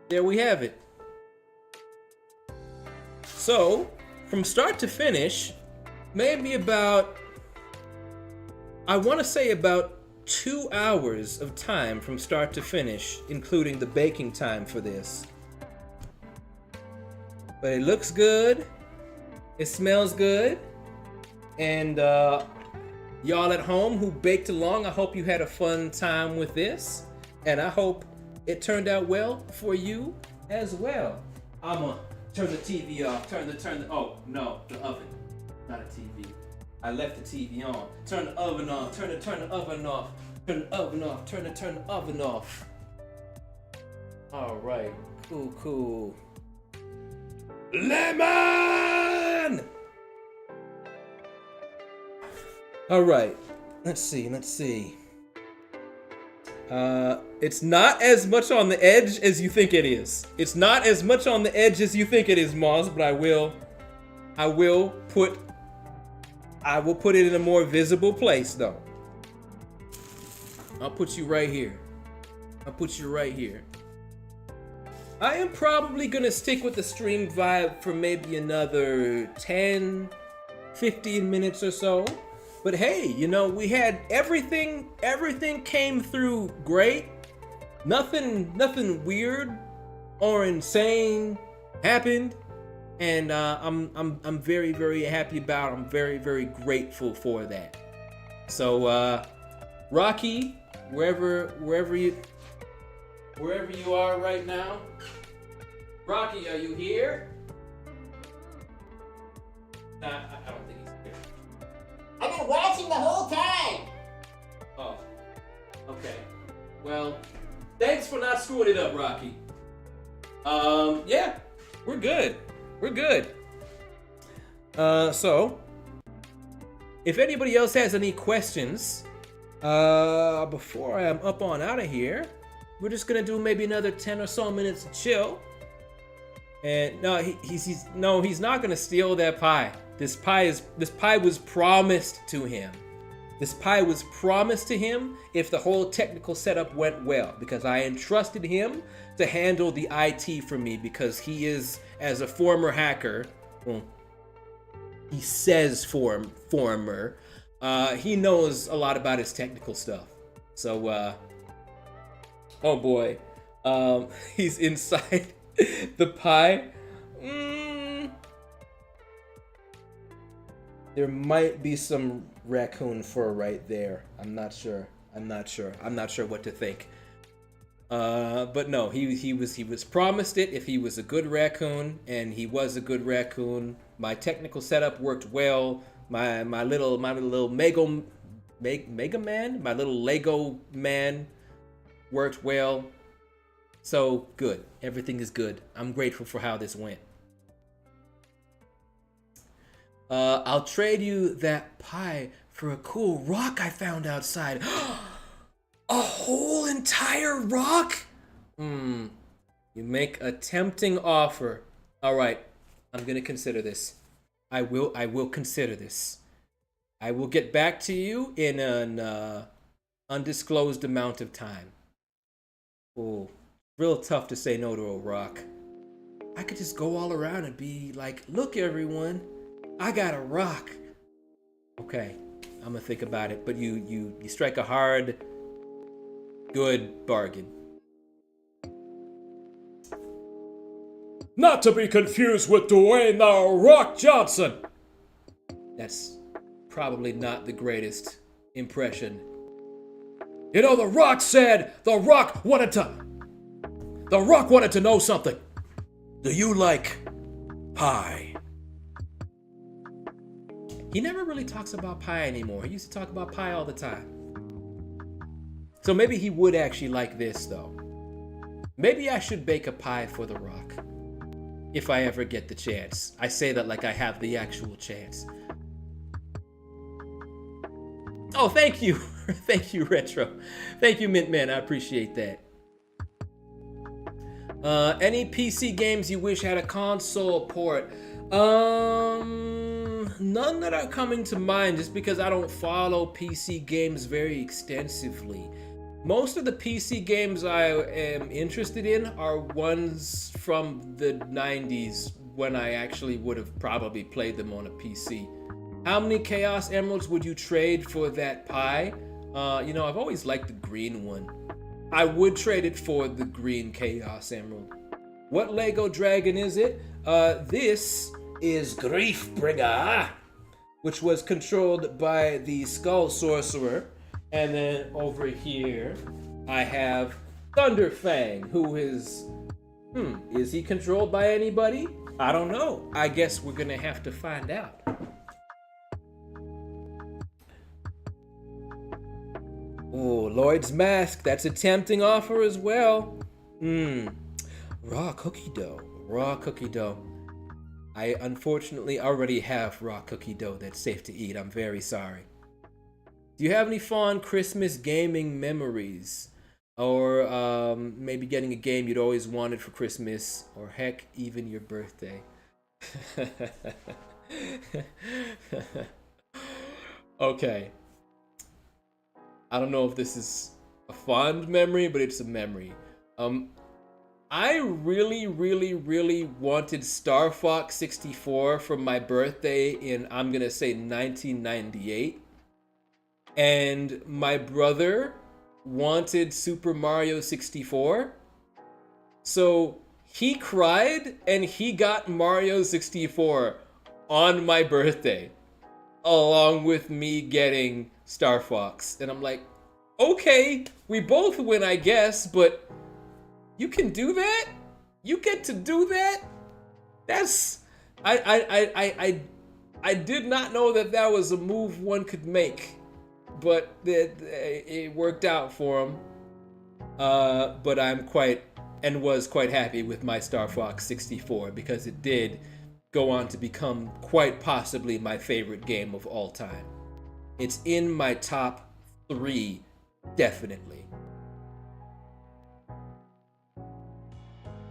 there we have it. So, from start to finish, maybe about, I want to say about 2 hours of time from start to finish, including the baking time for this. But it looks good, it smells good, and y'all at home who baked along, I hope you had a fun time with this. And I hope it turned out well for you as well. I'ma turn the TV off. Oh no, the oven, not a TV. I left the TV on. Turn the oven off. Turn the oven off. Turn the oven off. Turn the oven off. All right, cool. Lemon. All right, let's see. It's not as much on the edge as you think it is. It's not as much on the edge as you think it is, Moz, but I will put it in a more visible place though. I'll put you right here. I am probably gonna stick with the stream vibe for maybe another 10, 15 minutes or so. But hey, you know, we had everything came through great. Nothing weird or insane happened. And I'm very, very happy about it. I'm very, very grateful for that. So Rocky, wherever you are right now. Rocky, are you here? Nah, I don't think he's here. I've been watching the whole time! Oh, okay. Well, thanks for not screwing it up, Rocky. Yeah, we're good. So, if anybody else has any questions, before I'm up on out of here, we're just gonna do maybe another 10 or so minutes of chill. And no, he's not gonna steal that pie. This pie was promised to him. This pie was promised to him if the whole technical setup went well, because I entrusted him to handle the IT for me, because he is, as a former hacker, well, he says former, he knows a lot about his technical stuff. So, oh boy, he's inside the pie. There might be some raccoon fur right there. I'm not sure what to think. But no, he was promised it if he was a good raccoon, and he was a good raccoon. My technical setup worked well. My little Mega Man, my little Lego man worked well. So good. Everything is good. I'm grateful for how this went. I'll trade you that pie for a cool rock I found outside. A whole entire rock? You make a tempting offer. All right, I'm gonna consider this. I will consider this. I will get back to you in an undisclosed amount of time. Oh, real tough to say no to a rock. I could just go all around and be like, look, everyone, I got a rock. Okay, I'm gonna think about it, but you strike a hard, good bargain. Not to be confused with Dwayne The Rock Johnson. That's probably not the greatest impression. You know, The Rock said The Rock wanted to know something. Do you like pie? He never really talks about pie anymore. He used to talk about pie all the time. So maybe he would actually like this, though. Maybe I should bake a pie for The Rock. If I ever get the chance. I say that like I have the actual chance. Oh, thank you. Thank you, Retro. Thank you, Mintman. I appreciate that. Any PC games you wish had a console port? None that are coming to mind just because I don't follow PC games very extensively. Most of the PC games I am interested in are ones from the 90s when I actually would have probably played them on a PC. How many Chaos Emeralds would you trade for that pie? I've always liked the green one. I would trade it for the green Chaos Emerald. What Lego dragon is it? This is Griefbringer, which was controlled by the Skull Sorcerer. And then over here, I have Thunderfang, who is he controlled by anybody? I don't know. I guess we're gonna have to find out. Oh, Lloyd's Mask, that's a tempting offer as well. Raw cookie dough. I unfortunately already have raw cookie dough that's safe to eat. I'm very sorry. Do you have any fond Christmas gaming memories? Or maybe getting a game you'd always wanted for Christmas, or heck, even your birthday? Okay. I don't know if this is a fond memory, but it's a memory. I really wanted Star Fox 64 for my birthday in, I'm gonna say, 1998. And my brother wanted Super Mario 64. So he cried and he got Mario 64 on my birthday, along with me getting Star Fox. And I'm like, okay, we both win, I guess, but you can do that? You get to do that? That's... I did not know that was a move one could make. But it worked out for him. But I'm was quite happy with my Star Fox 64 because it did go on to become quite possibly my favorite game of all time. It's in my top 3, definitely.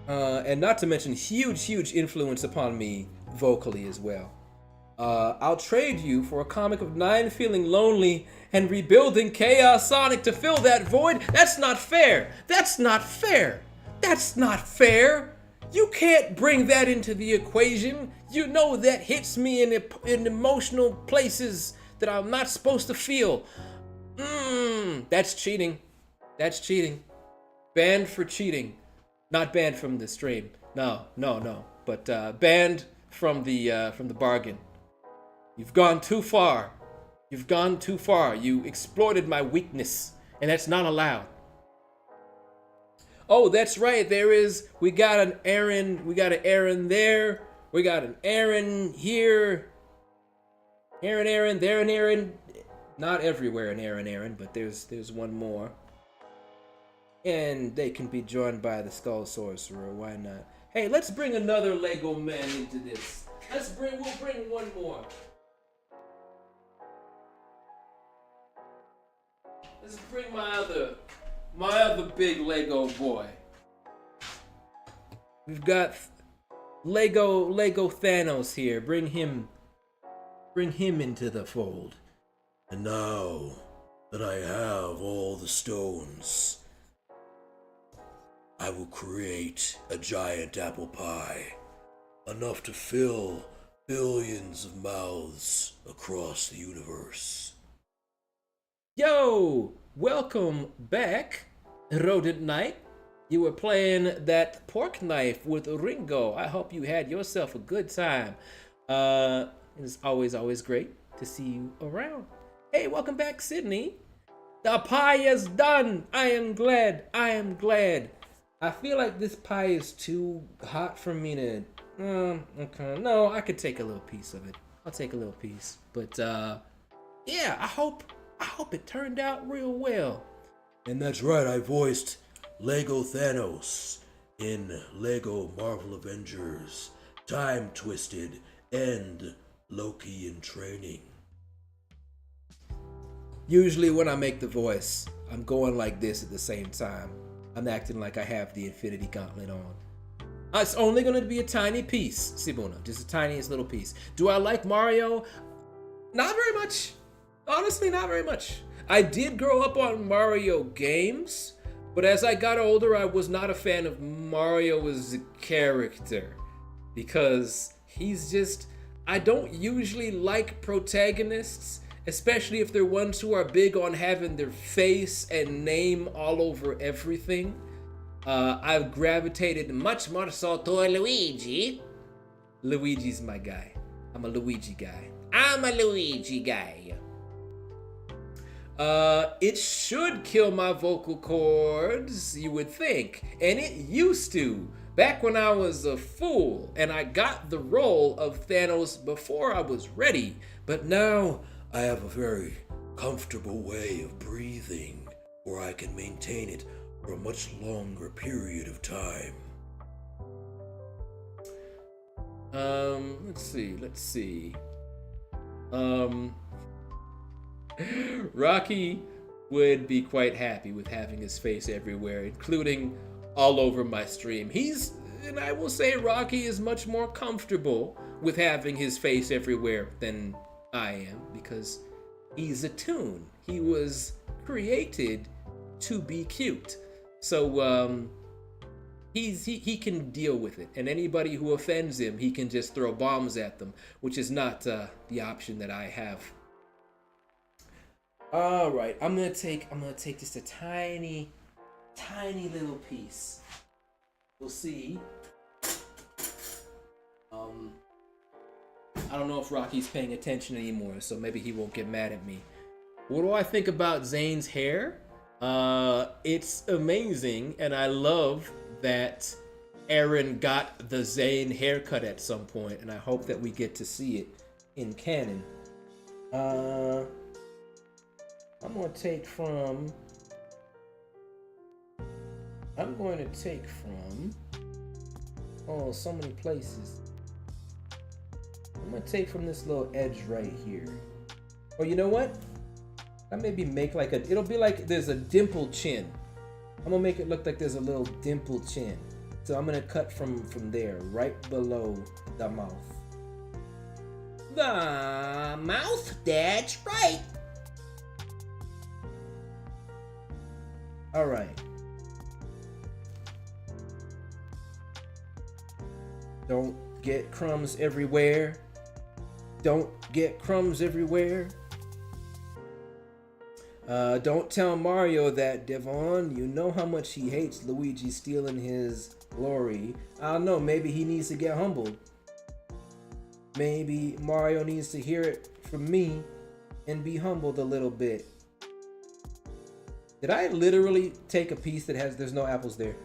And not to mention huge influence upon me vocally as well. I'll trade you for a comic of 9 feeling lonely and rebuilding Chaos Sonic to fill that void. That's not fair. That's not fair. That's not fair. You can't bring that into the equation. You know that hits me in emotional places that I'm not supposed to feel. That's cheating. That's cheating. Banned for cheating. Not banned from the stream. No. But banned from the bargain. You've gone too far. You've gone too far. You exploited my weakness, and that's not allowed. Oh, that's right. We got an Arin. We got an Arin there. We got an Arin here. Arin, there an Arin. Not everywhere an Arin, but there's one more. And they can be joined by the Skull Sorcerer. Why not? Hey, let's bring another Lego man into this. We'll bring one more. Let's bring my other big Lego boy. We've got Lego Thanos here. Bring him into the fold. And now that I have all the stones, I will create a giant apple pie, enough to fill billions of mouths across the universe. Yo, welcome back, Rodent Knight. You were playing that pork knife with Ringo. I hope you had yourself a good time. It's always great to see you around. Hey, welcome back, Sydney. The pie is done. I am glad. I feel like this pie is too hot for me to... okay. No, I could take a little piece of it. I'll take a little piece. But, yeah, I hope it turned out real well. And that's right, I voiced Lego Thanos in Lego Marvel Avengers, Time Twisted, and Loki in Training. Usually when I make the voice, I'm going like this at the same time. I'm acting like I have the Infinity Gauntlet on. It's only going to be a tiny piece, Sibuna. Just the tiniest little piece. Do I like Mario? Not very much. Honestly, not very much. I did grow up on Mario games, but as I got older, I was not a fan of Mario as a character. Because he's just... I don't usually like protagonists, especially if they're ones who are big on having their face and name all over everything. I've gravitated much more so to Luigi. Luigi's my guy. I'm a Luigi guy. It should kill my vocal cords, you would think. And it used to, back when I was a fool and I got the role of Thanos before I was ready. But now I have a very comfortable way of breathing where I can maintain it for a much longer period of time. Let's see. Rocky would be quite happy with having his face everywhere, including all over my stream. And I will say Rocky is much more comfortable with having his face everywhere than I am, because he's a toon. He was created to be cute. So he can deal with it, and anybody who offends him, he can just throw bombs at them, which is not the option that I have. All right, I'm gonna take just a tiny little piece. We'll see. I don't know if Rocky's paying attention anymore, so maybe he won't get mad at me. What do I think about Zane's hair? It's amazing, and I love that Arin got the Zane haircut at some point, and I hope that we get to see it in canon. I'm going to take from... Oh, so many places. I'm going to take from this little edge right here. Or you know what? I maybe make like a... It'll be like there's a dimple chin. I'm going to make it look like there's a little dimple chin. So I'm going to cut from there, right below the mouth. The mouth? That's right. All right. Don't get crumbs everywhere. Don't get crumbs everywhere. Don't tell Mario that, Deven. You know how much he hates Luigi stealing his glory. I don't know, maybe he needs to get humbled. Maybe Mario needs to hear it from me and be humbled a little bit. Did I literally take a piece there's no apples there?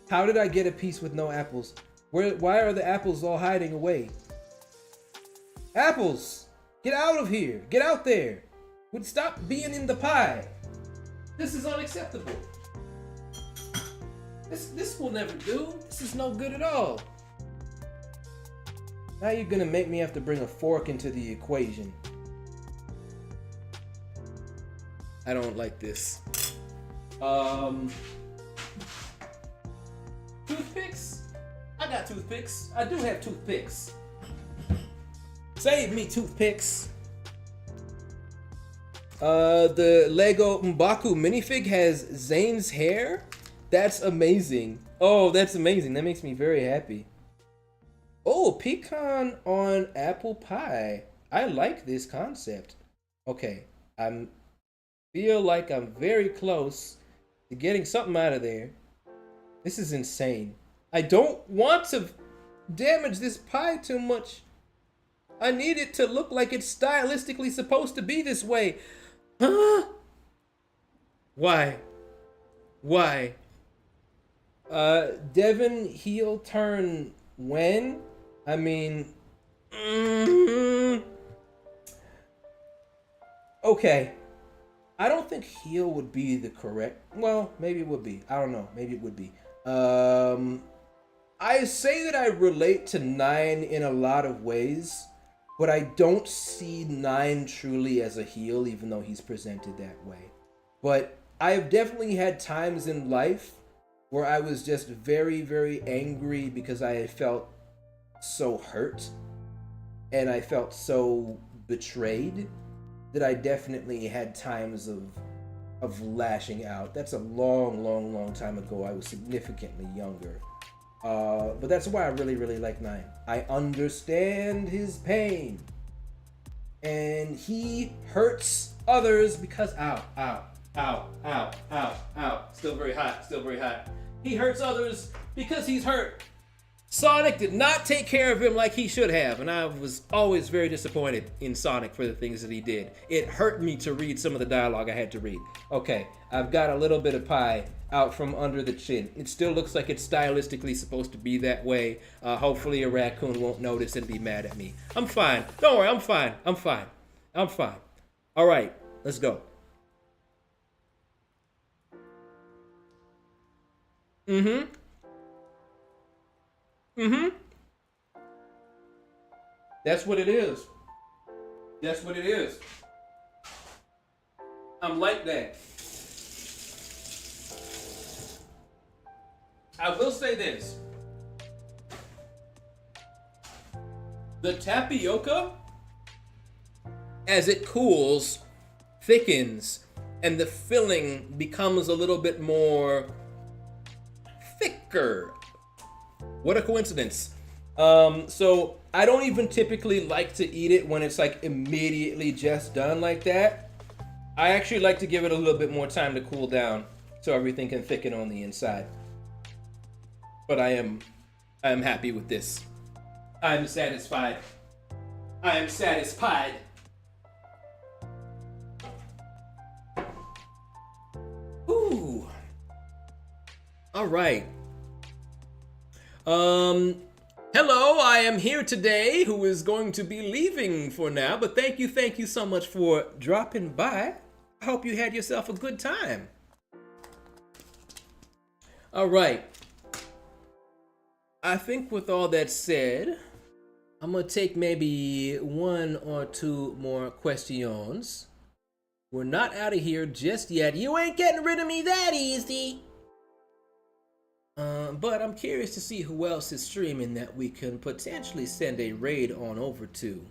How did I get a piece with no apples? Why are the apples all hiding away? Apples! Get out of here! Get out there! Would stop being in the pie. This is unacceptable. This will never do. This is no good at all. Now you're gonna make me have to bring a fork into the equation. I don't like this. Toothpicks? I got toothpicks. I do have toothpicks. Save me toothpicks. The Lego M'Baku minifig has Zane's hair. That's amazing. Oh, that's amazing. That makes me very happy. Oh, pecan on apple pie. I like this concept. Okay, feel like I'm very close to getting something out of there. This is insane. I don't want to damage this pie too much. I need it to look like it's stylistically supposed to be this way. Huh? Why? Why? Deven heel turn when? I mean... Okay. I don't think heel would be the correct... Well, maybe it would be. I don't know. Maybe it would be. I say that I relate to 9 in a lot of ways, but I don't see 9 truly as a heel, even though he's presented that way. But I've definitely had times in life where I was just very, very angry because I had felt so hurt and I felt so betrayed that I definitely had times of lashing out. That's a long, long, long time ago. I was significantly younger. But that's why I really, really like 9. I understand his pain. And he hurts others because, ow, ow, ow, ow, ow, ow. Still very hot, still very hot. He hurts others because he's hurt. Sonic did not take care of him like he should have, and I was always very disappointed in Sonic for the things that he did. It hurt me to read some of the dialogue I had to read. Okay, I've got a little bit of pie out from under the chin. It still looks like it's stylistically supposed to be that way. Hopefully a raccoon won't notice and be mad at me. I'm fine. Don't worry, I'm fine. I'm fine. I'm fine. All right, let's go. Mm-hmm. That's what it is. That's what it is. I'm like that. I will say this. The tapioca, as it cools, thickens, and the filling becomes a little bit more thicker. What a coincidence. So I don't even typically like to eat it when it's like immediately just done like that. I actually like to give it a little bit more time to cool down so everything can thicken on the inside. But I am happy with this. I'm satisfied. I am satisfied. Ooh. All right. Hello, I am here today, who is going to be leaving for now, but thank you so much for dropping by. I hope you had yourself a good time. All right. I think with all that said, I'm gonna take maybe 1 or 2 more questions. We're not out of here just yet. You ain't getting rid of me that easy. But I'm curious to see who else is streaming that we can potentially send a raid on over to.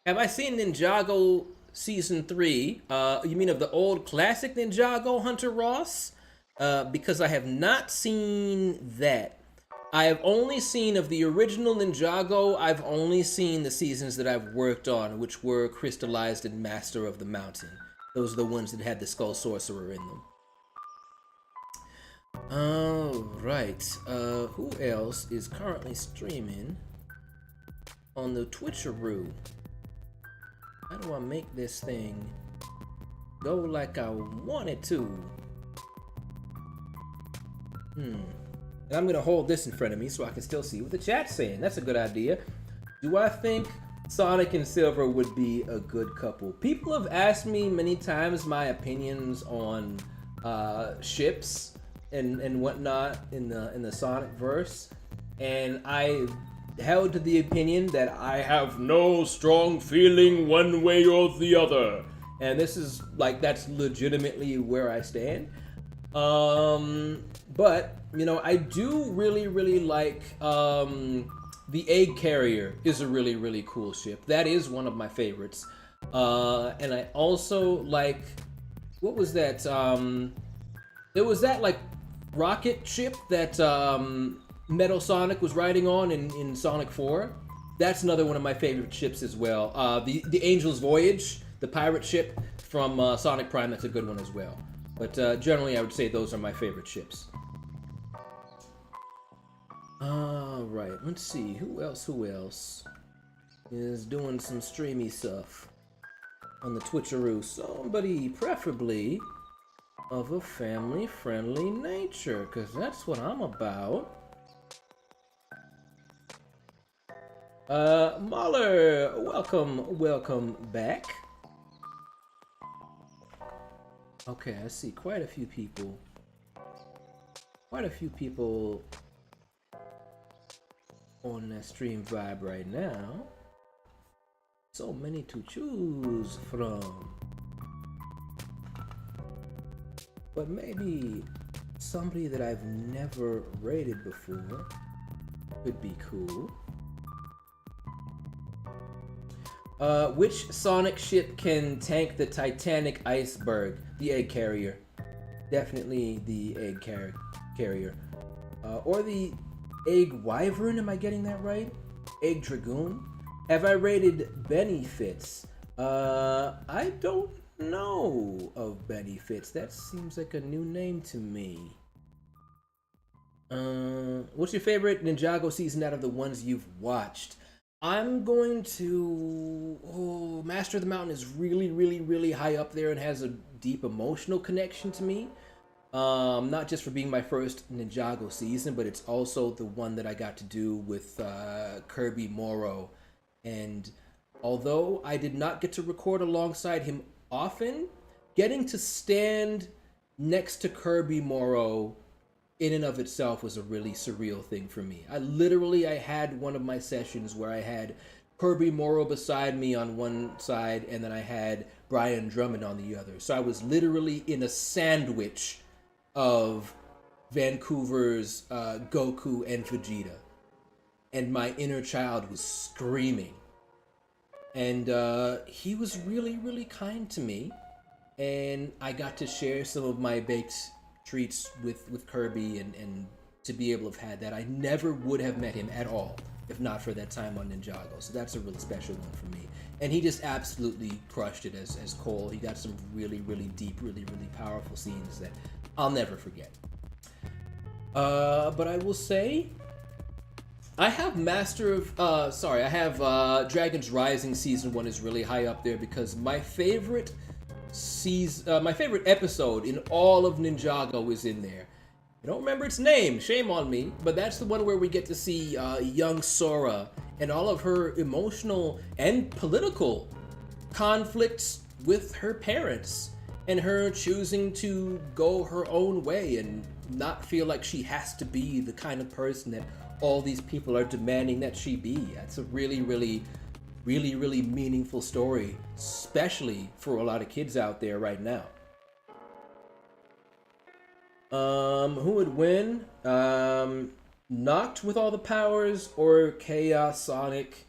Have I seen Ninjago Season 3? You mean of the old classic Ninjago, Hunter Ross? Because I have not seen that. I have only seen of the original Ninjago, I've only seen the seasons that I've worked on, which were Crystallized and Master of the Mountain. Those are the ones that had the Skull Sorcerer in them. Alright, who else is currently streaming on the Twitcheroo? How do I make this thing go like I want it to? And I'm gonna hold this in front of me so I can still see what the chat's saying. That's a good idea. Do I think Sonic and Silver would be a good couple? People have asked me many times my opinions on ships and whatnot in the Sonic verse, and I held to the opinion that I have no strong feeling one way or the other, and this is like, that's legitimately where I stand. But you know, I do really like the egg carrier is a really cool ship. That is one of my favorites. And I also like, what was that? There was that like rocket ship that Metal Sonic was riding on in Sonic 4. That's another one of my favorite ships as well. The Angel's Voyage, the pirate ship from Sonic Prime, that's a good one as well. But generally, I would say those are my favorite ships. Alright, let's see. Who else is doing some streamy stuff on the Twitcheroo? Somebody, preferably, of a family-friendly nature, because that's what I'm about. Mahler, welcome back. Okay, I see quite a few people on that stream vibe right now. So many to choose from. But maybe somebody that I've never rated before could be cool. Which Sonic ship can tank the Titanic iceberg? The egg carrier. Definitely the egg carrier. Or the egg wyvern, am I getting that right? Egg dragoon? Have I rated Benefits? I don't know of Benefits. That seems like a new name to me. What's your favorite Ninjago season out of the ones you've watched? I'm going to... Master of the Mountain is really high up there and has a deep emotional connection to me. Not just for being my first Ninjago season, but it's also the one that I got to do with Kirby Morrow. And although I did not get to record alongside him often, getting to stand next to Kirby Morrow in and of itself was a really surreal thing for me. I had one of my sessions where I had Kirby Morrow beside me on one side, and then I had Brian Drummond on the other. So I was literally in a sandwich of Vancouver's Goku and Vegeta. And my inner child was screaming. And he was really kind to me. And I got to share some of my baked treats with Kirby, and to be able to have had that. I never would have met him at all if not for that time on Ninjago. So that's a really special one for me. And he just absolutely crushed it as Cole. He got some really deep, really powerful scenes that I'll never forget. But I will say, I have Dragon's Rising Season 1 is really high up there because my favorite episode in all of Ninjago is in there. I don't remember its name, shame on me, but that's the one where we get to see young Sora and all of her emotional and political conflicts with her parents, and her choosing to go her own way and not feel like she has to be the kind of person that all these people are demanding that she be. That's a really meaningful story, especially for a lot of kids out there right now. Who would win? Knocked with all the powers or Chaos Sonic?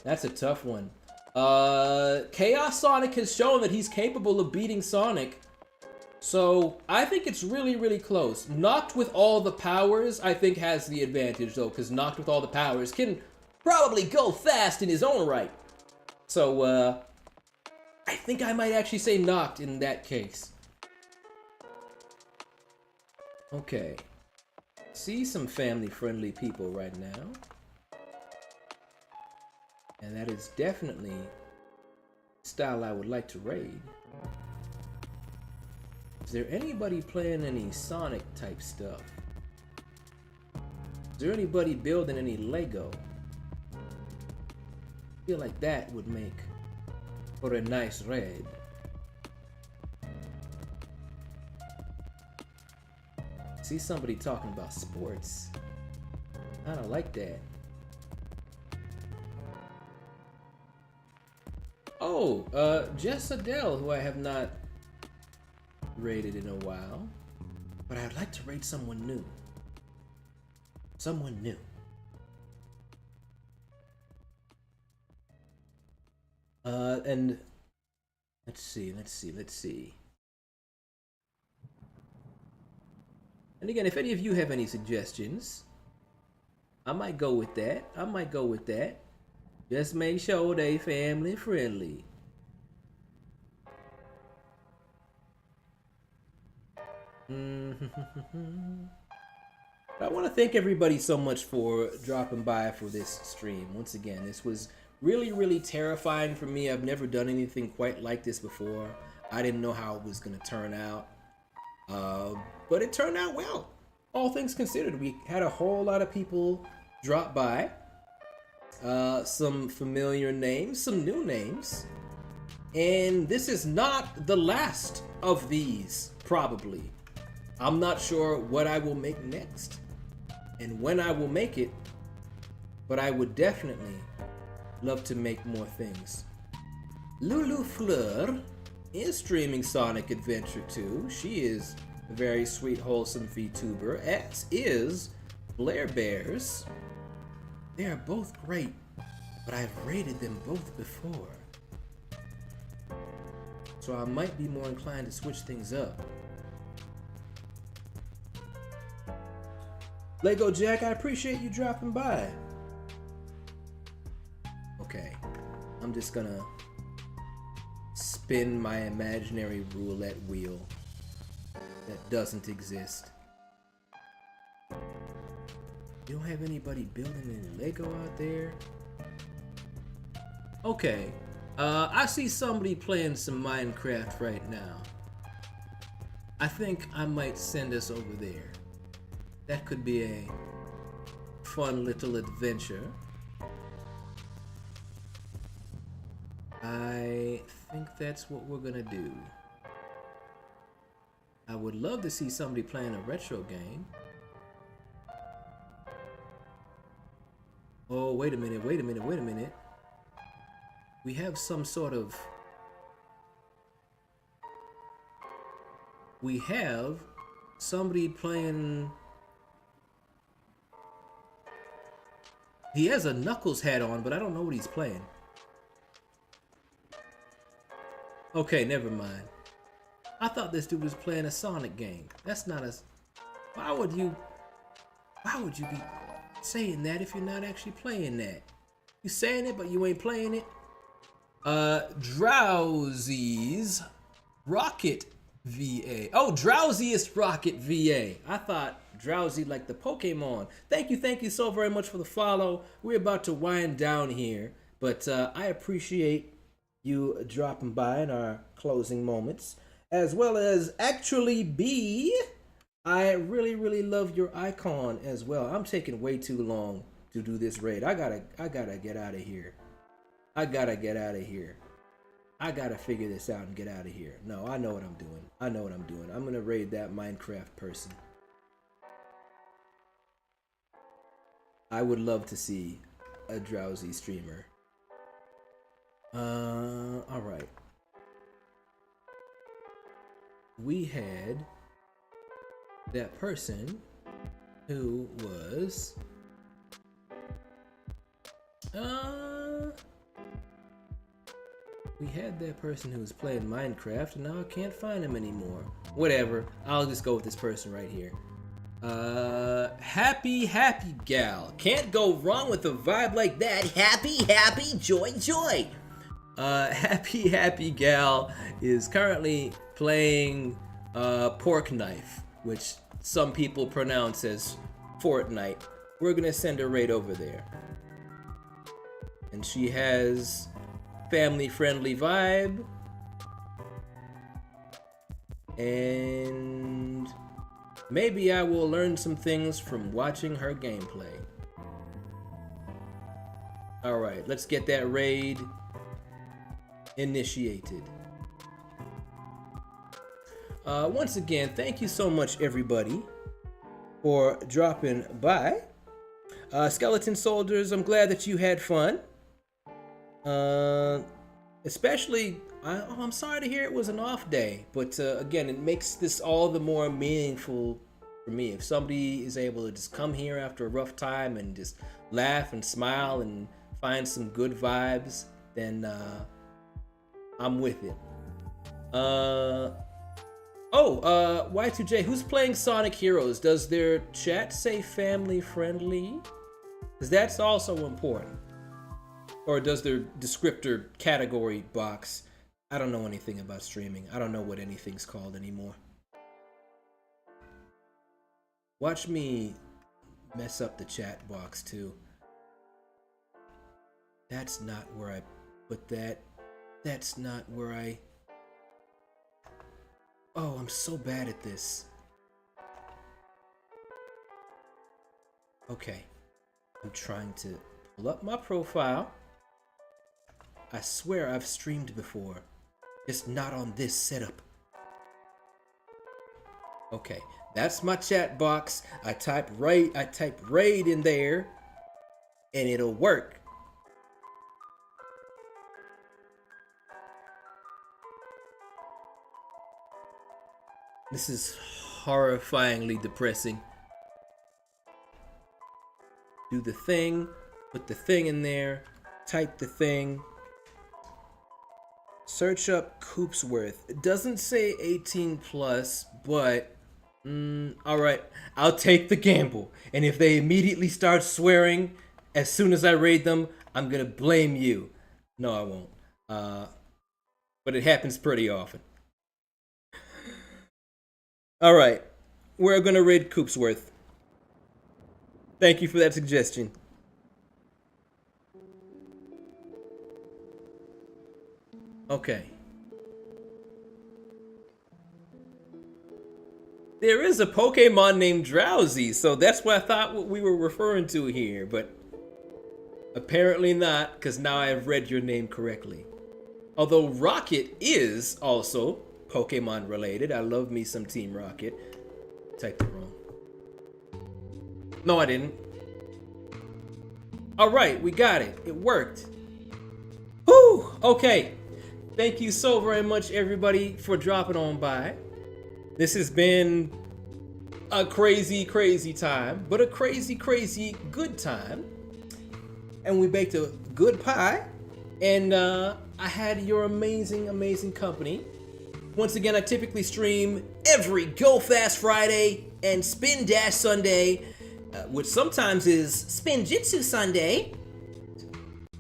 That's a tough one. Chaos Sonic has shown that he's capable of beating Sonic, so I think it's really close. Knocked with all the powers, I think, has the advantage, though, because Knocked with all the powers can probably go fast in his own right. So, I think I might actually say Knocked in that case. Okay. See some family-friendly people right now. And that is definitely the style I would like to raid. Is there anybody playing any Sonic type stuff? Is there anybody building any Lego? I feel like that would make for a nice raid. See somebody talking about sports. I don't like that. Oh, Oh, Jess Adele, who I have not raided in a while. But I'd like to raid someone new. Someone new. And let's see. And again, if any of you have any suggestions, I might go with that. Just make sure they family friendly. I want to thank everybody so much for dropping by for this stream. Once again, this was really terrifying for me. I've never done anything quite like this before. I didn't know how it was going to turn out. But it turned out well. All things considered, we had a whole lot of people drop by. Some familiar names, some new names. And this is not the last of these, probably. I'm not sure what I will make next and when I will make it, but I would definitely love to make more things. Lulu Fleur is streaming Sonic Adventure 2. She is a very sweet, wholesome VTuber, as is Blair Bears. They are both great, but I've rated them both before. So I might be more inclined to switch things up. Lego Jack, I appreciate you dropping by. Okay, I'm just gonna spin my imaginary roulette wheel that doesn't exist. You don't have anybody building any Lego out there? Okay, I see somebody playing some Minecraft right now. I think I might send us over there. That could be a fun little adventure. I think that's what we're gonna do. I would love to see somebody playing a retro game. Oh, wait a minute. We have some sort of... We have somebody playing... He has a Knuckles hat on, but I don't know what he's playing. Okay, never mind. I thought this dude was playing a Sonic game. That's not a... Why would you be saying that if you're not actually playing that? You saying it, but you ain't playing it? Drowsy's Rocket VA. Oh, Drowsiest Rocket VA. I thought Drowsy like the Pokemon. Thank you so very much for the follow. We're about to wind down here, but I appreciate you dropping by in our closing moments, as well as Actually B. I really love your icon as well. I'm taking way too long to do this raid. I gotta get out of here. I gotta figure this out and get out of here. No, I know what I'm doing. I'm gonna raid that Minecraft person. I would love to see a Drowsy streamer. Alright. We had that person who was we had that person who was playing Minecraft, and now I can't find him anymore. Whatever, I'll just go with this person right here. Happy Gal. Can't go wrong with a vibe like that. Happy, joy. Happy Gal is currently playing Pork Knife, which some people pronounce as Fortnite. We're gonna send her right over there. And she has family-friendly vibe. And maybe I will learn some things from watching her gameplay. Alright, let's get that raid initiated. Once again, thank you so much, everybody, for dropping by. Skeleton Soldiers, I'm glad that you had fun. Especially, I'm sorry to hear it was an off day, but again, it makes this all the more meaningful for me. If somebody is able to just come here after a rough time and just laugh and smile and find some good vibes, then I'm with it. Y2J, who's playing Sonic Heroes? Does their chat say family friendly? Because that's also important. Or does their descriptor category box? I don't know anything about streaming. I don't know what anything's called anymore. Watch me mess up the chat box too. That's not where I put that. That's not where I... Oh, I'm so bad at this. Okay. I'm trying to pull up my profile. I swear I've streamed before. Just not on this setup. Okay, that's my chat box. I type raid in there and it'll work. This is horrifyingly depressing. Do the thing, put the thing in there, type the thing. Search up Coopsworth. It doesn't say 18 plus, but alright, I'll take the gamble. And if they immediately start swearing as soon as I raid them, I'm gonna blame you. No, I won't. But it happens pretty often. Alright, we're gonna raid Coopsworth. Thank you for that suggestion. Okay. There is a Pokemon named Drowsy, so that's what I thought what we were referring to here, but apparently not, because now I have read your name correctly. Although Rocket is also Pokemon related. I love me some Team Rocket. Typed it wrong. No, I didn't. Alright, we got it. It worked. Whew! Okay. Thank you so very much, everybody, for dropping on by. This has been a crazy, crazy time, but a crazy, crazy good time. And we baked a good pie, and I had your amazing, amazing company. Once again, I typically stream every Go Fast Friday and Spin Dash Sunday, which sometimes is Spin Jitsu Sunday.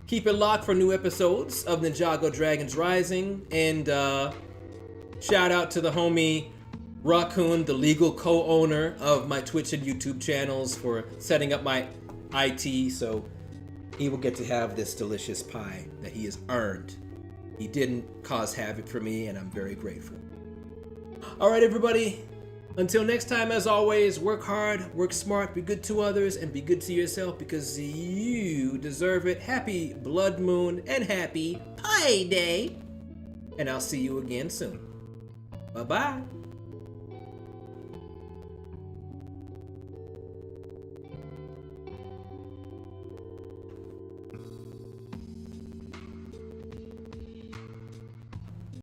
Keep it locked for new episodes of Ninjago Dragons Rising, and shout out to the homie Raccoon, the legal co-owner of my Twitch and YouTube channels, for setting up my IT, so he will get to have this delicious pie that he has earned. He didn't cause havoc for me, and I'm very grateful. All right, everybody. Until next time, as always, work hard, work smart, be good to others, and be good to yourself, because you deserve it. Happy Blood Moon and happy Pie Day. And I'll see you again soon. Bye-bye.